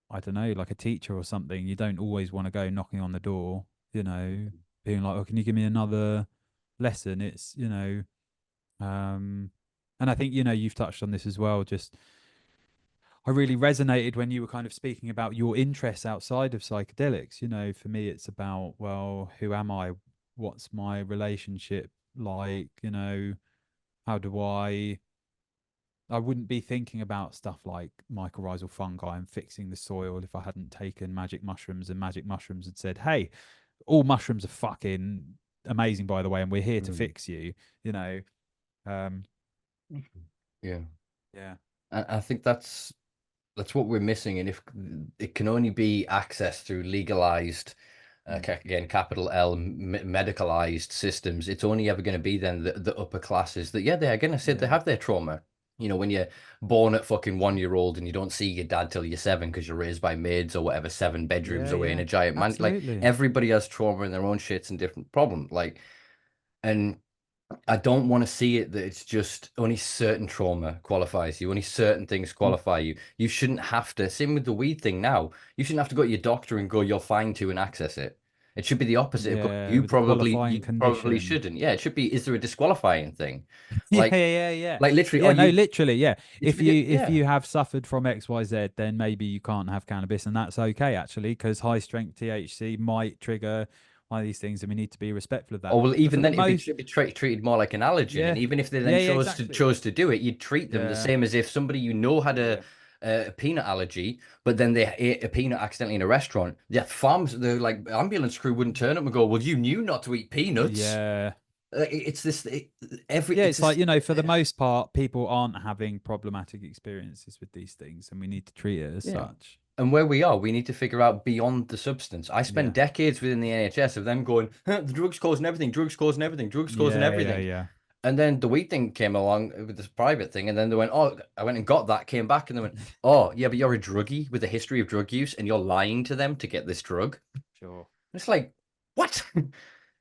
B: I don't know, like a teacher or something. You don't always want to go knocking on the door, being like, oh, can you give me another lesson? It's, um and I think, you've touched on this as well. Just, I really resonated when you were kind of speaking about your interests outside of psychedelics. For me, it's about, well, who am I? What's my relationship like? How do I wouldn't be thinking about stuff like mycorrhizal fungi and fixing the soil if I hadn't taken magic mushrooms, and magic mushrooms had said, hey, all mushrooms are fucking amazing, by the way, and we're here to
A: mm,
B: fix you, you know. Um,
A: yeah,
B: yeah.
A: I think that's what we're missing, and if it can only be accessed through legalized,
B: Mm.
A: again, capital L, medicalized systems, it's only ever going to be then the upper classes that, yeah, they're going to say they
B: Yeah.
A: have their trauma. When you're born at fucking 1 year old and you don't see your dad till you're seven because you're raised by maids or whatever, 7 bedrooms
B: Yeah,
A: away in
B: yeah.
A: a giant man. Like
B: Absolutely.
A: everybody has trauma in their own shits and different problems. Like, and I don't want to see it that it's just only certain trauma qualifies you, only certain things
B: Mm.
A: qualify you. You shouldn't have to. Same with the weed thing now. You shouldn't have to go to your doctor and go, "You're fine to," and access it. It should be the opposite of going,
B: Yeah,
A: "You
B: with the
A: probably,
B: qualifying
A: you probably
B: condition.
A: shouldn't." Yeah, it should be. Is there a disqualifying thing?
B: Yeah,
A: Like,
B: yeah, yeah.
A: like literally, oh,
B: Yeah, no,
A: you.
B: literally, yeah.
A: It should
B: If
A: be.
B: you if
A: Yeah.
B: you have suffered from XYZ, then maybe you can't have cannabis, and that's okay actually, because high strength THC might trigger one of these things, and we need to be respectful of that.
A: Or well,
B: But for
A: even
B: the
A: then, it
B: most,
A: should be treated more like an allergen. And
B: yeah,
A: even if they then
B: yeah, yeah,
A: chose to
B: exactly.
A: do it, you'd treat them the
B: Yeah,
A: same as if somebody had
B: yeah,
A: a peanut allergy, but then they ate a peanut accidentally in a restaurant. The farms, the like ambulance crew wouldn't turn up and go, "Well, you knew not to eat peanuts."
B: yeah.
A: It's this
B: Yeah,
A: it's
B: it's like,
A: this.
B: for the most part, people aren't having problematic experiences with these things, and we need to treat it as
A: Yeah.
B: such.
A: And where we are, we need to figure out beyond the substance. I spent
B: Yeah,
A: decades within the NHS of them going, "Huh, the drugs causing everything, drugs causing everything, drugs causing
B: yeah, yeah,
A: everything."
B: yeah.
A: And then the weed thing came along with this private thing, and then they went, "Oh, I went and got that," came back, and they went, "Oh, yeah, but you're a druggie with a history of drug use, and you're lying to them to get this drug."
B: Sure.
A: It's like, what?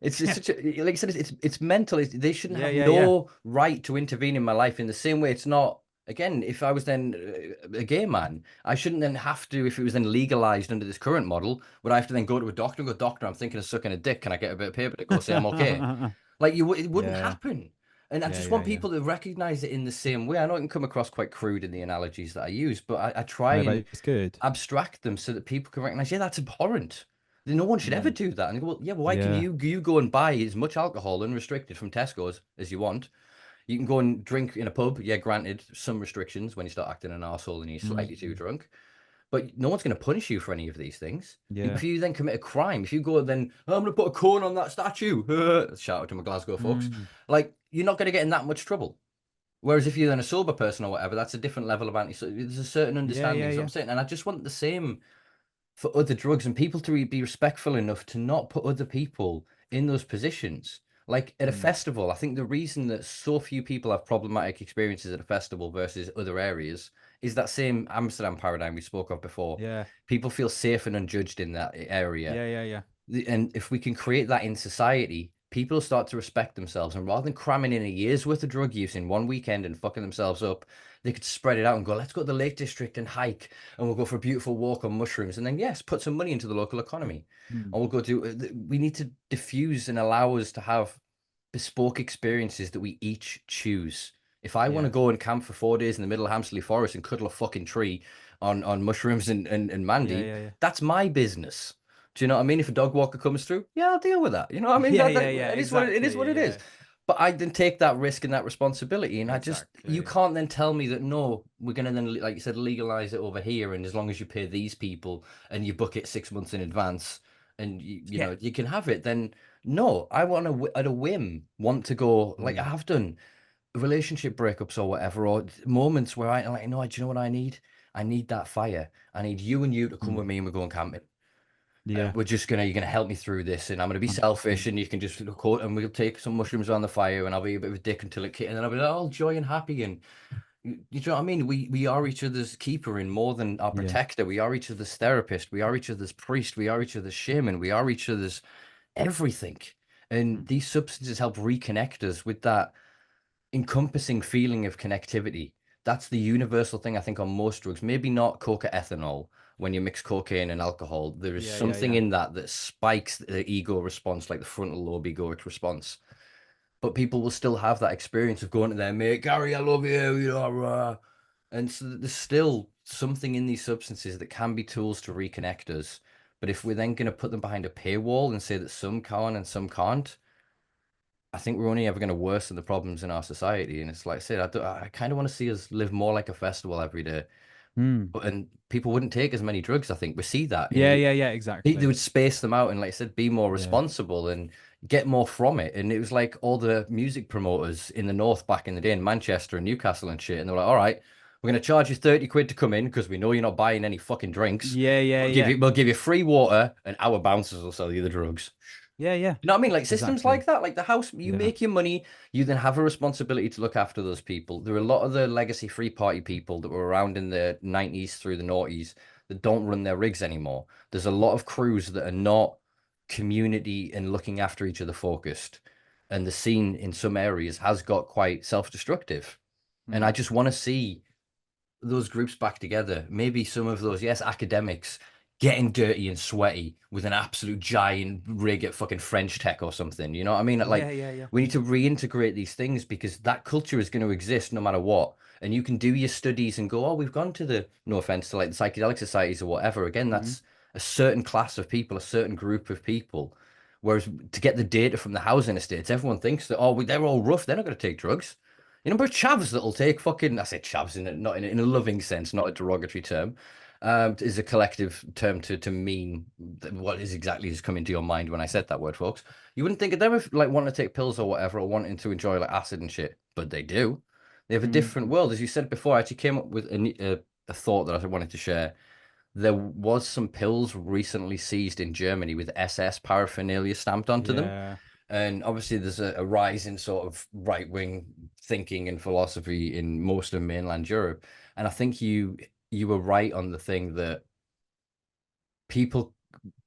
A: It's
B: Yeah,
A: such a, like I said, it's mental. They shouldn't
B: yeah,
A: have
B: yeah, yeah.
A: no right to intervene in my life in the same way. It's not. Again, if I was then a gay man, I shouldn't then have to. If it was then legalized under this current model, would I have to then go to a doctor and go, "Doctor, I'm thinking of sucking a dick. Can I get a bit of paper to go say I'm okay?" Like it wouldn't
B: Yeah,
A: happen. And I
B: yeah,
A: just
B: yeah,
A: want
B: yeah.
A: people to recognize it in the same way. I know it can come across quite crude in the analogies that I use, but I try
B: No, but
A: and
B: it's good.
A: abstract them so that people can recognize, yeah, that's abhorrent. No one should ever
B: Mm.
A: do that. And go, well, yeah, but why can
B: Yeah.
A: you go and buy as much alcohol unrestricted from Tesco's as you want? You can go and drink in a pub. Yeah, granted, some restrictions when you start acting an arsehole and you're slightly too
B: Mm.
A: drunk. But no one's going to punish you for any of these things.
B: Yeah.
A: If you then commit a crime, if you go then, "Oh, I'm going to put a cone on that statue," shout out to my Glasgow folks,
B: Mm.
A: like you're not going to get in that much trouble. Whereas if you're then a sober person or whatever, that's a different level of anti. So there's a certain
B: Yeah,
A: understanding.
B: yeah,
A: So I'm
B: yeah.
A: saying, and I just want the same for other drugs and people to be respectful enough to not put other people in those positions. Like at a
B: Mm.
A: festival, I think the reason that so few people have problematic experiences at a festival versus other areas is that same Amsterdam paradigm we spoke of before.
B: Yeah.
A: People feel safe and unjudged in that area.
B: Yeah, yeah, yeah.
A: And if we can create that in society, people start to respect themselves. And rather than cramming in a year's worth of drug use in one weekend and fucking themselves up, they could spread it out and go, "Let's go to the Lake District and hike, and we'll go for a beautiful walk on mushrooms." And then, yes, put some money into the local economy.
B: Mm.
A: And we'll go do, we need to diffuse and allow us to have bespoke experiences that we each choose. If I want to
B: Yeah.
A: go and camp for 4 days in the middle of Hampstead Forest and cuddle a fucking tree on mushrooms and
B: Yeah.
A: Mandy,
B: Yeah. Yeah.
A: that's my business. Do you know what I mean? If a dog walker comes through, yeah, I'll deal with that. You know what I mean?
B: Yeah.
A: That
B: Yeah. Yeah.
A: it is it is what
B: Exactly.
A: it is.
B: Yeah.
A: But I didn't take that risk and that responsibility, and you
B: Exactly.
A: can't then tell me that no, we're gonna then, like you said, legalize it over here, and as long as you pay these people and you book it 6 months in advance, and you
B: Yeah.
A: know you can have it, then no, I want to at a whim want to go like I
B: Mm.
A: have done relationship breakups or whatever, or moments where I like, no, do you know what I need? I need that fire. I need you and you to come with
B: Mm.
A: me and we're going camping.
B: Yeah.
A: You're gonna help me through this, and I'm gonna be
B: 100%.
A: selfish, and you can just look out, and we'll take some mushrooms on the fire, and I'll be a bit of a dick until and then I'll be like, all joy and happy, and you know what I mean? We are each other's keeper in more than our
B: Yeah.
A: protector. We are each other's therapist. We are each other's priest. We are each other's shaman. We are each other's everything. And
B: Mm.
A: these substances help reconnect us with that encompassing feeling of connectivity. That's the universal thing I think on most drugs. Maybe not coca ethanol. When you mix cocaine and alcohol, there is
B: Yeah. Yeah.
A: something
B: Yeah.
A: in that that spikes the ego response, like the frontal lobe egoic response. But people will still have that experience of going to their mate, Gary, I love you, you know, and so there's still something in these substances that can be tools to reconnect us. But if we're then going to put them behind a paywall and say that some can and some can't, I think we're only ever going to worsen the problems in our society. And it's like I said, I kind of want to see us live more like a festival every day.
B: Mm.
A: And people wouldn't take as many drugs. I think we see that
B: Yeah.
A: in
B: Yeah. Yeah.
A: they
B: Exactly.
A: would space them out and, like I said, be more
B: Yeah.
A: responsible and get more from it. And it was like all the music promoters in the north back in the day in Manchester and Newcastle and shit. And they're like, all right, we're going to charge you 30 quid to come in because we know you're not buying any fucking drinks.
B: Yeah. Yeah. Yeah.
A: We'll give you free water, and our bouncers will sell you the drugs.
B: Yeah. Yeah.
A: You know what I mean? Like systems
B: Exactly.
A: like that, like the house, you
B: Yeah.
A: make your money, you then have a responsibility to look after those people. There are a lot of the legacy free party people that were around in the 90s through the noughties that don't run their rigs anymore. There's a lot of crews that are not community and looking after each other focused. And the scene in some areas has got quite self-destructive. And I
B: Mm.
A: just want to see those groups back together. Maybe some of those, yes, academics getting dirty and sweaty with an absolute giant rig at fucking French Tech or something. You know what I mean?
B: Yeah.
A: Like,
B: Yeah. Yeah.
A: we need to reintegrate these things because that culture is going to exist no matter what. And you can do your studies and go, oh, we've gone to the, no offense to like the psychedelic societies or whatever. Again,
B: Mm.
A: that's a certain class of people, a certain group of people. Whereas to get the data from the housing estates, everyone thinks that, oh, they're all rough. They're not going to take drugs. You know, but chavs that'll take fucking, I say chavs in not in a loving sense, not a derogatory term, is a collective term to mean what is exactly is coming to your mind when I said that word, folks. You wouldn't think of them if like wanting to take pills or whatever, or wanting to enjoy like acid and shit, but they do. They have a different
B: Mm.
A: world. As you said before, I actually came up with a thought that I wanted to share. There was some pills recently seized in Germany with SS paraphernalia stamped onto them.
B: Yeah.
A: And obviously, there's a rise in sort of right wing thinking and philosophy in most of mainland Europe. And I think you were right on the thing that people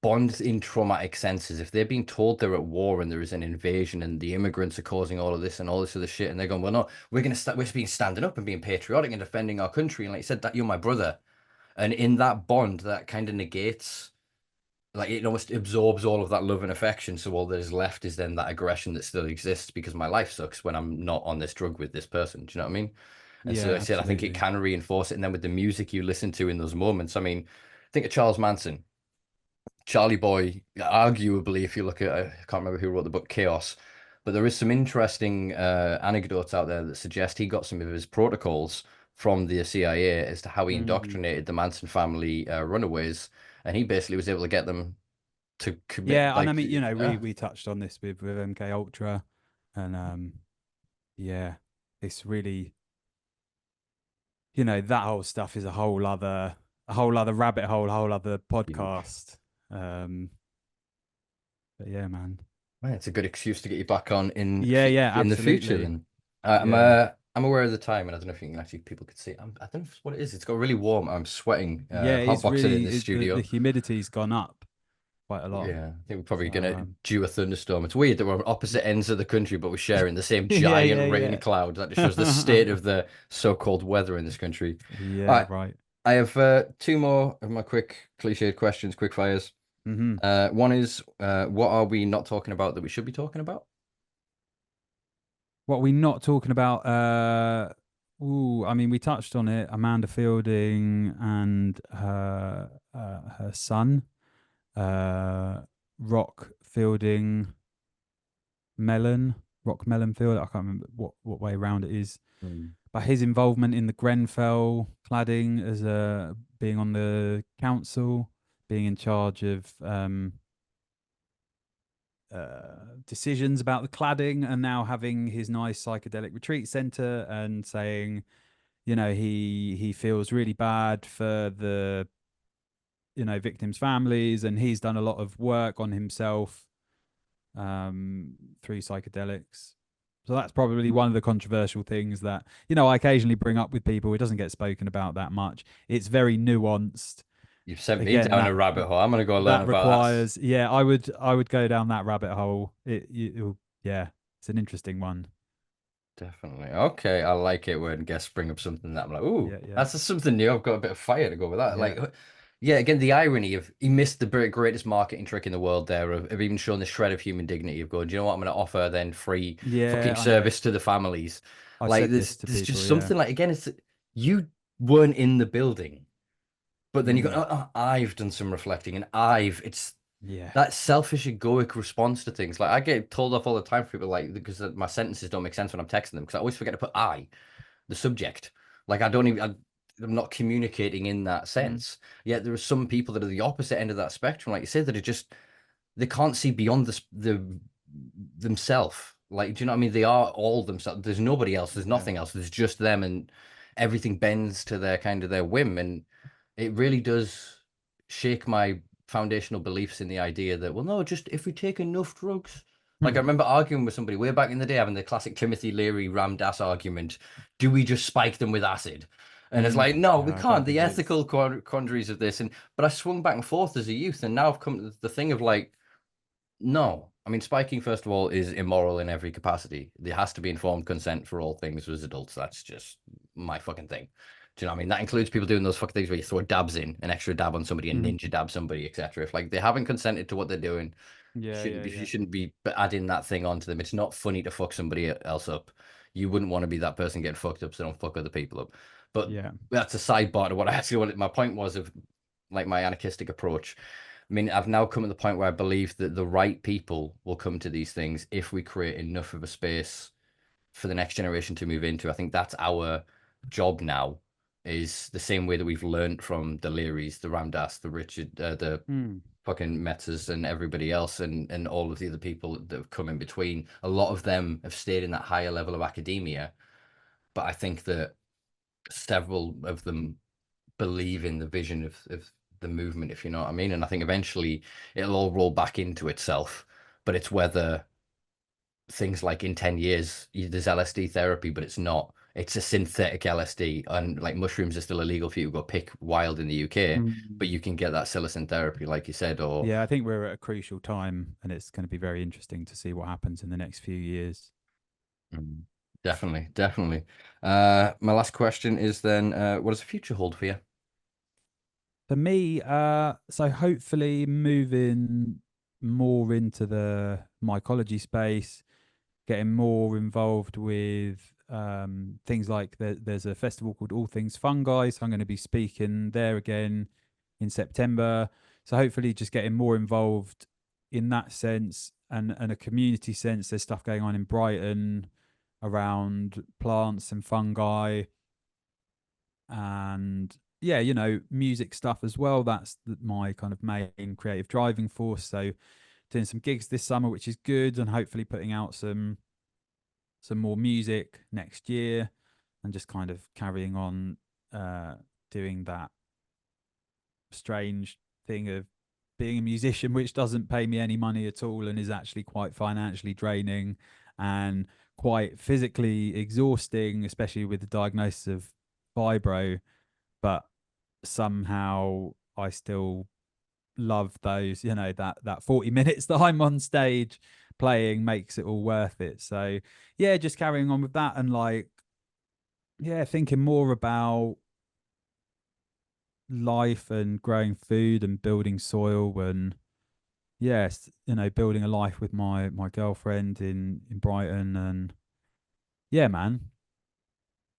A: bond in traumatic senses. If they're being told they're at war and there is an invasion and the immigrants are causing all of this and all this other shit, and they're going, well, no, we're being standing up and being patriotic and defending our country. And like you said, that you're my brother. And in that bond, that kind of negates like it almost absorbs all of that love and affection. So all that is left is then that aggression that still exists because my life sucks when I'm not on this drug with this person. Do you know what I mean? And so
B: Yeah.
A: like I said, I think it
B: Absolutely.
A: can reinforce it. And then with the music you listen to in those moments, I mean, think of Charles Manson, Charlie Boy, arguably, if you look at, I can't remember who wrote the book Chaos, but there is some interesting anecdotes out there that suggest he got some of his protocols from the CIA as to how he
B: Mm.
A: indoctrinated the Manson family runaways. And he basically was able to get them to commit
B: Yeah, and I
A: like
B: mean,
A: yeah,
B: we touched on this with MK Ultra, and yeah, it's really, that whole stuff is a whole other rabbit hole, a whole other
A: huge.
B: podcast. Um, but yeah, man.
A: Man, it's a good excuse to get you back on
B: Yeah, yeah,
A: in the future
B: absolutely.
A: then.
B: Yeah,
A: I'm aware of the time and I don't know if you can actually people could see. I don't know what it is. It's got really warm. I'm sweating.
B: yeah, it's
A: Hotboxing in
B: really
A: this
B: the
A: studio.
B: humidity's gone up quite a lot.
A: Yeah, I think we're probably
B: So
A: gonna due a thunderstorm. It's weird that we're on opposite ends of the country, but we're sharing the same
B: yeah,
A: giant
B: yeah,
A: rain
B: yeah.
A: cloud. That just shows the state of the so-called weather in this country. All
B: Yeah,
A: right,
B: right.
A: I have two more of my quick cliched questions, quick fires.
B: Hmm.
A: One is, what are we not talking about that we should be talking about?
B: what are we not talking about? I mean, we touched on it. Amanda Fielding and her son, uh, Rock Fielding Melon, Rock Melon Field. I can't remember what way around it is.
A: Mm.
B: But his involvement in the Grenfell cladding as being on the council, being in charge of decisions about the cladding, and now having his nice psychedelic retreat center, and saying, he feels really bad for the victims' families, and he's done a lot of work on himself through psychedelics. So that's probably one of the controversial things that I occasionally bring up with people. It doesn't get spoken about that much. It's very nuanced.
A: You've sent me
B: Again,
A: down a rabbit hole. I'm gonna go learn
B: that
A: about that.
B: requires, yeah, I would go down that rabbit hole. Yeah, it's an interesting one.
A: Definitely. Okay, I like it when guests bring up something that I'm like, ooh,
B: Yeah, yeah,
A: that's just something new. I've got a bit of fire to go with that.
B: yeah,
A: Like, yeah, again, the irony of he missed the greatest marketing trick in the world there of even showing the shred of human dignity of going, do you know what I'm going to offer then free fucking
B: yeah. I know.
A: service to the families.
B: I've
A: Like,
B: said
A: there's
B: this to
A: there's
B: people.
A: just
B: Yeah.
A: something like again, it's you weren't in the building, but then you go,
B: Mm,
A: I've done some reflecting and it's
B: yeah.
A: that selfish egoic response to things. Like I get told off all the time for people like because my sentences don't make sense when I'm texting them because I always forget to put I the subject. Like I don't even I'm not communicating in that
B: Mm,
A: sense. Yet there are some people that are the opposite end of that spectrum, like you said, that are just they can't see beyond the themselves. Like, do you know what I mean? They are all themselves. There's nobody else. There's
B: yeah.
A: nothing else. There's just them, and everything bends to their kind of their whim. And it really does shake my foundational beliefs in the idea that, well, no, just if we take enough drugs. Like I
B: Hmm.
A: remember arguing with somebody way back in the day, having the classic Timothy Leary Ram Dass argument. Do we just spike them with acid? And it's like, no, we
B: Yeah, I don't
A: can't. The
B: think it's.
A: ethical quandaries of this. And but I swung back and forth as a youth, and now I've come to the thing of like, no. I mean, spiking, first of all, is immoral in every capacity. There has to be informed consent for all things as adults. That's just my fucking thing. Do you know what I mean? That includes people doing those fucking things where you throw dabs in, an extra dab on somebody and
B: Mhm.
A: ninja dab somebody, etc. If like they haven't consented to what they're doing,
B: Yeah, yeah,
A: you
B: yeah.
A: shouldn't be adding that thing onto them. It's not funny to fuck somebody else up. You wouldn't want to be that person getting fucked up, so don't fuck other people up. But
B: Yeah.
A: that's a sidebar to what I actually wanted. My point was of like my anarchistic approach. I mean, I've now come to the point where I believe that the right people will come to these things if we create enough of a space for the next generation to move into. I think that's our job now, is the same way that we've learned from the Learys, the Ramdas, the Richard, the
B: Mm.
A: fucking Metzers and everybody else and all of the other people that have come in between. A lot of them have stayed in that higher level of academia, but I think that several of them believe in the vision of the movement, if you know what I mean. And I think eventually it'll all roll back into itself. But it's whether things like in 10 years, there's LSD therapy, but it's not. It's a synthetic LSD. And like mushrooms are still illegal for you to go pick wild in the UK, but
B: Mm.
A: you can get that psilocin therapy, like you said, or
B: Yeah, I think we're at a crucial time, and it's going to be very interesting to see what happens in the next few years.
A: mm, definitely, definitely. My last question is then, what does the future hold for you?
B: For me, so hopefully moving more into the mycology space, getting more involved with things like there's a festival called All Things Fungi. So I'm going to be speaking there again in September. So hopefully just getting more involved in that sense, and a community sense. There's stuff going on in Brighton around plants and fungi, and yeah, music stuff as well. That's my kind of main creative driving force. So doing some gigs this summer, which is good, and hopefully putting out some more music next year, and just kind of carrying on uh doing that strange thing of being a musician, which doesn't pay me any money at all and is actually quite financially draining and quite physically exhausting, especially with the diagnosis of fibro. But somehow I still love those, that 40 minutes that I'm on stage playing makes it all worth it. So yeah, just carrying on with that, and like, yeah, thinking more about life and growing food and building soil, and yes, building a life with my girlfriend in Brighton, and Yeah, man.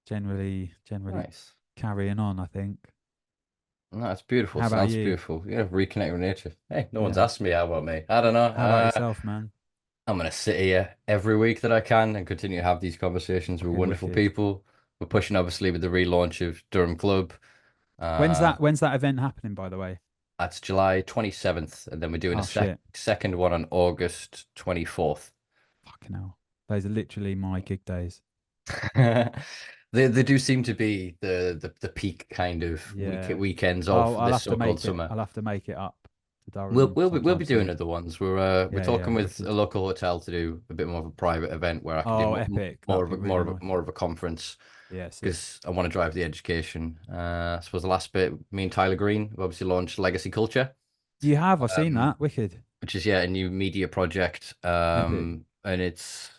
B: Generally
A: Nice.
B: carrying on, I think.
A: No, that's beautiful.
B: How about
A: Sounds
B: you?
A: beautiful. Yeah, reconnect with nature. Hey, no one's
B: Yeah.
A: asked me how about me. I don't know.
B: How about yourself, man?
A: I'm gonna sit here every week that I can and continue to have these conversations with
B: Fucking
A: wonderful
B: wicked.
A: people. We're pushing obviously with the relaunch of Durham Club.
B: When's
A: Uh,
B: that event happening, by the way?
A: that's July 27th, and then we're doing a
B: Oh shit.
A: second one on August 24th.
B: Fucking hell. Those are literally my gig days.
A: They do seem to be the peak kind of
B: Yeah.
A: weekends of
B: I'll
A: this
B: have to
A: so-called
B: make it.
A: summer.
B: I'll have to make it up to
A: We'll
B: Durham
A: we'll be
B: sometime
A: doing
B: soon.
A: other ones. We're
B: Yeah, yeah,
A: talking with a
B: wicked.
A: local hotel to do a bit more of a private event where I can do
B: Oh, epic.
A: more
B: That'd
A: of
B: be
A: a
B: really nice.
A: more of a conference
B: Yeah, sick.
A: because I want to drive the education. I suppose the last bit, me and Tyler Green have obviously launched Legacy Culture,
B: You have, I've seen
A: um,
B: that. Wicked.
A: which is yeah a new media project,
B: Epic.
A: and it's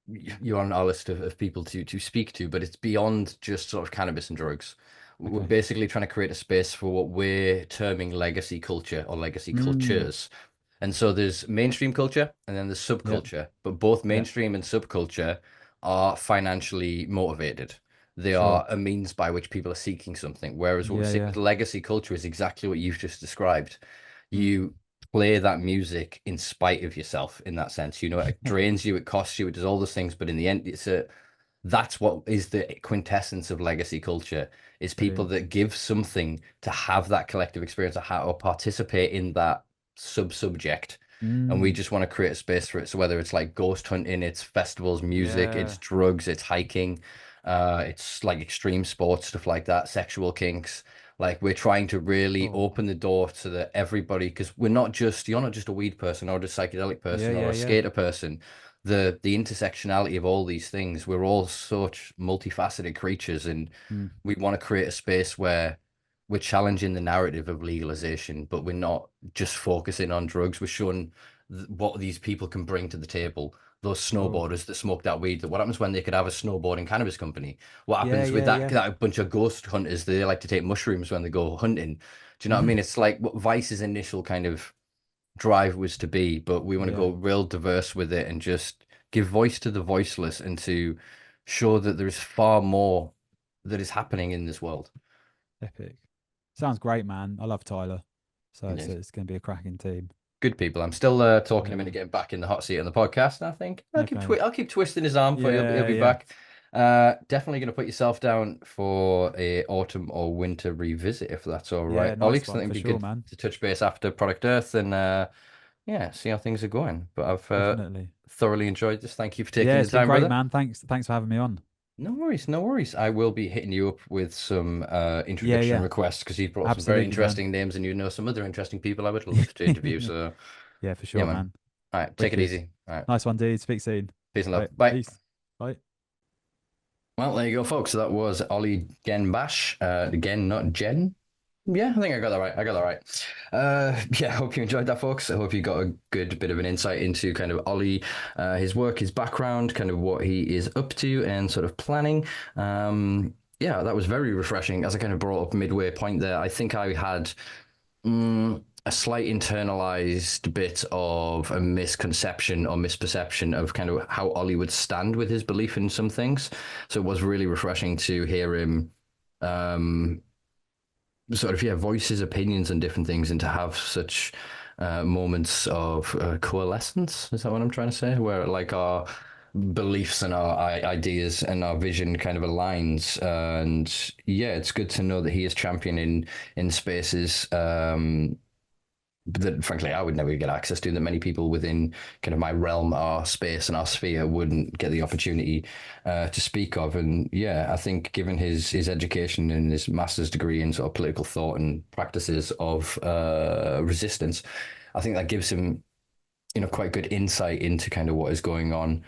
A: you're on our list of people to speak to, but it's beyond just sort of cannabis and drugs. We're
B: Okay.
A: basically trying to create a space for what we're terming legacy culture or legacy
B: Mm.
A: cultures. And so there's mainstream culture and then there's
B: Yeah.
A: subculture, but both
B: Yeah.
A: mainstream and subculture are financially motivated. They
B: Sure.
A: are a means by which people are seeking something. Whereas what we're
B: Yeah,
A: seeing
B: yeah.
A: with legacy culture is exactly what you've just described.
B: Mm.
A: You play that music in spite of yourself in that sense. You know, it drains you, it costs you, it does all those things, but in the end, that's what is the quintessence of legacy culture is people
B: Brilliant.
A: that give something to have that collective experience or participate in that subject. And we
B: Mm.
A: just want to create a space for it. So whether it's like ghost hunting, it's festivals, music, it's
B: Yeah.
A: drugs, it's hiking, it's like extreme sports, stuff like that, sexual kinks. Like we're trying to really
B: Oh.
A: open the door to the everybody because you're not just a weed person or a psychedelic
B: Yeah,
A: person or
B: yeah,
A: a
B: yeah.
A: skater person. The intersectionality of all these things, we're all such multifaceted creatures, and
B: Mm.
A: we want to create a space where we're challenging the narrative of legalization, but we're not just focusing on drugs. We're showing what these people can bring to the table. Those
B: Sure.
A: snowboarders that smoke that weed. What happens when they could have a snowboarding cannabis company? What
B: Yeah,
A: happens with
B: yeah, yeah.
A: that bunch of ghost hunters? They like to take mushrooms when they go hunting. Do you know what I mean? It's like what Vice's initial kind of drive was to be, but we want to
B: Yeah.
A: go real diverse with it and just give voice to the voiceless and to show that there is far more that is happening in this world.
B: Epic. Sounds great, man. I love Tyler. So
A: Yes.
B: it's going to be a cracking team.
A: Good people. I'm still talking him
B: Yeah.
A: into getting back in the hot seat on the podcast. And I think
B: Okay.
A: I'll keep twisting his arm, but he'll
B: Yeah,
A: be
B: yeah.
A: back. Definitely going to put yourself down for a autumn or winter revisit if that's all
B: Yeah,
A: right, Ollie.
B: nice
A: Because I
B: one
A: think
B: for
A: it'd be
B: sure,
A: good
B: man.
A: to touch base after Product Earth and yeah, see how things are going. But I've
B: Definitely.
A: thoroughly enjoyed this. Thank you for
B: Yeah,
A: taking the
B: it's been
A: time,
B: great,
A: brother.
B: man. Thanks for having me on.
A: No worries, no worries. I will be hitting you up with some
B: Yeah,
A: introduction
B: yeah.
A: requests because you've brought up some very
B: Absolutely, man.
A: interesting names and you know some other interesting people I would love to interview. So
B: Yeah, for
A: yeah,
B: sure,
A: man.
B: man.
A: All right, take it
B: Wicked.
A: easy. All right,
B: Nice one, dude. Speak soon.
A: peace and
B: All
A: love.
B: right.
A: Bye.
B: Peace. Bye.
A: Well, there you go, folks. That was Oli Genn-Bash. Again, not Jen. Yeah, I think I got that right. I got that right. Yeah, I hope you enjoyed that, folks. I hope you got a good bit of an insight into kind of Ollie, his work, his background, kind of what he is up to and sort of planning. Yeah, that was very refreshing. As I kind of brought up midway point there, I think I had a slight internalized bit of a misconception or misperception of kind of how Ollie would stand with his belief in some things. So it was really refreshing to hear him um, sort of, yeah, voice his opinions and different things and to have such moments of coalescence. Is that what I'm trying to say? Where like our beliefs and our ideas and our vision kind of aligns. And yeah, it's good to know that he is championing in spaces that frankly I would never get access to, that many people within kind of my realm, our space and our sphere wouldn't get the opportunity to speak of. And yeah, I think given his education and his master's degree in sort of political thought and practices of resistance, I think that gives him quite good insight into kind of what is going on.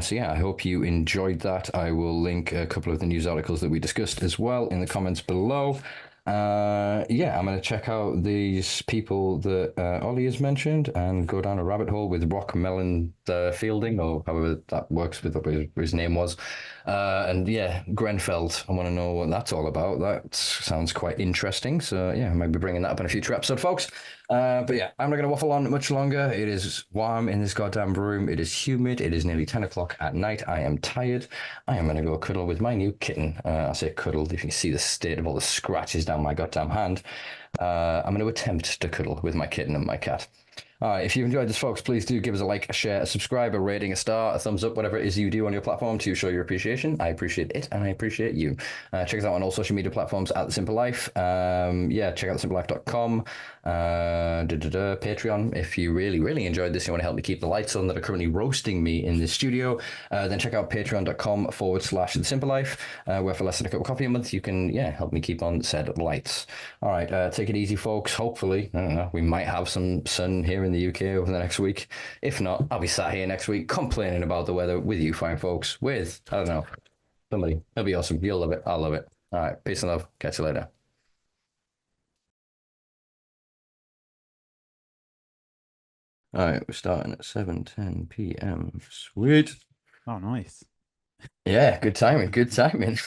A: So yeah, I hope you enjoyed that. I will link a couple of the news articles that we discussed as well in the comments below. Yeah, I'm going to check out these people that Ollie has mentioned and go down a rabbit hole with Rock Melon Fielding, or however that works with what his name was. And yeah, Grenfell, I want to know what that's all about. That sounds quite interesting. So yeah, I might be bringing that up in a future episode, folks. But yeah, I'm not going to waffle on much longer. It is warm in this goddamn room. It is humid. It is nearly 10 o'clock at night. I am tired. I am going to go cuddle with my new kitten. I say cuddle if you can see the state of all the scratches down my goddamn hand. I'm going to attempt to cuddle with my kitten and my cat. All right, if you've enjoyed this, folks, please do give us a like, a share, a subscribe, a rating, a star, a thumbs up, whatever it is you do on your platform to show your appreciation. I appreciate it, and I appreciate you. Check us out on all social media platforms at The Simpa Life. Yeah, check out thesimpalife.com. Patreon. If you really enjoyed this and you want to help me keep the lights on that are currently roasting me in the studio, then check out patreon.com/The Simpa Life, where for less than a cup of coffee a month, you can, help me keep on said lights. All right, take it easy, folks. Hopefully, I don't know, we might have some sun here in the UK over the next week. If not, I'll be sat here next week complaining about the weather with you fine folks, with, I don't know, somebody. It'll be awesome. You'll love it. I'll love it. All right, peace and love. Catch you later. All right, we're starting at 7:10 p.m. Sweet.
B: Oh, nice.
A: Yeah, good timing. Good timing.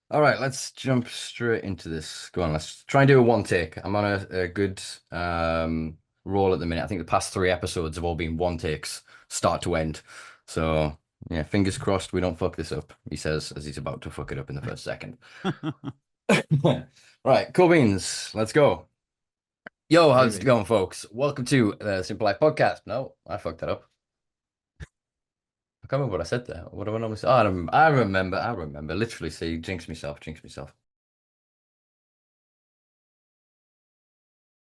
A: All right, let's jump straight into this. Go on, let's try and do a one take. I'm on a good roll at the minute. I think the past 3 episodes have all been one takes, start to end. So, yeah, fingers crossed we don't fuck this up, he says as he's about to fuck it up in the first second. Right, cool beans. Let's go. Yo, how's it going, folks? Welcome to the Simpa Life Podcast. No, I fucked that up. I can't remember what I said there. What do I normally say? Oh, I remember. Literally, see, jinx myself.